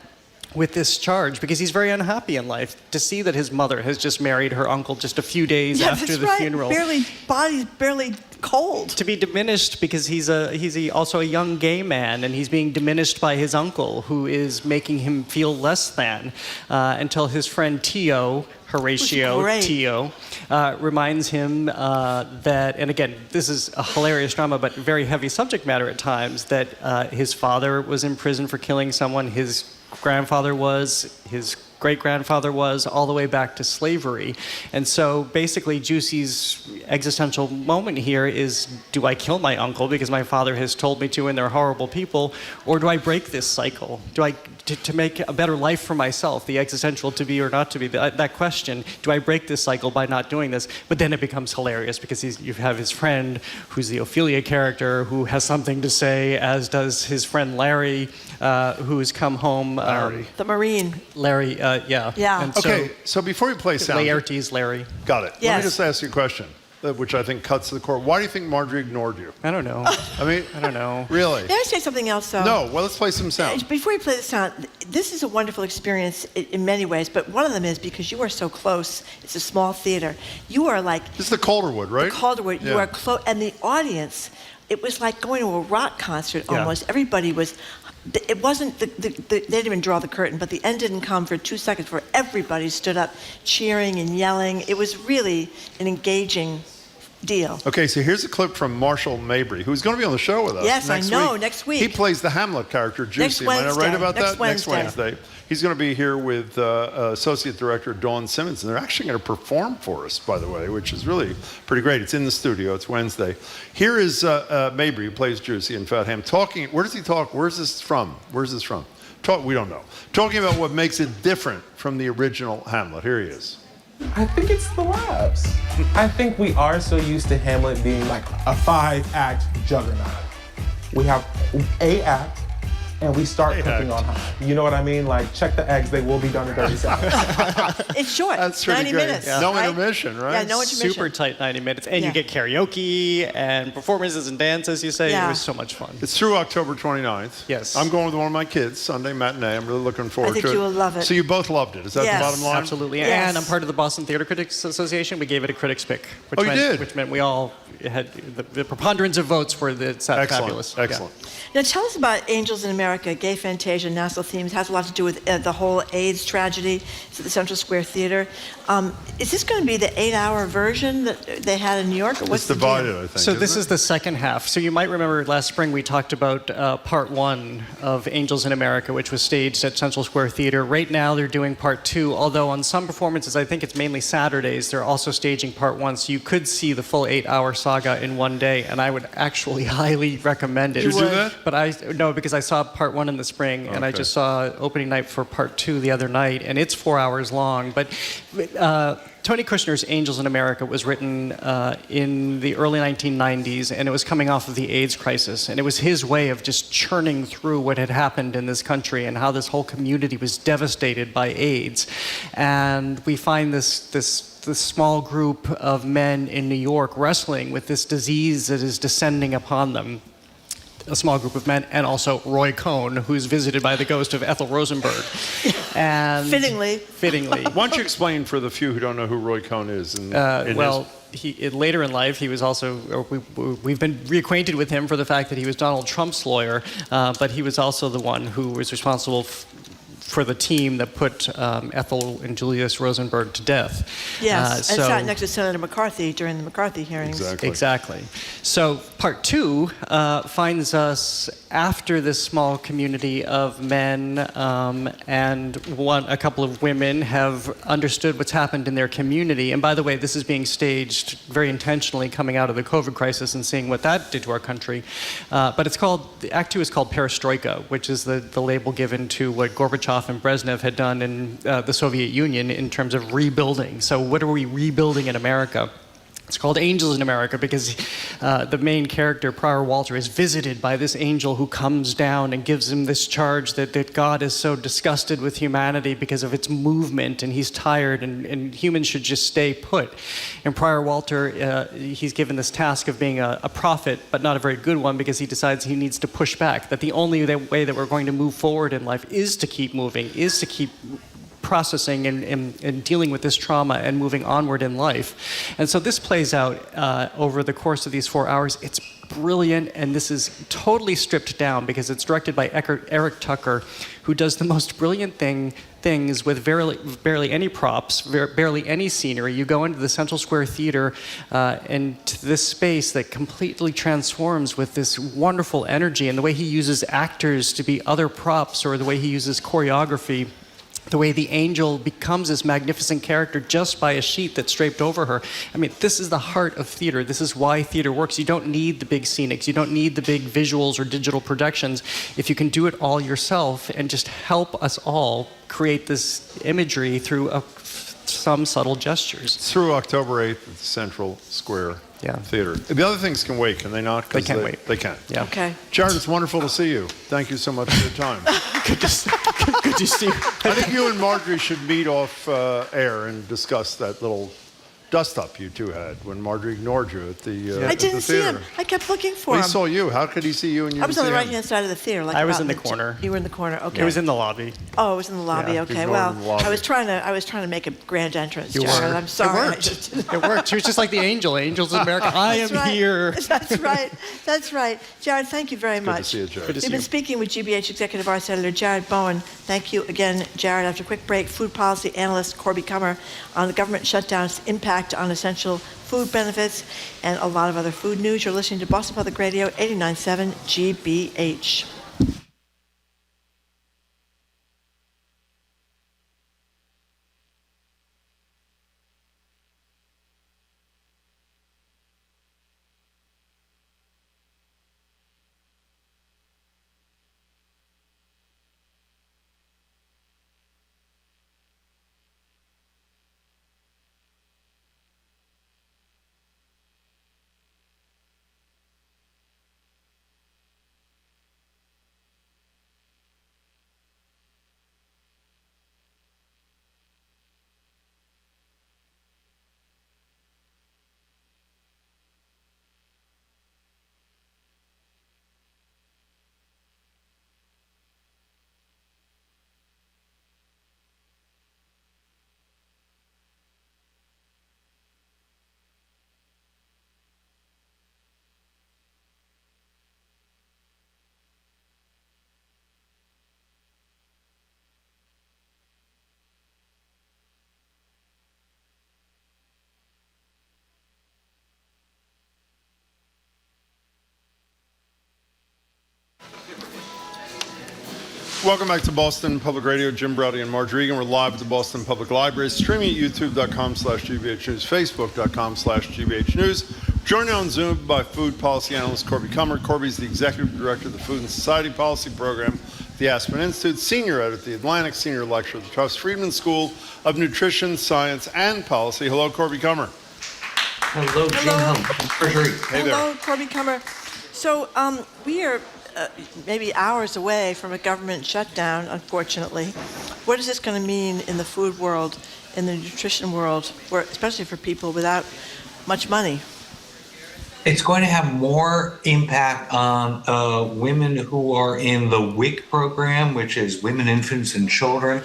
with this charge, because he's very unhappy in life to see that his mother has just married her uncle just a few days after the funeral. Body's barely cold. To be diminished because he's also a young gay man, and he's being diminished by his uncle, who is making him feel less than, until his friend Tio, Horatio Tio, reminds him that, and again, this is a hilarious drama, but very heavy subject matter at times, that his father was in prison for killing someone, his grandfather was, his great-grandfather was, all the way back to slavery. And so basically Juicy's existential moment here is, do I kill my uncle because my father has told me to and they're horrible people, or do I break this cycle? Do I, to make a better life for myself, the existential to be or not to be, that question, do I break this cycle by not doing this? But then it becomes hilarious because you have his friend, who's the Ophelia character, who has something to say, as does his friend Larry, who's come home. The Marine. Larry, yeah. Yeah. And so before we play sound... Laertes, Larry. Got it. Yes. Let me just ask you a question, which I think cuts to the core. Why do you think Marjorie ignored you? I don't know. I don't know. Really? May I say something else, though? No. Well, let's play some sound. Before we play the sound, this is a wonderful experience in many ways, but one of them is because you are so close. It's a small theater. You are like... This is the Calderwood, right? The Calderwood. Yeah. You are close. And the audience, it was like going to a rock concert almost. Everybody was... It wasn't, they didn't even draw the curtain, but the end didn't come for 2 seconds where everybody stood up cheering and yelling. It was really an engaging deal. Okay, so here's a clip from Marshall Mabry, who's going to be on the show with us Yes, next I know, week. next week. He plays the Hamlet character, Juicy. Am I Wednesday. right about Next that? Wednesday. Next Wednesday. He's going to be here with Associate Director Dawn Simmons, and they're actually going to perform for us, by the way, which is really pretty great. It's in the studio. It's Wednesday. Here is Mabry, who plays Juicy in Fat Ham, talking. Where does he talk? Where's this from? We don't know. Talking about what makes it different from the original Hamlet. Here he is. I think it's the laughs. I think we are so used to Hamlet being like a 5-act juggernaut. We have 8 acts, and we start cooking on high. You know what I mean? Like, check the eggs, they will be done in 30 seconds. It's short. That's pretty 90 great. minutes. Yeah. No intermission, right? Yeah, no intermission. Super tight 90 minutes. And you get karaoke and performances and dance, as you say. Yeah. It was so much fun. It's through October 29th. Yes. I'm going with one of my kids, Sunday matinee. I'm really looking forward to it. I think you will love it. So you both loved it. Is that the bottom line? Absolutely. Yes. And I'm part of the Boston Theater Critics Association. We gave it a critics pick. Which Which meant we all had the preponderance of votes for the fabulous. Excellent. Yeah. Now tell us about Angels in America, Gay Fantasia, national themes. It has a lot to do with the whole AIDS tragedy. It's at the Central Square Theater. Is this going to be the 8-hour version that they had in New York? Or what's It's divided, I think. So this is the second half. So you might remember last spring we talked about part 1 of Angels in America, which was staged at Central Square Theater. Right now they're doing part 2, although on some performances, I think it's mainly Saturdays, they're also staging part 1. So you could see the full 8-hour saga in one day, and I would actually highly recommend it. Did you do that? But no, because I saw part part 1 in the spring, and I Okay. just saw opening night for part 2 the other night, and it's 4 hours long. But Tony Kushner's Angels in America was written in the early 1990s, and it was coming off of the AIDS crisis. And it was his way of just churning through what had happened in this country and how this whole community was devastated by AIDS. And we find this small group of men in New York wrestling with this disease that is descending upon them. A small group of men, and also Roy Cohn, who's visited by the ghost of Ethel Rosenberg. And Fittingly. Why don't you explain for the few who don't know who Roy Cohn is? Later in life, he was also, we've been reacquainted with him for the fact that he was Donald Trump's lawyer, but he was also the one who was responsible for the team that put Ethel and Julius Rosenberg to death. Yes, and sat next to Senator McCarthy during the McCarthy hearings. Exactly. So part 2 finds us after this small community of men and a couple of women have understood what's happened in their community. And by the way, this is being staged very intentionally coming out of the COVID crisis and seeing what that did to our country. But Act 2 is called Perestroika, which is the label given to what Gorbachev and Brezhnev had done in the Soviet Union in terms of rebuilding. So what are we rebuilding in America? It's called Angels in America because the main character, Prior Walter, is visited by this angel who comes down and gives him this charge that God is so disgusted with humanity because of its movement, and he's tired, and humans should just stay put. And Prior Walter, he's given this task of being a prophet, but not a very good one, because he decides he needs to push back, that the only way that we're going to move forward in life is to keep moving, is to keep processing and dealing with this trauma and moving onward in life. And so this plays out over the course of these 4 hours. It's brilliant, and this is totally stripped down because it's directed by Eric Tucker, who does the most brilliant things with barely any props, barely any scenery. You go into the Central Square Theater and to this space that completely transforms with this wonderful energy, and the way he uses actors to be other props, or the way he uses choreography, the way the angel becomes this magnificent character just by a sheet that's draped over her. I mean, this is the heart of theater. This is why theater works. You don't need the big scenics. You don't need the big visuals or digital productions. If you can do it all yourself and just help us all create this imagery through some subtle gestures. It's through October 8th at the Central Square Theater. The other things can wait, can they not? They can wait. They can. Yeah. Okay. Jared, it's wonderful to see you. Thank you so much for your time. Good to see you. I think you and Marjorie should meet off air and discuss that little dust-up you two had when Marjorie ignored you at the I didn't see theater. him. I kept looking for him. We saw you. How could he see you and you I was on didn't the see him? right-hand side of the theater. Like I was about in the corner. You were in the corner. Okay. It was in the lobby. Oh, it was in the lobby. Yeah, Okay. he's Well, in the lobby. I was trying to make a grand entrance. You Jared. were. I'm sorry. It worked. It worked. She was just like the angel. Angels in America. I am That's right. here. That's right. That's right. Jared, thank you very Good much. to see you, Jared. Good to see We've been you. speaking with GBH Executive Arts Editor Jared Bowen. Thank you again, Jared. After a quick break, food policy analyst Corby Kummer on the government shutdown's impact on essential food benefits and a lot of other food news. You're listening to Boston Public Radio 89.7 GBH. Welcome back to Boston Public Radio. Jim Browdy and Marjorie Egan. We're live at the Boston Public Library, streaming at youtube.com/GBH News, facebook.com/GBH News. Joined on Zoom by food policy analyst Corby Kummer. Corby's the executive director of the Food and Society Policy Program at the Aspen Institute, senior editor at the Atlantic, senior lecturer at the Tufts Friedman School of Nutrition, Science, and Policy. Hello, Corby Kummer. Hello, Jim. Hey there. Hello, Corby Kummer. So we are maybe hours away from a government shutdown, unfortunately. What is this going to mean in the food world, in the nutrition world, especially for people without much money? It's going to have more impact on women who are in the WIC program, which is Women, Infants, and Children,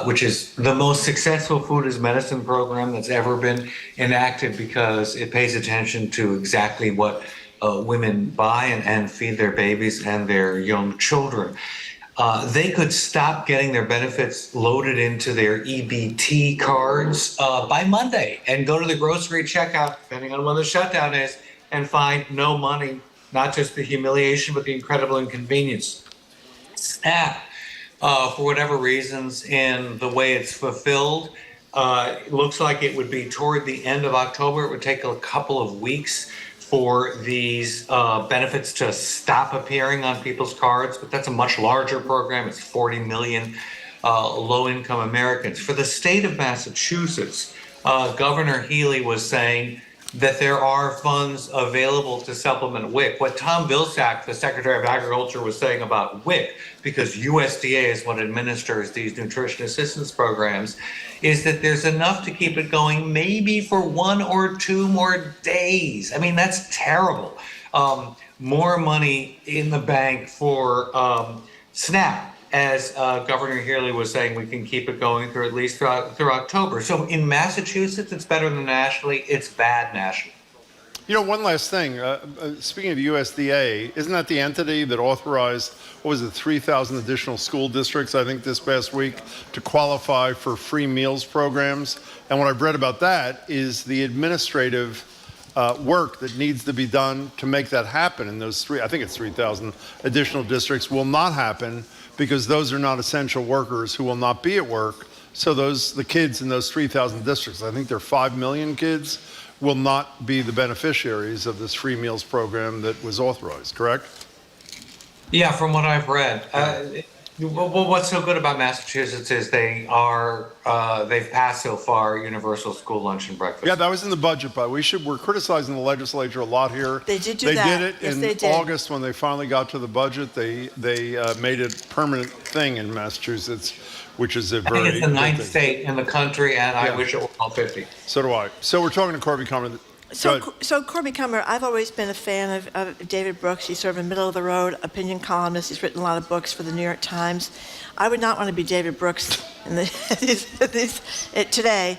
which is the most successful food as medicine program that's ever been enacted because it pays attention to exactly what women buy and feed their babies and their young children. They could stop getting their benefits loaded into their EBT cards by Monday and go to the grocery checkout, depending on when the shutdown is, and find no money, not just the humiliation, but the incredible inconvenience. SNAP, for whatever reasons, in the way it's fulfilled, it looks like it would be toward the end of October. It would take a couple of weeks for these benefits to stop appearing on people's cards, but that's a much larger program. It's 40 million low-income Americans. For the state of Massachusetts, Governor Healy was saying that there are funds available to supplement WIC. What Tom Vilsack, the Secretary of Agriculture, was saying about WIC, because USDA is what administers these nutrition assistance programs, is that there's enough to keep it going maybe for 1 or 2 more days. I mean, that's terrible. More money in the bank for SNAP. As Governor Healy was saying, we can keep it going through at least through October. So in Massachusetts, it's better than nationally. It's bad nationally. You know, one last thing. Speaking of USDA, isn't that the entity that authorized, 3,000 additional school districts, I think, this past week to qualify for free meals programs? And what I've read about that is the administrative work that needs to be done to make that happen in those 3,000 additional districts will not happen because those are not essential workers who will not be at work. So the kids in those 3,000 districts, I think there are 5 million kids, will not be the beneficiaries of this free meals program that was authorized, correct? Yeah, from what I've read. Well, what's so good about Massachusetts is they've passed so far universal school lunch and breakfast. Yeah, that was in the budget, but we're criticizing the legislature a lot here. They did do that. Yes, They did it in August when they finally got to the budget. They made it a permanent thing in Massachusetts, which is a very I think it's the 9th state in the country, and I wish it were all 50. So do I. So we're talking to Corby Kummer. So Corby Kummer, I've always been a fan of David Brooks. He's sort of a middle-of-the-road opinion columnist. He's written a lot of books for the New York Times. I would not want to be David Brooks today.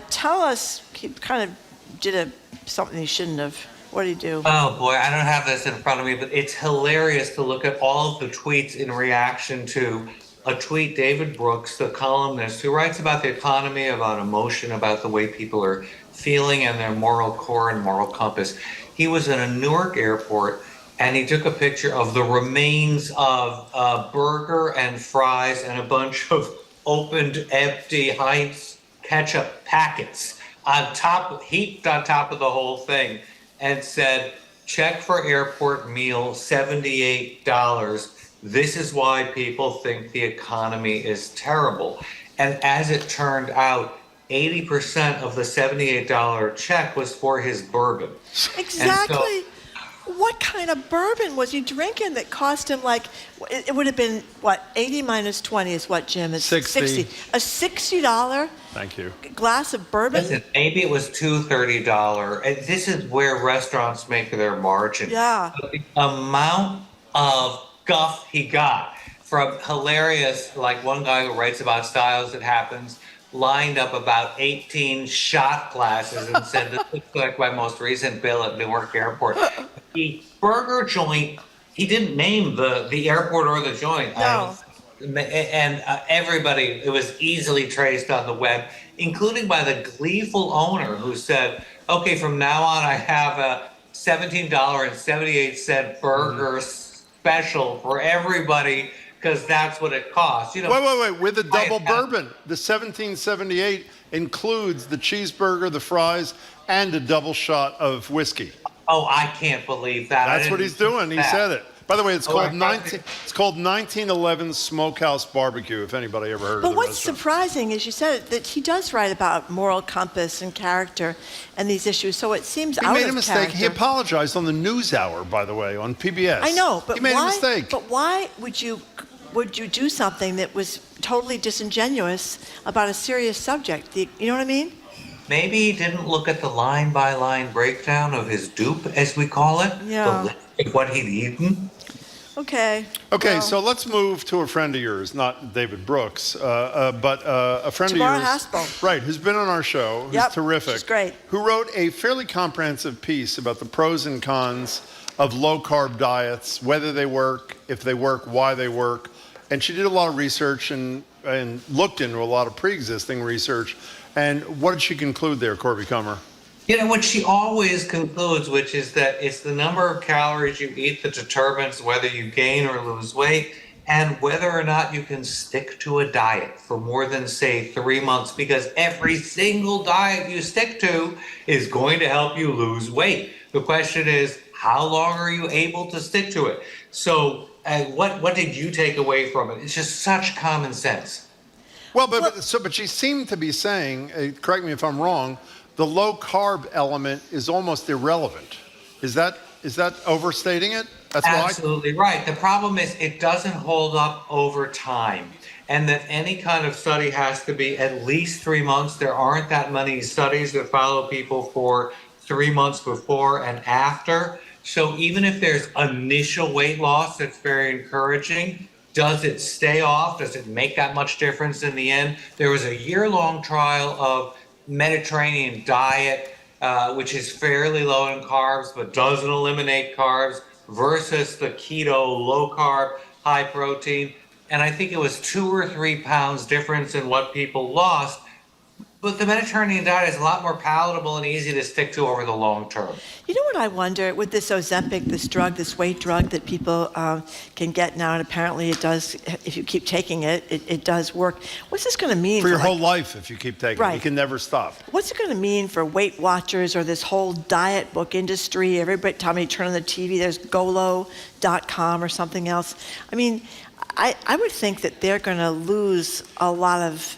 Tell us, he kind of did something he shouldn't have. What did he do? Oh, boy, I don't have this in front of me, but it's hilarious to look at all of the tweets in reaction to a tweet David Brooks, the columnist, who writes about the economy, about emotion, about the way people are feeling and their moral core and moral compass. He was in a Newark airport and he took a picture of the remains of a burger and fries and a bunch of opened, empty Heinz ketchup packets heaped on top of the whole thing, and said, check for airport meal, $78. This is why people think the economy is terrible. And as it turned out, 80% of the $78 check was for his bourbon. Exactly. What kind of bourbon was he drinking that cost him it would have been, 80 minus 20 is what, Jim? Is 60. A $60 Thank you. glass of bourbon? Listen, maybe it was $230. And this is where restaurants make their margin. Yeah. But the amount of guff he got from hilarious, like one guy who writes about styles that happens, lined up about 18 shot glasses and said, this looks like my most recent bill at Newark Airport. The burger joint, he didn't name the airport or the joint. No. And everybody, it was easily traced on the web, including by the gleeful owner who said, okay, from now on I have a $17.78 burger special for everybody, because that's what it costs. Wait. With a double bourbon, the 1778 includes the cheeseburger, the fries, and a double shot of whiskey. Oh, I can't believe that. That's what he's doing. He said it. By the way, it's called 1911 Smokehouse Barbecue, if anybody ever heard of it. But what's surprising is you said it, that he does write about moral compass and character and these issues, so it seems out of character. He made a mistake. He apologized on the NewsHour, by the way, on PBS. I know, but he made a mistake. But why would you do something that was totally disingenuous about a serious subject? You know what I mean? Maybe he didn't look at the line-by-line breakdown of his dupe, as we call it. Yeah. What he'd eaten. Okay. Okay, well, so let's move to a friend of yours, not David Brooks, but a friend Tamara of yours. Haspel. Right, who's been on our show, who's Yep, terrific. she's great. Who wrote a fairly comprehensive piece about the pros and cons of low-carb diets, whether they work, if they work, why they work. And she did a lot of research and looked into a lot of pre-existing research. And what did she conclude there, Corby Comer? You know, what she always concludes, which is that it's the number of calories you eat that determines whether you gain or lose weight and whether or not you can stick to a diet for more than, say, 3 months, because every single diet you stick to is going to help you lose weight. The question is, how long are you able to stick to it? So what did you take away from it? It's just such common sense. Well, but she seemed to be saying, correct me if I'm wrong, the low carb element is almost irrelevant. Is that overstating it? That's Absolutely right. The problem is it doesn't hold up over time, and that any kind of study has to be at least 3 months. There aren't that many studies that follow people for 3 months before and after. So even if there's initial weight loss, that's very encouraging. Does it stay off? Does it make that much difference in the end? There was a year-long trial of Mediterranean diet, which is fairly low in carbs but doesn't eliminate carbs, versus the keto low carb high protein, and I think it was 2 or 3 pounds difference in what people lost. But the Mediterranean diet is a lot more palatable and easy to stick to over the long term. You know what I wonder with this Ozempic, this weight drug that people can get now, and apparently it does, if you keep taking it, it does work. What's this going to mean for your whole life if you keep taking it? You can never stop. What's it going to mean for Weight Watchers or this whole diet book industry? Every time you turn on the TV, there's Golo.com or something else. I mean, I would think that they're going to lose a lot of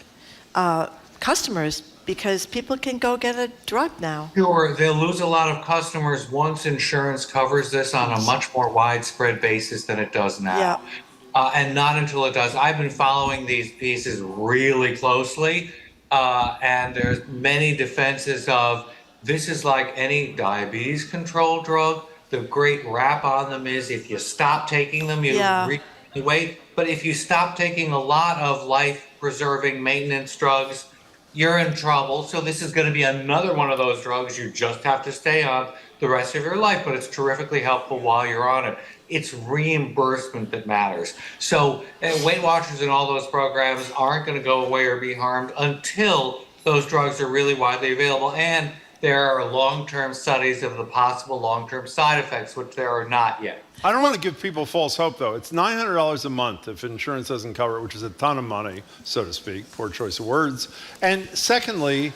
customers because people can go get a drug now. Sure, they'll lose a lot of customers once insurance covers this on a much more widespread basis than it does now. Yeah. And not until it does. I've been following these pieces really closely, and there's many defenses of this is like any diabetes control drug. The great rap on them is if you stop taking them, you regain weight. But if you stop taking a lot of life-preserving maintenance drugs, you're in trouble. So this is going to be another one of those drugs you just have to stay on the rest of your life, but it's terrifically helpful while you're on it. It's reimbursement that matters. So Weight Watchers and all those programs aren't going to go away or be harmed until those drugs are really widely available. And there are long-term studies of the possible long-term side effects, which there are not yet. I don't want to give people false hope, though. It's $900 a month if insurance doesn't cover it, which is a ton of money, so to speak. Poor choice of words. And secondly,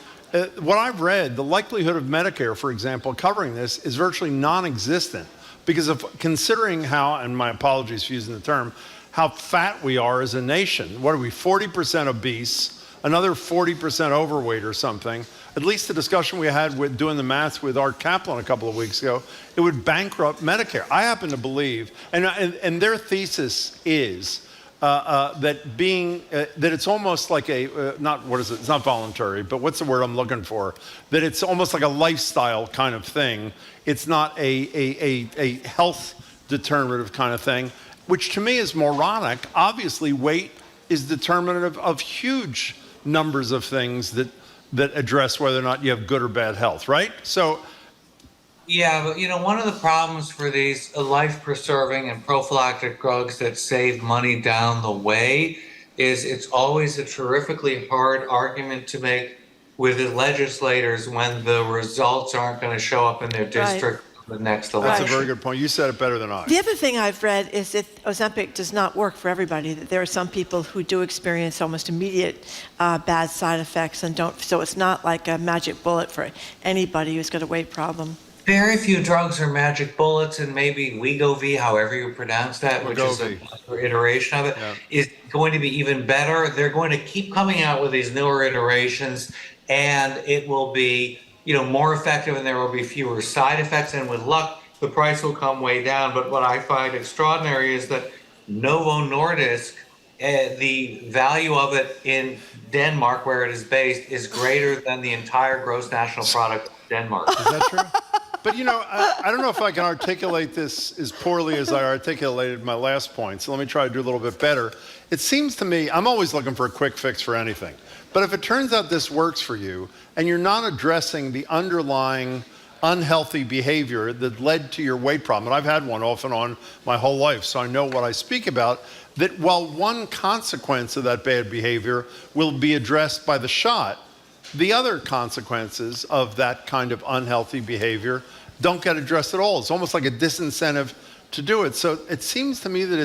what I've read, the likelihood of Medicare, for example, covering this is virtually non-existent because of considering how, and my apologies for using the term, how fat we are as a nation. What are we, 40% obese, another 40% overweight or something? At least the discussion we had with doing the maths with Art Kaplan a couple of weeks ago, it would bankrupt Medicare. I happen to believe, and their thesis is that it's almost like it's not voluntary, but what's the word I'm looking for? That it's almost like a lifestyle kind of thing. It's not a health determinative kind of thing, which to me is moronic. Obviously, weight is determinative of huge numbers of things that address whether or not you have good or bad health, right? So, yeah, but one of the problems for these life-preserving and prophylactic drugs that save money down the way is it's always a terrifically hard argument to make with the legislators when the results aren't going to show up in their district the next That's election. a very good point. You said it better than I. The other thing I've read is that Ozempic does not work for everybody, that there are some people who do experience almost immediate bad side effects and don't, so it's not like a magic bullet for anybody who's got a weight problem. Very few drugs are magic bullets, and maybe Wegovy, however you pronounce that, which is an iteration of it, is going to be even better. They're going to keep coming out with these newer iterations, and it will be, more effective, and there will be fewer side effects. And with luck, the price will come way down. But what I find extraordinary is that Novo Nordisk, the value of it in Denmark, where it is based, is greater than the entire gross national product of Denmark. Is that true? But I don't know if I can articulate this as poorly as I articulated my last point, so let me try to do a little bit better. It seems to me, I'm always looking for a quick fix for anything, but if it turns out this works for you, and you're not addressing the underlying unhealthy behavior that led to your weight problem, and I've had one off and on my whole life, so I know what I speak about, that while one consequence of that bad behavior will be addressed by the shot, the other consequences of that kind of unhealthy behavior don't get addressed at all. It's almost like a disincentive to do it. So it seems to me that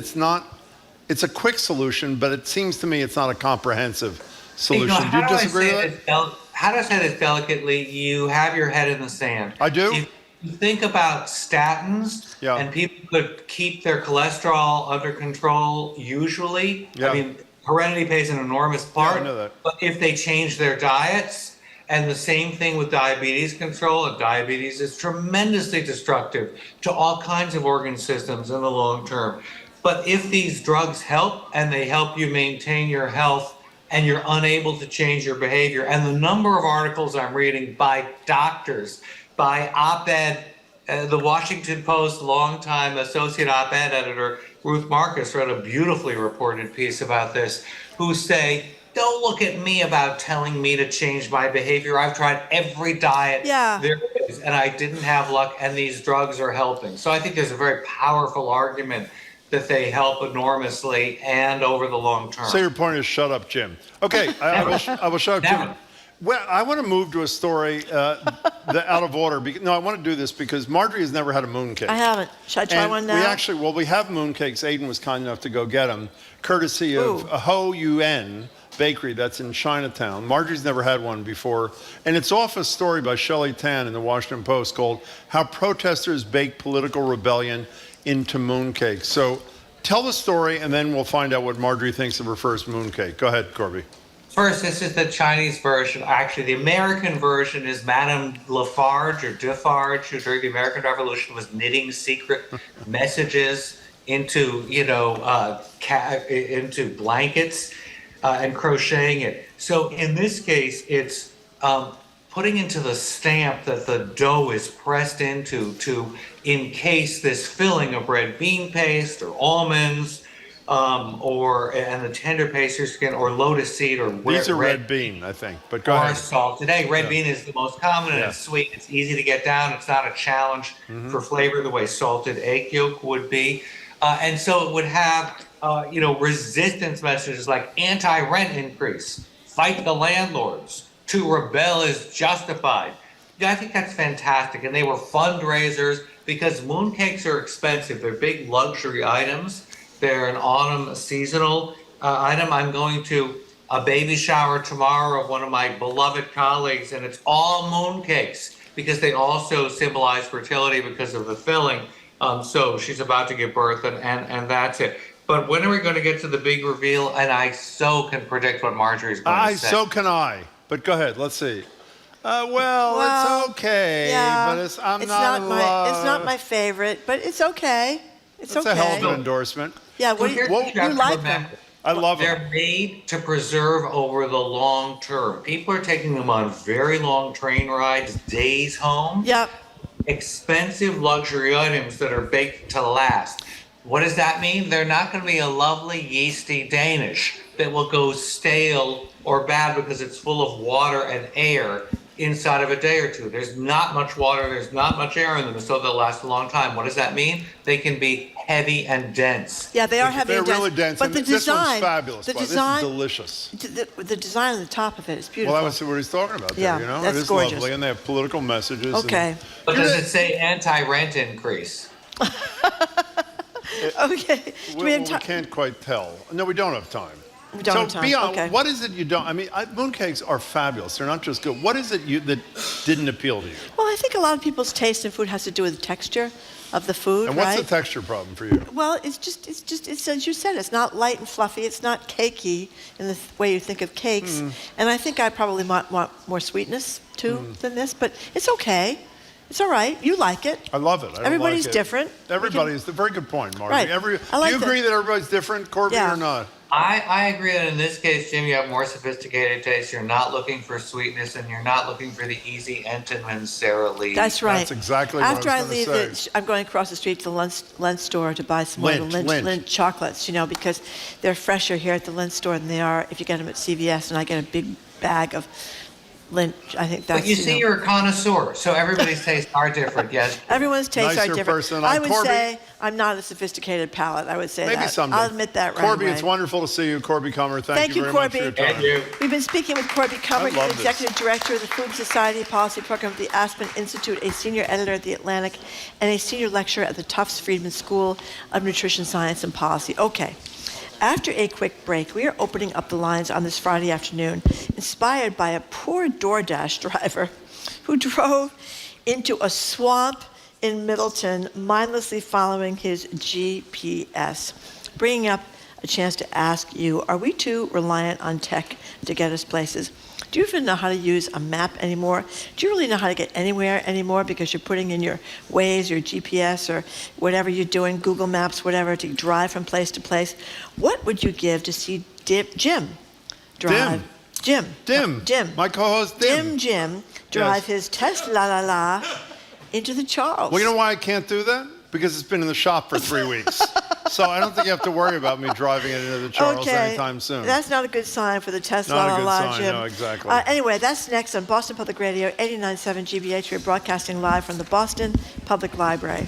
it's a quick solution, but it seems to me it's not a comprehensive solution. Do you disagree with that? How do I say this delicately? You have your head in the sand. I do. If you think about statins, and people could keep their cholesterol under control usually. Yeah. I mean, heredity plays an enormous part. I know that. But if they change their diets, and the same thing with diabetes control, and diabetes is tremendously destructive to all kinds of organ systems in the long term. But if these drugs help, and they help you maintain your health, and you're unable to change your behavior, and the number of articles I'm reading by doctors, by op-ed, the Washington Post longtime associate op-ed editor Ruth Marcus wrote a beautifully reported piece about this, who say, don't look at me about telling me to change my behavior. I've tried every diet there is, and I didn't have luck, and these drugs are helping. So I think there's a very powerful argument that they help enormously and over the long term. So your point is shut up, Jim. Okay, I will shut up, Jim. Well, I want to move to a story out of order. No, I want to do this because Marjorie has never had a mooncake. I haven't. Should I try one now? We have mooncakes. Aiden was kind enough to go get them, courtesy of Ho Yuen Bakery that's in Chinatown. Marjorie's never had one before. And it's off a story by Shelley Tan in the Washington Post called How Protesters Bake Political Rebellion into Mooncakes. So tell the story, and then we'll find out what Marjorie thinks of her first mooncake. Go ahead, Corby. First, this is the Chinese version. Actually, the American version is Madame Lafarge or Defarge, who during the American Revolution was knitting secret messages into, into blankets and crocheting it. So in this case, it's putting into the stamp that the dough is pressed into to encase this filling of red bean paste or almonds, and the tender pastry skin or lotus seed or these are red bean, I think. But go ahead. Or salt. Today, red bean is the most common, and it's sweet. It's easy to get down. It's not a challenge for flavor the way salted egg yolk would be, and so it would have resistance messages like anti-rent increase, fight the landlords, to rebel is justified. I think that's fantastic, and they were fundraisers because mooncakes are expensive. They're big luxury items. They're an autumn seasonal item. I'm going to a baby shower tomorrow of one of my beloved colleagues, and it's all mooncakes because they also symbolize fertility because of the filling. So she's about to give birth, and that's it. But when are we going to get to the big reveal? And I so can predict what Marjorie's going to say. So can I. But go ahead. Let's see. Well, it's okay, but it's not my favorite, but it's okay. It's okay. a hell of an endorsement. Yeah, you like them? I love them. They're made to preserve over the long term. People are taking them on very long train rides, days home. Yep. Expensive luxury items that are baked to last. What does that mean? They're not going to be a lovely yeasty Danish that will go stale or bad because it's full of water and air. inside of a day or two. There's not much water, there's not much air in them, so they'll last a long time. What does that mean? They can be heavy and dense. Yeah, they are heavy and dense. They're really dense. But the this design, one's fabulous. the This design, is delicious. The design on the top of it is beautiful. Well, that was what he's talking about there, Yeah, you know? that's it is gorgeous. lovely, and they have political messages. Okay. But does it say anti-rent increase? Okay. We can't quite tell. No, we don't have time. We don't have time. Be honest, Okay. what is it you don't? I mean, mooncakes are fabulous. They're not just good. What is it that didn't appeal to you? Well, I think a lot of people's taste in food has to do with the texture of the food, And what's right? the texture problem for you? Well, it's as you said, it's not light and fluffy. It's not cakey in the way you think of cakes. And I think I probably want more sweetness too than this, but it's okay. It's all right. You like it. I love it. Everybody's different. Everybody's a very good point, Margie. Right. Do you agree that everybody's different, Corby, or not? I agree that in this case, Jim, you have more sophisticated taste. You're not looking for sweetness, and you're not looking for the easy Entenmann Sara Lee. That's right. That's exactly After what I I was leave, going to say. I'm going across the street to the Lindt store to buy some more of the Lindt chocolates, because they're fresher here at the Lindt store than they are if you get them at CVS, and I get a big bag of Lindt. I think that's. But you see, you're a connoisseur, so everybody's tastes are different. Yes. Everyone's tastes Nicer are different. person. I would Corby? say I'm not a sophisticated palate. I would say Maybe that. someday. I'll admit that right Corby, away. it's wonderful to see you. Corby Kummer, thank you very Corby. much for your time. We've been speaking with Corby Kummer, I love the Executive Director of the Food Society Policy Program at the Aspen Institute, a Senior Editor at The Atlantic, and a Senior Lecturer at the Tufts Friedman School of Nutrition Science and Policy. Okay. After a quick break, we are opening up the lines on this Friday afternoon, inspired by a poor DoorDash driver who drove into a swamp in Middleton, mindlessly following his GPS, bringing up a chance to ask you, are we too reliant on tech to get us places? Do you even know how to use a map anymore? Do you really know how to get anywhere anymore because you're putting in your Waze, your GPS, or whatever you're doing, Google Maps, whatever, to drive from place to place? What would you give to see Jim drive? Jim. My co-host Dim. Jim drive his Tesla into the Charles. Well, you know why I can't do that? Because it's been in the shop for 3 weeks. So I don't think you have to worry about me driving it into the Charles anytime soon. That's not a good sign for the Tesla Not a good sign, Jim. no, exactly. Anyway, that's next on Boston Public Radio, 89.7 GBH. We're broadcasting live from the Boston Public Library.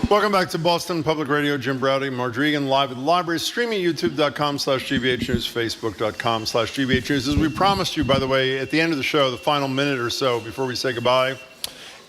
Welcome back to Boston Public Radio. Jim Browdy, Marge Regan, live at the library, streaming youtube.com/GBH News, facebook.com/GBH News. As we promised you, by the way, at the end of the show, the final minute or so before we say goodbye,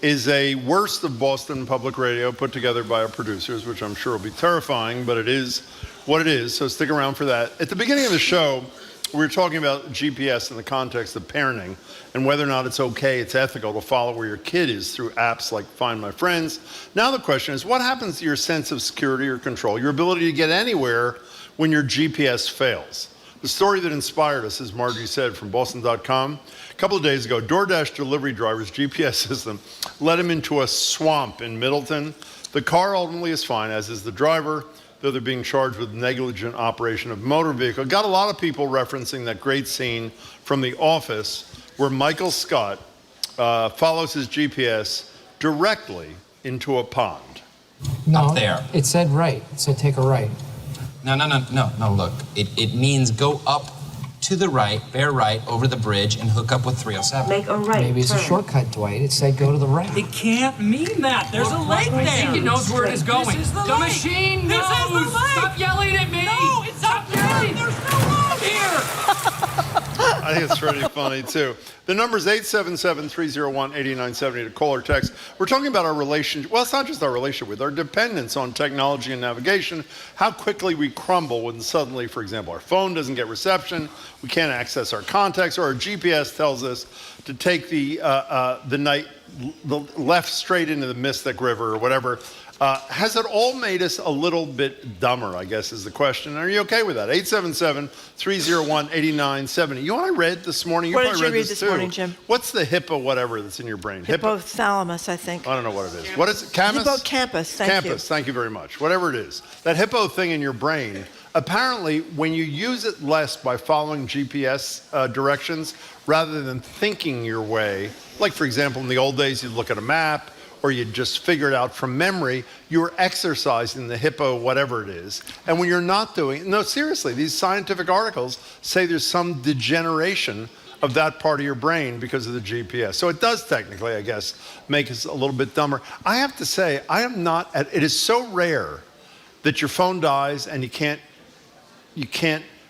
is a worst of Boston Public Radio put together by our producers, which I'm sure will be terrifying, but it is what it is, so stick around for that. At the beginning of the show, we were talking about GPS in the context of parenting and whether or not it's okay, it's ethical to follow where your kid is through apps like Find My Friends. Now the question is, what happens to your sense of security or control, your ability to get anywhere when your GPS fails? The story that inspired us, as Margie said, from Boston.com. A couple of days ago, DoorDash delivery driver's GPS system led him into a swamp in Middleton. The car ultimately is fine, as is the driver, though they're being charged with negligent operation of motor vehicle. Got a lot of people referencing that great scene from The Office where Michael Scott follows his GPS directly into a pond. No, up there. It said right. It said take a right. No, look. It means go up to the right, bear right over the bridge and hook up with 307. Make a right Maybe it's a turn. shortcut, Dwight. It said go to the right. It can't mean that. There's a lake there. I think it knows where it is going. This is the The lake. machine This knows. is the lake. Stop yelling at me. No, it's up here. There's no road here. I think it's pretty funny, too. The number is 877-301-8970 to call or text. We're talking about our relationship. Well, it's not just our relationship with our dependence on technology and navigation, how quickly we crumble when suddenly, for example, our phone doesn't get reception, we can't access our contacts, or our GPS tells us to take the left straight into the Mystic River or whatever. Has it all made us a little bit dumber, I guess, is the question. Are you okay with that? 877-301-8970. You know what I read this morning? What did probably you read this this too. morning, Jim? What's the hippo whatever that's in your brain? Hypothalamus, I think. I don't know what it is. What is it? Camus? Hippocampus, thank you. Campus, thank you very much. Whatever it is. That hippo thing in your brain, apparently when you use it less by following GPS directions rather than thinking your way, like for example in the old days you'd look at a map or you'd just figure it out from memory, you're exercising the hippo whatever it is. And when you're not doing it, no, seriously, these scientific articles say there's some degeneration of that part of your brain because of the GPS. So it does technically, I guess, make us a little bit dumber. I have to say, it is so rare that your phone dies and you can't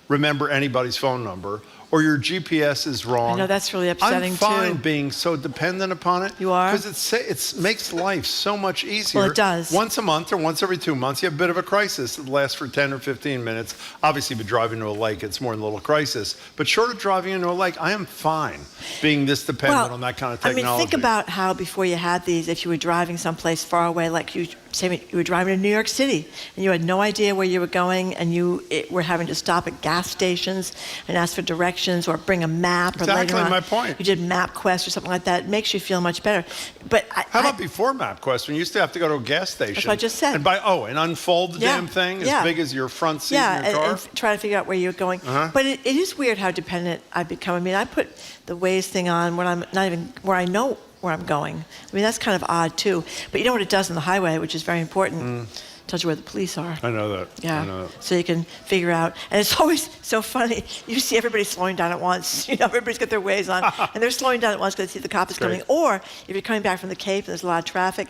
remember anybody's phone number, or your GPS is wrong. I know, that's really upsetting, I'm fine too. being so dependent upon it. You are? Because it makes life so much easier. Well, it does. Once a month or once every 2 months, you have a bit of a crisis that lasts for 10 or 15 minutes. Obviously, if you drive into a lake, it's more than a little crisis. But short of driving into a lake, I am fine being this dependent on that kind of technology. I mean, think about how before you had these, if you were driving someplace far away, like say you were driving to New York City, and you had no idea where you were going, and you were having to stop at gas stations and ask for directions or bring a map. Exactly or later on, my point. You did MapQuest or something like that. It makes you feel much better. But how about before MapQuest, when you used to have to go to a gas station? That's what I just said. And unfold the damn thing as big as your front seat in your car? and try to figure out where you're going. But it is weird how dependent I've become. I mean, I put the Waze thing on when I'm not even where I know where I'm going. I mean, that's kind of odd too. But you know what it does on the highway, which is very important. Tells you where the police are. I know that. Yeah. I know that. So you can figure out, and it's always so funny. You see everybody slowing down at once. You know, everybody's got their Waze on, and they're slowing down at once because they see the cop is coming. Or if you're coming back from the Cape and there's a lot of traffic,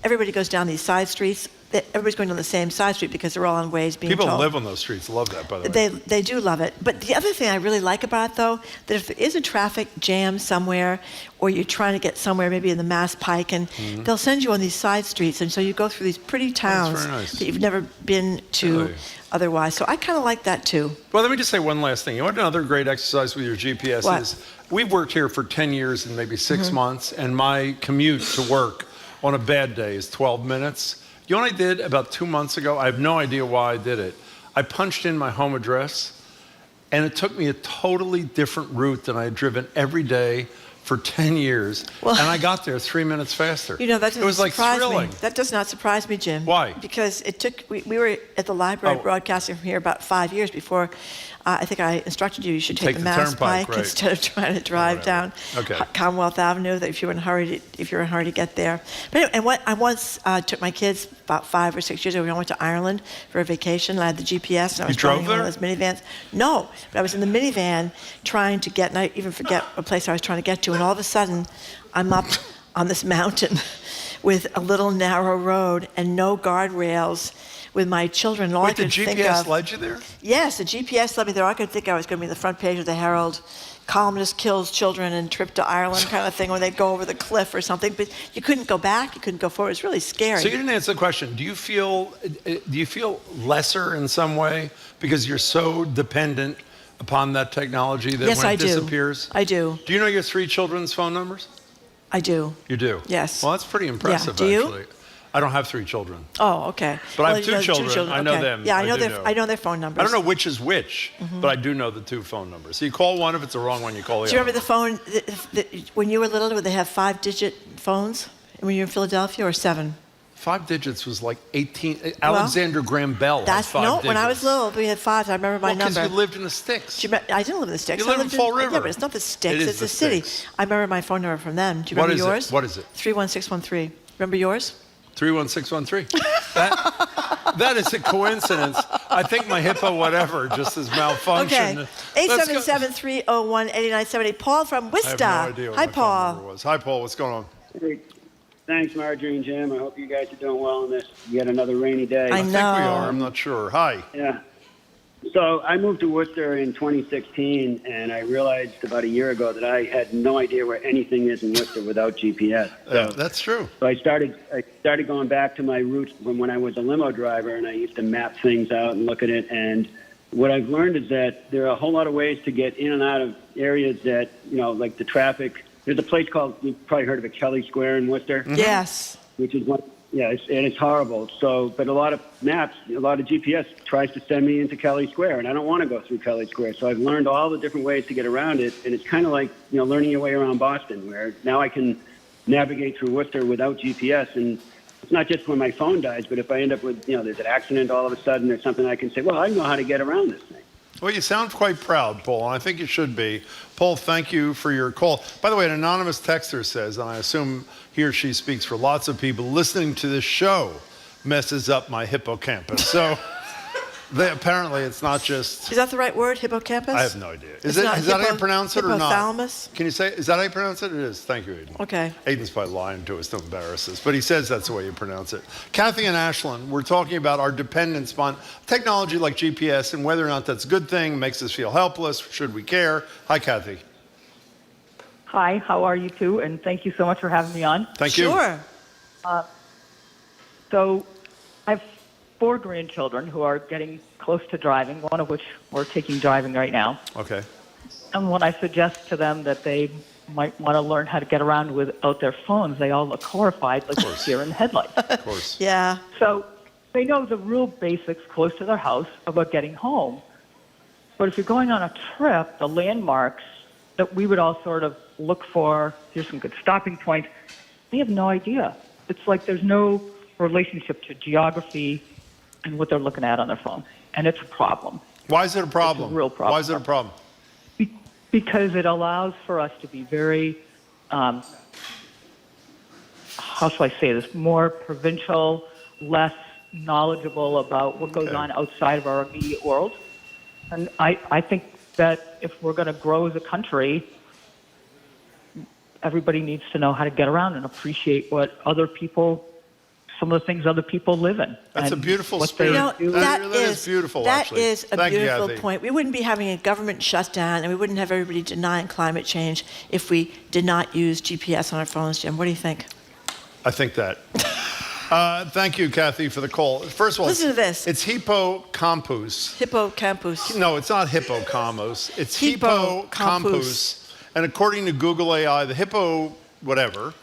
everybody goes down these side streets. Everybody's going down the same side street because they're all on Waze being People told. live on those streets. Love that, by the way. They do love it. But the other thing I really like about it, though, that if there is a traffic jam somewhere, or you're trying to get somewhere, maybe in the Mass Pike, and they'll send you on these side streets, and so you go through these pretty towns that you've never been to otherwise. So I kind of like that too. Well, let me just say one last thing. You want another great exercise with your GPS is? We've worked here for 10 years and maybe 6 months, and my commute to work on a bad day is 12 minutes. You know what I did about 2 months ago? I have no idea why I did it. I punched in my home address, and it took me a totally different route than I had driven every day for 10 years, and I got there 3 minutes faster. You know, that doesn't it was like surprise thrilling. me. That does not surprise me, Jim. Why? Because it took, we were at the library broadcasting from here about 5 years before I think I instructed you should take the Mass Pike instead of trying to drive down Commonwealth Avenue if you're in a hurry to get there. But anyway, and what I once took my kids about 5 or 6 years ago. We went to Ireland for a vacation. I had the GPS, and I was driving one of those minivans. No, but I was in the minivan trying to get, and I even forget what place I was trying to get to, and all of a sudden, I'm up on this mountain with a little narrow road and no guardrails, with my children. All I could think of. Wait, the GPS led you there? Yes, the GPS led me there. All I could think I was going to be on the front page of the Herald. Columnist kills children and trip to Ireland kind of thing, when they go over the cliff or something. But you couldn't go back. You couldn't go forward. It was really scary. So you didn't answer the question. Do you feel lesser in some way because you're so dependent upon that technology that when it disappears? I do. Do you know your 3 children's phone numbers? I do. You do? Yes. Well, that's pretty impressive, Do you? actually. I don't have 3 children. Oh, okay. But I have 2 children. I know okay. them. Yeah, I know their phone numbers. I don't know which is which, but I do know the 2 phone numbers. So you call one. If it's the wrong one, you call the other. Do you remember the phone, when you were little, would they have 5-digit phones when you were in Philadelphia, or 7? 5 digits was like 18. Alexander Graham Bell had 5 digits. When I was little, we had 5. I remember my number. Because you lived in the sticks. I didn't live in the sticks. You lived in Fall River. Yeah, but it's not the sticks. It's the city. Sticks. I remember my phone number from them. Do you remember yours? What is it? 31613. Remember yours? 31613. That is a coincidence. I think my hippo whatever just has malfunctioned. Okay. 877-301-8970. Paul from Worcester. I have no idea what Hi, my phone Paul. number was. Hi, Paul. What's going on? Hey, thanks, Marjorie and Jim. I hope you guys are doing well on this yet another rainy day. I think we are. I'm not sure. Hi. Yeah. So I moved to Worcester in 2016, and I realized about a year ago that I had no idea where anything is in Worcester without GPS. So, that's true. So I started going back to my roots from when I was a limo driver, and I used to map things out and look at it. And what I've learned is that there are a whole lot of ways to get in and out of areas that, like the traffic. There's a place called, you've probably heard of it, Kelly Square in Worcester. Mm-hmm. Yes. Which is one. Yeah, it's horrible. So, but a lot of maps, a lot of GPS tries to send me into Kelly Square, and I don't want to go through Kelly Square. So I've learned all the different ways to get around it, and it's kind of like, learning your way around Boston, where now I can navigate through Worcester without GPS. And it's not just when my phone dies, but if I end up with, there's an accident all of a sudden or something, I can say, well, I know how to get around this thing. Well, you sound quite proud, Paul, and I think you should be. Paul, thank you for your call. By the way, an anonymous texter says, and I assume he or she speaks for lots of people, listening to this show messes up my hippocampus. So apparently it's not just... Is that the right word, hippocampus? I have no idea. Is that how you pronounce it or not? Hypothalamus? Can you say, is that how you pronounce it? It is. Thank you, Aiden. Okay. Aiden's probably lying to us to embarrass us, but he says that's the way you pronounce it. Kathy and Ashland, we're talking about our dependence upon technology like GPS and whether or not that's a good thing, makes us feel helpless, should we care? Hi, Kathy. Hi, how are you two? And thank you so much for having me on. Thank you. Sure. So I have 4 grandchildren who are getting close to driving, one of which we're taking driving right now. Okay. And when I suggest to them that they might want to learn how to get around without their phones, they all look horrified, like a deer in the headlights. Of course. Yeah. So they know the real basics close to their house about getting home. But if you're going on a trip, the landmarks that we would all sort of look for, here's some good stopping points, they have no idea. It's like there's no relationship to geography and what they're looking at on their phone. And it's a problem. Why is it a problem? It's a real problem. Why is it a problem? Because it allows for us to be very, how shall I say this, more provincial, less knowledgeable about what goes on outside of our immediate world. And I think that if we're going to grow as a country, everybody needs to know how to get around and appreciate what other people, some of the things other people live in. That's a beautiful spirit. That is beautiful, That actually. is a Thank you, beautiful Kathy. point. We wouldn't be having a government shutdown, and we wouldn't have everybody denying climate change if we did not use GPS on our phones, Jim. What do you think? I think that. Thank you, Kathy, for the call. First of all, listen to this. It's hippocampus. Hippocampus. No, it's not hippocampus. It's hippocampus. And according to Google AI, the hippo whatever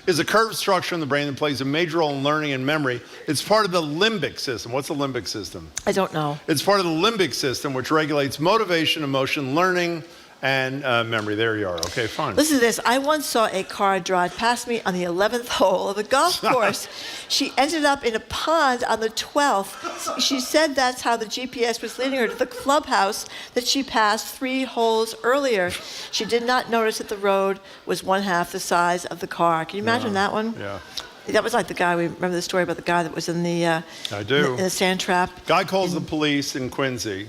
is a curved structure in the brain that plays a major role in learning and memory. It's part of the limbic system. What's the limbic system? I don't know. It's part of the limbic system, which regulates motivation, emotion, learning, and memory. There you are. Okay, fine. Listen to this. I once saw a car drive past me on the 11th hole of a golf course. She ended up in a pond on the 12th. She said that's how the GPS was leading her to the clubhouse that she passed 3 holes earlier. She did not notice that the road was 1/2 the size of the car. Can you imagine that one? Yeah. That was like the guy, we remember the story about the guy that was in the I do. in the sand trap. Guy calls the police in Quincy.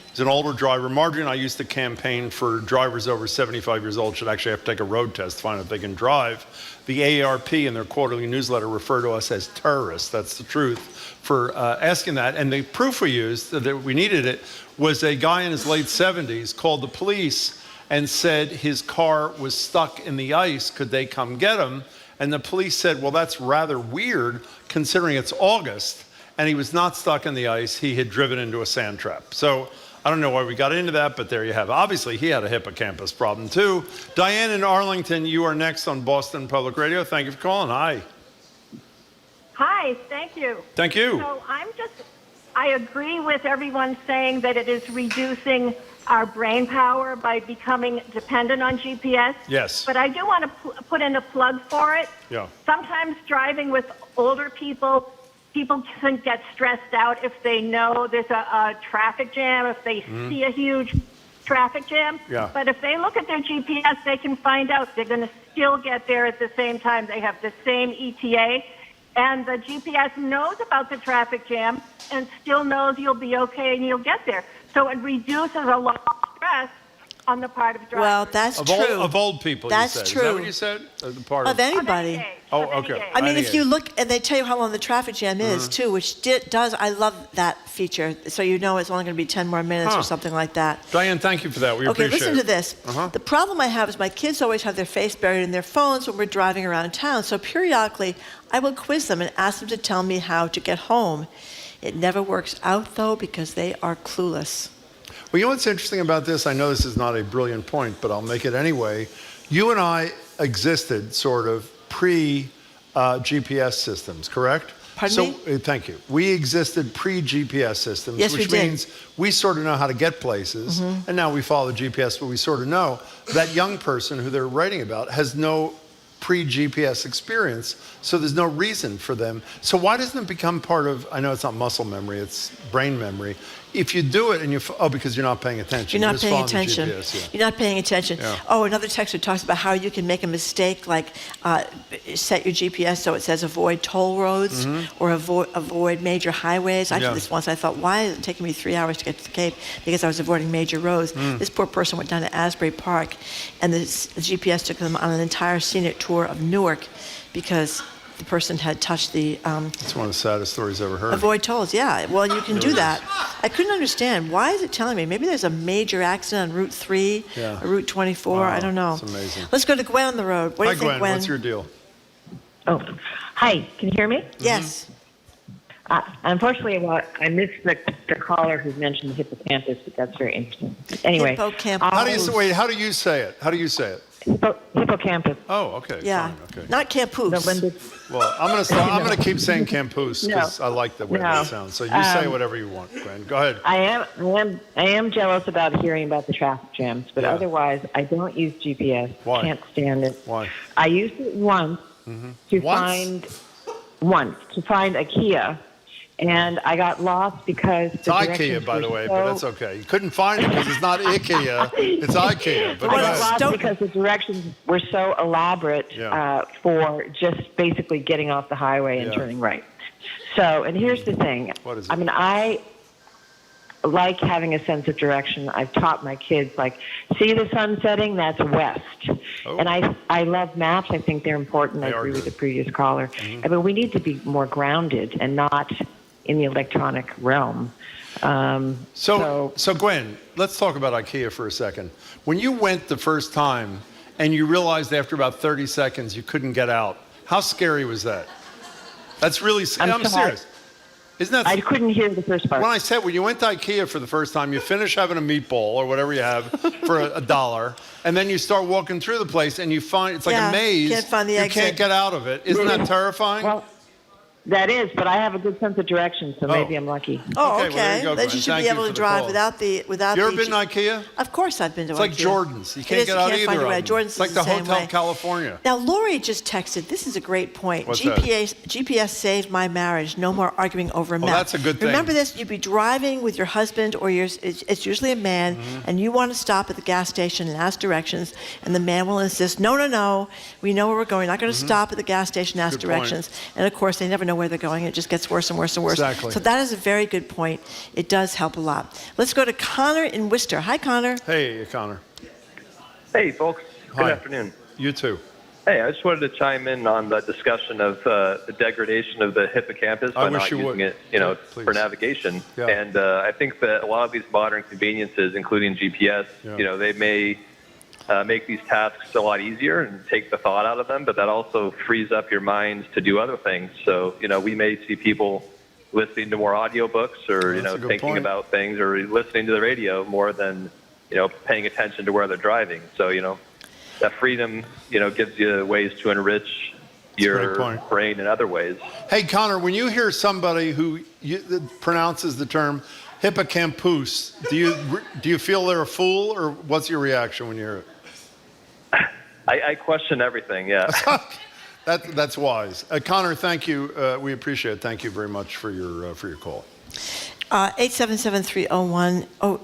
He's an older driver. Marjorie and I used to campaign for drivers over 75 years old should actually have to take a road test to find out if they can drive. The AARP in their quarterly newsletter refer to us as terrorists. That's the truth for asking that. And the proof we used, that we needed it, was a guy in his late 70s called the police and said his car was stuck in the ice. Could they come get him? And the police said, well, that's rather weird considering it's August and he was not stuck in the ice. He had driven into a sand trap. So I don't know why we got into that, but there you have it. Obviously, he had a hippocampus problem too. Diane in Arlington, you are next on Boston Public Radio. Thank you for calling. Hi. Hi, thank you. Thank you. So I agree with everyone saying that it is reducing our brain power by becoming dependent on GPS. Yes. But I do want to put in a plug for it. Yeah. Sometimes driving with older people can get stressed out if they know there's a traffic jam, if they see a huge traffic jam. Yeah. But if they look at their GPS, they can find out they're going to still get there at the same time. They have the same ETA. And the GPS knows about the traffic jam and still knows you'll be okay and you'll get there. So it reduces a lot of stress on the part of drivers. Well, that's true. Of old people, That's you said. true. Is that what you said? The part Of anybody. Oh, okay. I mean, if you look, and they tell you how long the traffic jam is, too, which does, I love that feature. So you know it's only going to be 10 more minutes or something like that. Diane, thank you for that. We appreciate it. Okay, listen to this. The problem I have is my kids always have their face buried in their phones when we're driving around town. So periodically, I will quiz them and ask them to tell me how to get home. It never works out, though, because they are clueless. Well, you know what's interesting about this? I know this is not a brilliant point, but I'll make it anyway. You and I existed sort of pre-GPS systems, correct? Pardon me? Thank you. We existed pre-GPS systems, Yes, we which did. means we sort of know how to get places, and now we follow the GPS, but we sort of know. That young person who they're writing about has no pre-GPS experience, so there's no reason for them. So why doesn't it become part of, I know it's not muscle memory, it's brain memory. If you do it and because you're not paying attention. You're not just paying following the attention. GPS, yeah. You're not paying attention. Yeah. Oh, another texter talks about how you can make a mistake, like set your GPS so it says avoid toll roads or avoid major highways. I did this once. I thought, why is it taking me 3 hours to get to the Cape? Because I was avoiding major roads. This poor person went down to Asbury Park, and the GPS took them on an entire scenic tour of Newark because the person had touched the It's one of the saddest stories I've ever heard. avoid tolls. Yeah, well, you can do that. I couldn't understand. Why is it telling me? Maybe there's a major accident on Route 3 or Route 24. Wow, I don't know. it's amazing. Let's go to Gwen on the road. What do you think, Gwen? Gwen? What's your deal? Oh, hi. Can you hear me? Yes. Unfortunately, I missed the caller who mentioned the hippocampus, but that's very interesting. Anyway. Hippocampus. How do you say it? How do you say it? Hippocampus. Oh, okay. Yeah. Fine, okay. Not campus. Well, I'm gonna keep saying campus because I like the way that sounds. So you say whatever you want, Gwen. Go ahead. I am jealous about hearing about the traffic jams, but otherwise, I don't use GPS. Why? Can't stand it. Why? I used it once to find IKEA, and I got lost because It's IKEA, by the way, but that's okay. You couldn't find it because it's not IKEA. It's IKEA. But I got lost because the directions were so elaborate for just basically getting off the highway and turning right. So, and here's the thing. What is it? I mean, I like having a sense of direction. I've taught my kids, like, see the sun setting? That's west. Oh. And I love maps. I think they're important. I agree with the previous caller. I mean, we need to be more grounded and not in the electronic realm. So Gwen, let's talk about IKEA for a second. When you went the first time and you realized after about 30 seconds you couldn't get out, how scary was that? That's really, I'm serious. Isn't that? I couldn't hear the first part. When I said, when you went to IKEA for the first time, you finish having a meatball or whatever you have for $1, and then you start walking through the place and you find, it's like a maze. Can't find the exit. You can't get out of it. Isn't that terrifying? Well, that is, but I have a good sense of direction, so maybe I'm lucky. Oh, Okay, well, there you go, Then Gwen. you should Thank be you able for to the drive call. without the You ever been to IKEA? Of course I've been to It's like IKEA. Jordan's. You It can't is, get out you either find your of way. them. Jordan's It's like is the same Hotel way. California. Now, Lori just texted. This is a great point. What's that? GPS saved my marriage. No more arguing over a map. Well, that's a good thing. Remember this? You'd be driving with your husband, or it's usually a man, and you want to stop at the gas station and ask directions, and the man will insist, no, we know where we're going. Not going to stop at the gas station and ask Good point. directions. And of course, they never know where they're going. It just gets worse and worse and worse. Exactly. So that is a very good point. It does help a lot. Let's go to Connor in Worcester. Hi, Connor. Hey, Connor. Hey, folks. Good Hi. afternoon. You too. Hey, I just wanted to chime in on the discussion of the degradation of the hippocampus by not using it, for navigation. Yeah. And I think that a lot of these modern conveniences, including GPS, they may make these tasks a lot easier and take the thought out of them, but that also frees up your mind to do other things. So, we may see people listening to more audiobooks or, thinking point. about things or listening to the radio more than, paying attention to where they're driving. So, that freedom, gives you ways to enrich your brain in other ways. Hey, Connor, when you hear somebody who pronounces the term hippocampus, do you feel they're a fool, or what's your reaction when you hear it? I question everything, yeah. That's wise. Connor, thank you. We appreciate it. Thank you very much for your call. 877-301. Oh,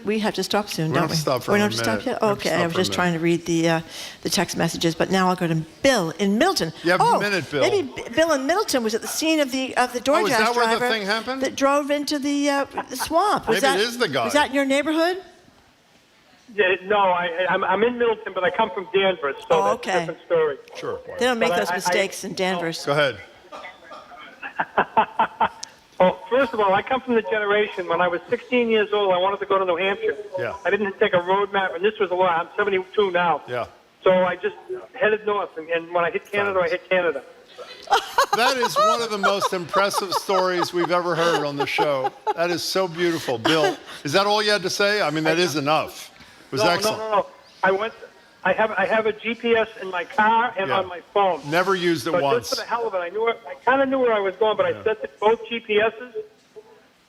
we have to stop soon, don't we? Stop for we a don't have to stop minute. yet? We have to Okay, stop I was for a just trying to read the text messages, but now I'll go to Bill in Middleton. You have a minute, Bill. Maybe Bill in Middleton was at the scene of the DoorDash is that where the driver thing happened? that drove into the swamp. Maybe it is the guy. Was that in your neighborhood? Yeah, no, I'm in Middleton, but I come from Danvers, so that's a different story. Sure. They don't make But those mistakes in Danvers. Go ahead. Well, first of all, I come from the generation when I was 16 years old, I wanted to go to New Hampshire. Yeah. I didn't take a road map, and this was a lot. I'm 72 now. Yeah. So I just headed north, and when I hit Canada, I hit Canada. That is one of the most impressive stories we've ever heard on the show. That is so beautiful. Bill, is that all you had to say? I mean, that is enough. It was excellent. No. I have a GPS in my car and on my phone. Never used it but once. Just for the hell of it, I kind of knew where I was going, but I set both GPSs.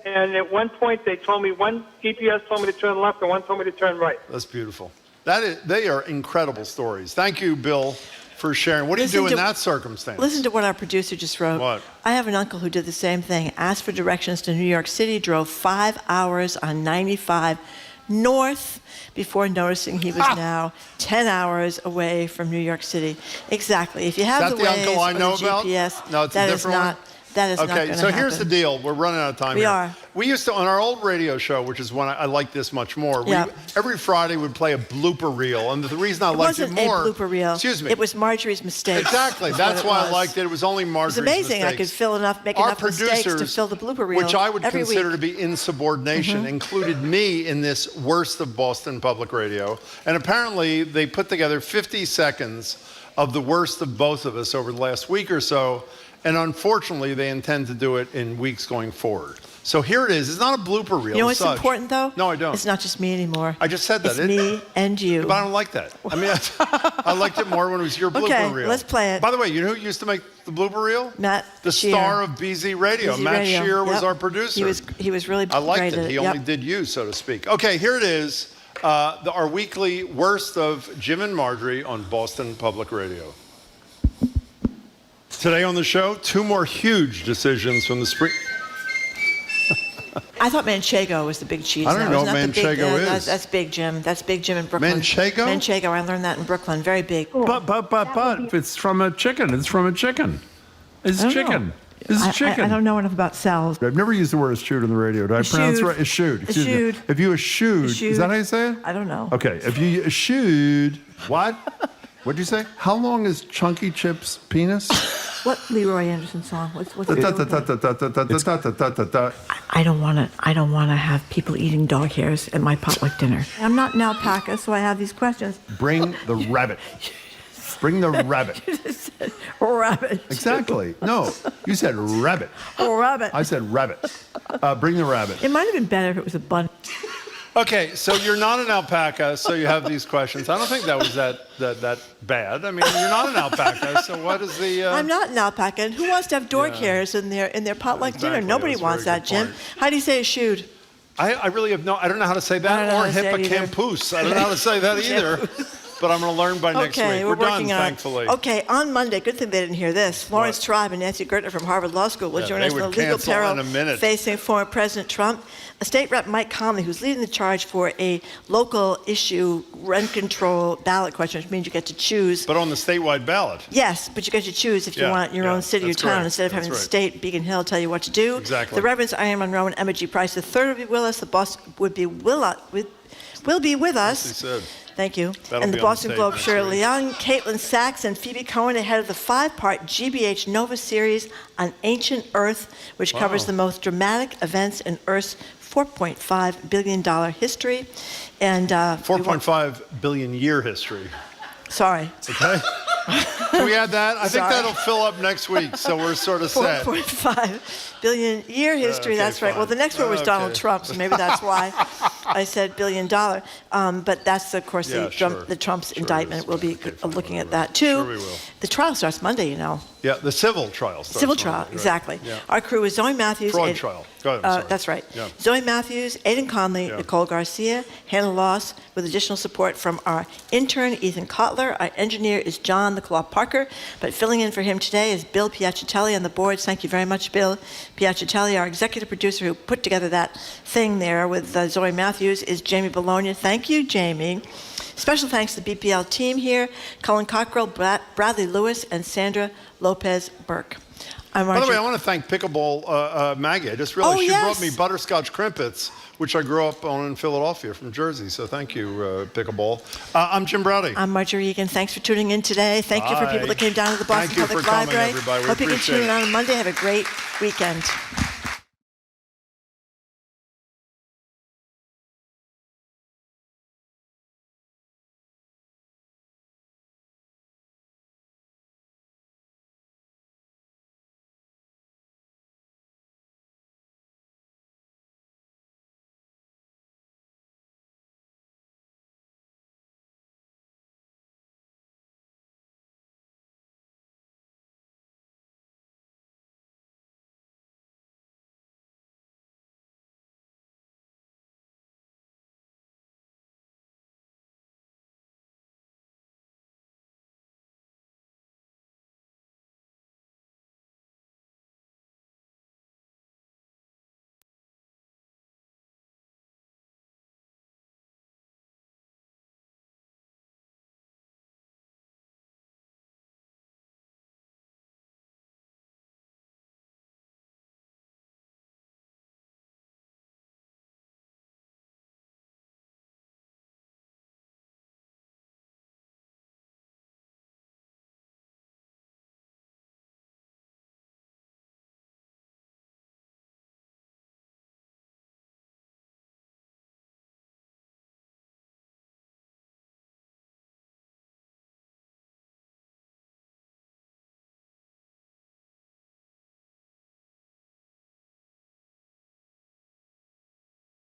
And at one point, they told me one GPS told me to turn left, and one told me to turn right. That's beautiful. They are incredible stories. Thank you, Bill, for sharing. What do you do in that circumstance? Listen to what our producer just wrote. What? I have an uncle who did the same thing. Asked for directions to New York City, drove 5 hours on 95 north before noticing he was now 10 hours away from New York City. Exactly. If you have Is that the uncle I know or the about? GPS, No, it's a that is different not. one? That is not going Okay, to so happen. here's the deal. We're running out of time We here. are. We used to, on our old radio show, which is one I like this much more, Yeah. every Friday we'd play a blooper reel. And the reason I It liked it wasn't more... a blooper reel. Excuse me. It was Marjorie's mistakes. Exactly. That's what why it I liked it. It was only Marjorie's It was amazing. mistakes. I could make Our enough mistakes to producers, fill the blooper reel which I would every consider week. to be insubordination, included me in this worst of Boston public radio. And apparently they put together 50 seconds of the worst of both of us over the last week or so. And unfortunately, they intend to do it in weeks going forward. So here it is. It's not a blooper reel. You know as what's such. important, though? No, I don't. It's not just me anymore. I just said that. It's me and you. But I don't like that. I mean, I liked it more when it was your blooper Okay, reel. let's play it. By the way, you know who used to make the blooper reel? Matt The Shear. star of BZ Radio. BZ Matt Radio. Shear was Yep. our producer. He was really I liked great it. at He only did you, so to speak. Okay, here it is. Our weekly worst of Jim and Marjorie on Boston Public Radio. Today on the show, 2 more huge decisions from the spring. I thought Manchego was the big cheese. I don't now. know Isn't what that the big, Manchego is. That's Big Jim. That's Big Jim in Brooklyn. Manchego? Manchego. I learned that in Brooklyn. Very big. But it's from a chicken. It's from a chicken. It's I don't chicken. know. This is chicken. I don't know enough about cells. I've never used the word eschewed on the radio. Did I pronounce it right? Eschewed. Excuse me. Eschewed. If you eschewed, is that how you say it? I don't know. Okay. If you eschewed, what? What'd you say? How long is Chunky Chip's penis? What Leroy Anderson song? What's Da, it da, do? da, da, da, da, da, da, da, da, da. I don't want to have people eating dog hairs at my potluck dinner. I'm not an alpaca, so I have these questions. Bring the rabbit. Bring the rabbit. You just said rabbit. Exactly. No, you said rabbit. Oh, rabbit. I said rabbit. Bring the rabbit. It might have been better if it was a bun. Okay, so you're not an alpaca, so you have these questions. I don't think that was that bad. I mean, you're not an alpaca, so what is the... I'm not an alpaca, and who wants to have dog hairs in their potluck dinner? Nobody That's a wants very that, good Jim. point. How do you say eschewed? I really have I don't know how to say I don't that, know or how to say it either. hippocampus. I don't know how to say that either. But I'm going to learn by next week. Okay, We're done, working on thankfully. it. Okay, on Monday, good thing they didn't hear this. Lawrence Tribe and Nancy Gertner from Harvard Law School will Yeah, join they us in would the legal cancel peril in a minute. facing former President Trump. State Rep Mike Conley, who's leading the charge for a local issue rent control ballot question, which means you get to choose. But on the statewide ballot. Yes, but you get to choose if you Yeah, want your yeah, own city or that's town right, instead of having that's the state, Beacon Hill, tell you what to do. Exactly. The Reverends Ian Monroe and Emma G. Price III will be with us. The boss will be with us. He said. Thank you. That'll And the be on Boston tape Globe, next Shirley week. Young, Caitlin Sachs, and Phoebe Cohen ahead of the 5-part GBH Nova series on ancient Earth, which covers the most dramatic events in Earth's $4.5 billion history. And 4.5 billion year history. Sorry. Okay? Can we add that? I think Sorry. that'll fill up next week, so we're sort of set. 4.5 billion year history, Okay, that's right. fine. Well, the next one was Donald Okay. Trump, so maybe that's why I said $1 billion. But that's, of course, Yeah, sure. the Trump's indictment. We'll be looking at that, too. Sure we will. The trial starts Monday, you know. Yeah, the civil trial starts Civil Monday, trial, right. exactly. Yeah. Our crew is Zoe Matthews. Fraud trial. Go ahead, I'm sorry. That's right. Yeah. Zoe Matthews, Aidan Conley, Nicole Garcia, Hannah Loss, with additional support from our intern, Ethan Kotler. Our engineer is John the Claw Parker, but filling in for him today is Bill Piacitelli on the boards. Thank you very much, Bill Piacitelli. Our executive producer who put together that thing there with Zoe Matthews is Jamie Bologna. Thank you, Jamie. Special thanks to the BPL team here, Colin Cockrell, Bradley Lewis, and Sandra Lopez Burke. By the way, I want to thank Pickleball Maggie. I just realized she brought me butterscotch crimpets, which I grew up on in Philadelphia from Jersey. So thank you, Pickleball. I'm Jim Browdy. I'm Marjorie Egan. Thanks for tuning in today. Thank you for people that came down to the Boston Thank you Public for coming, Library. everybody. We Hope you can appreciate tune in it. on Monday. Have a great weekend.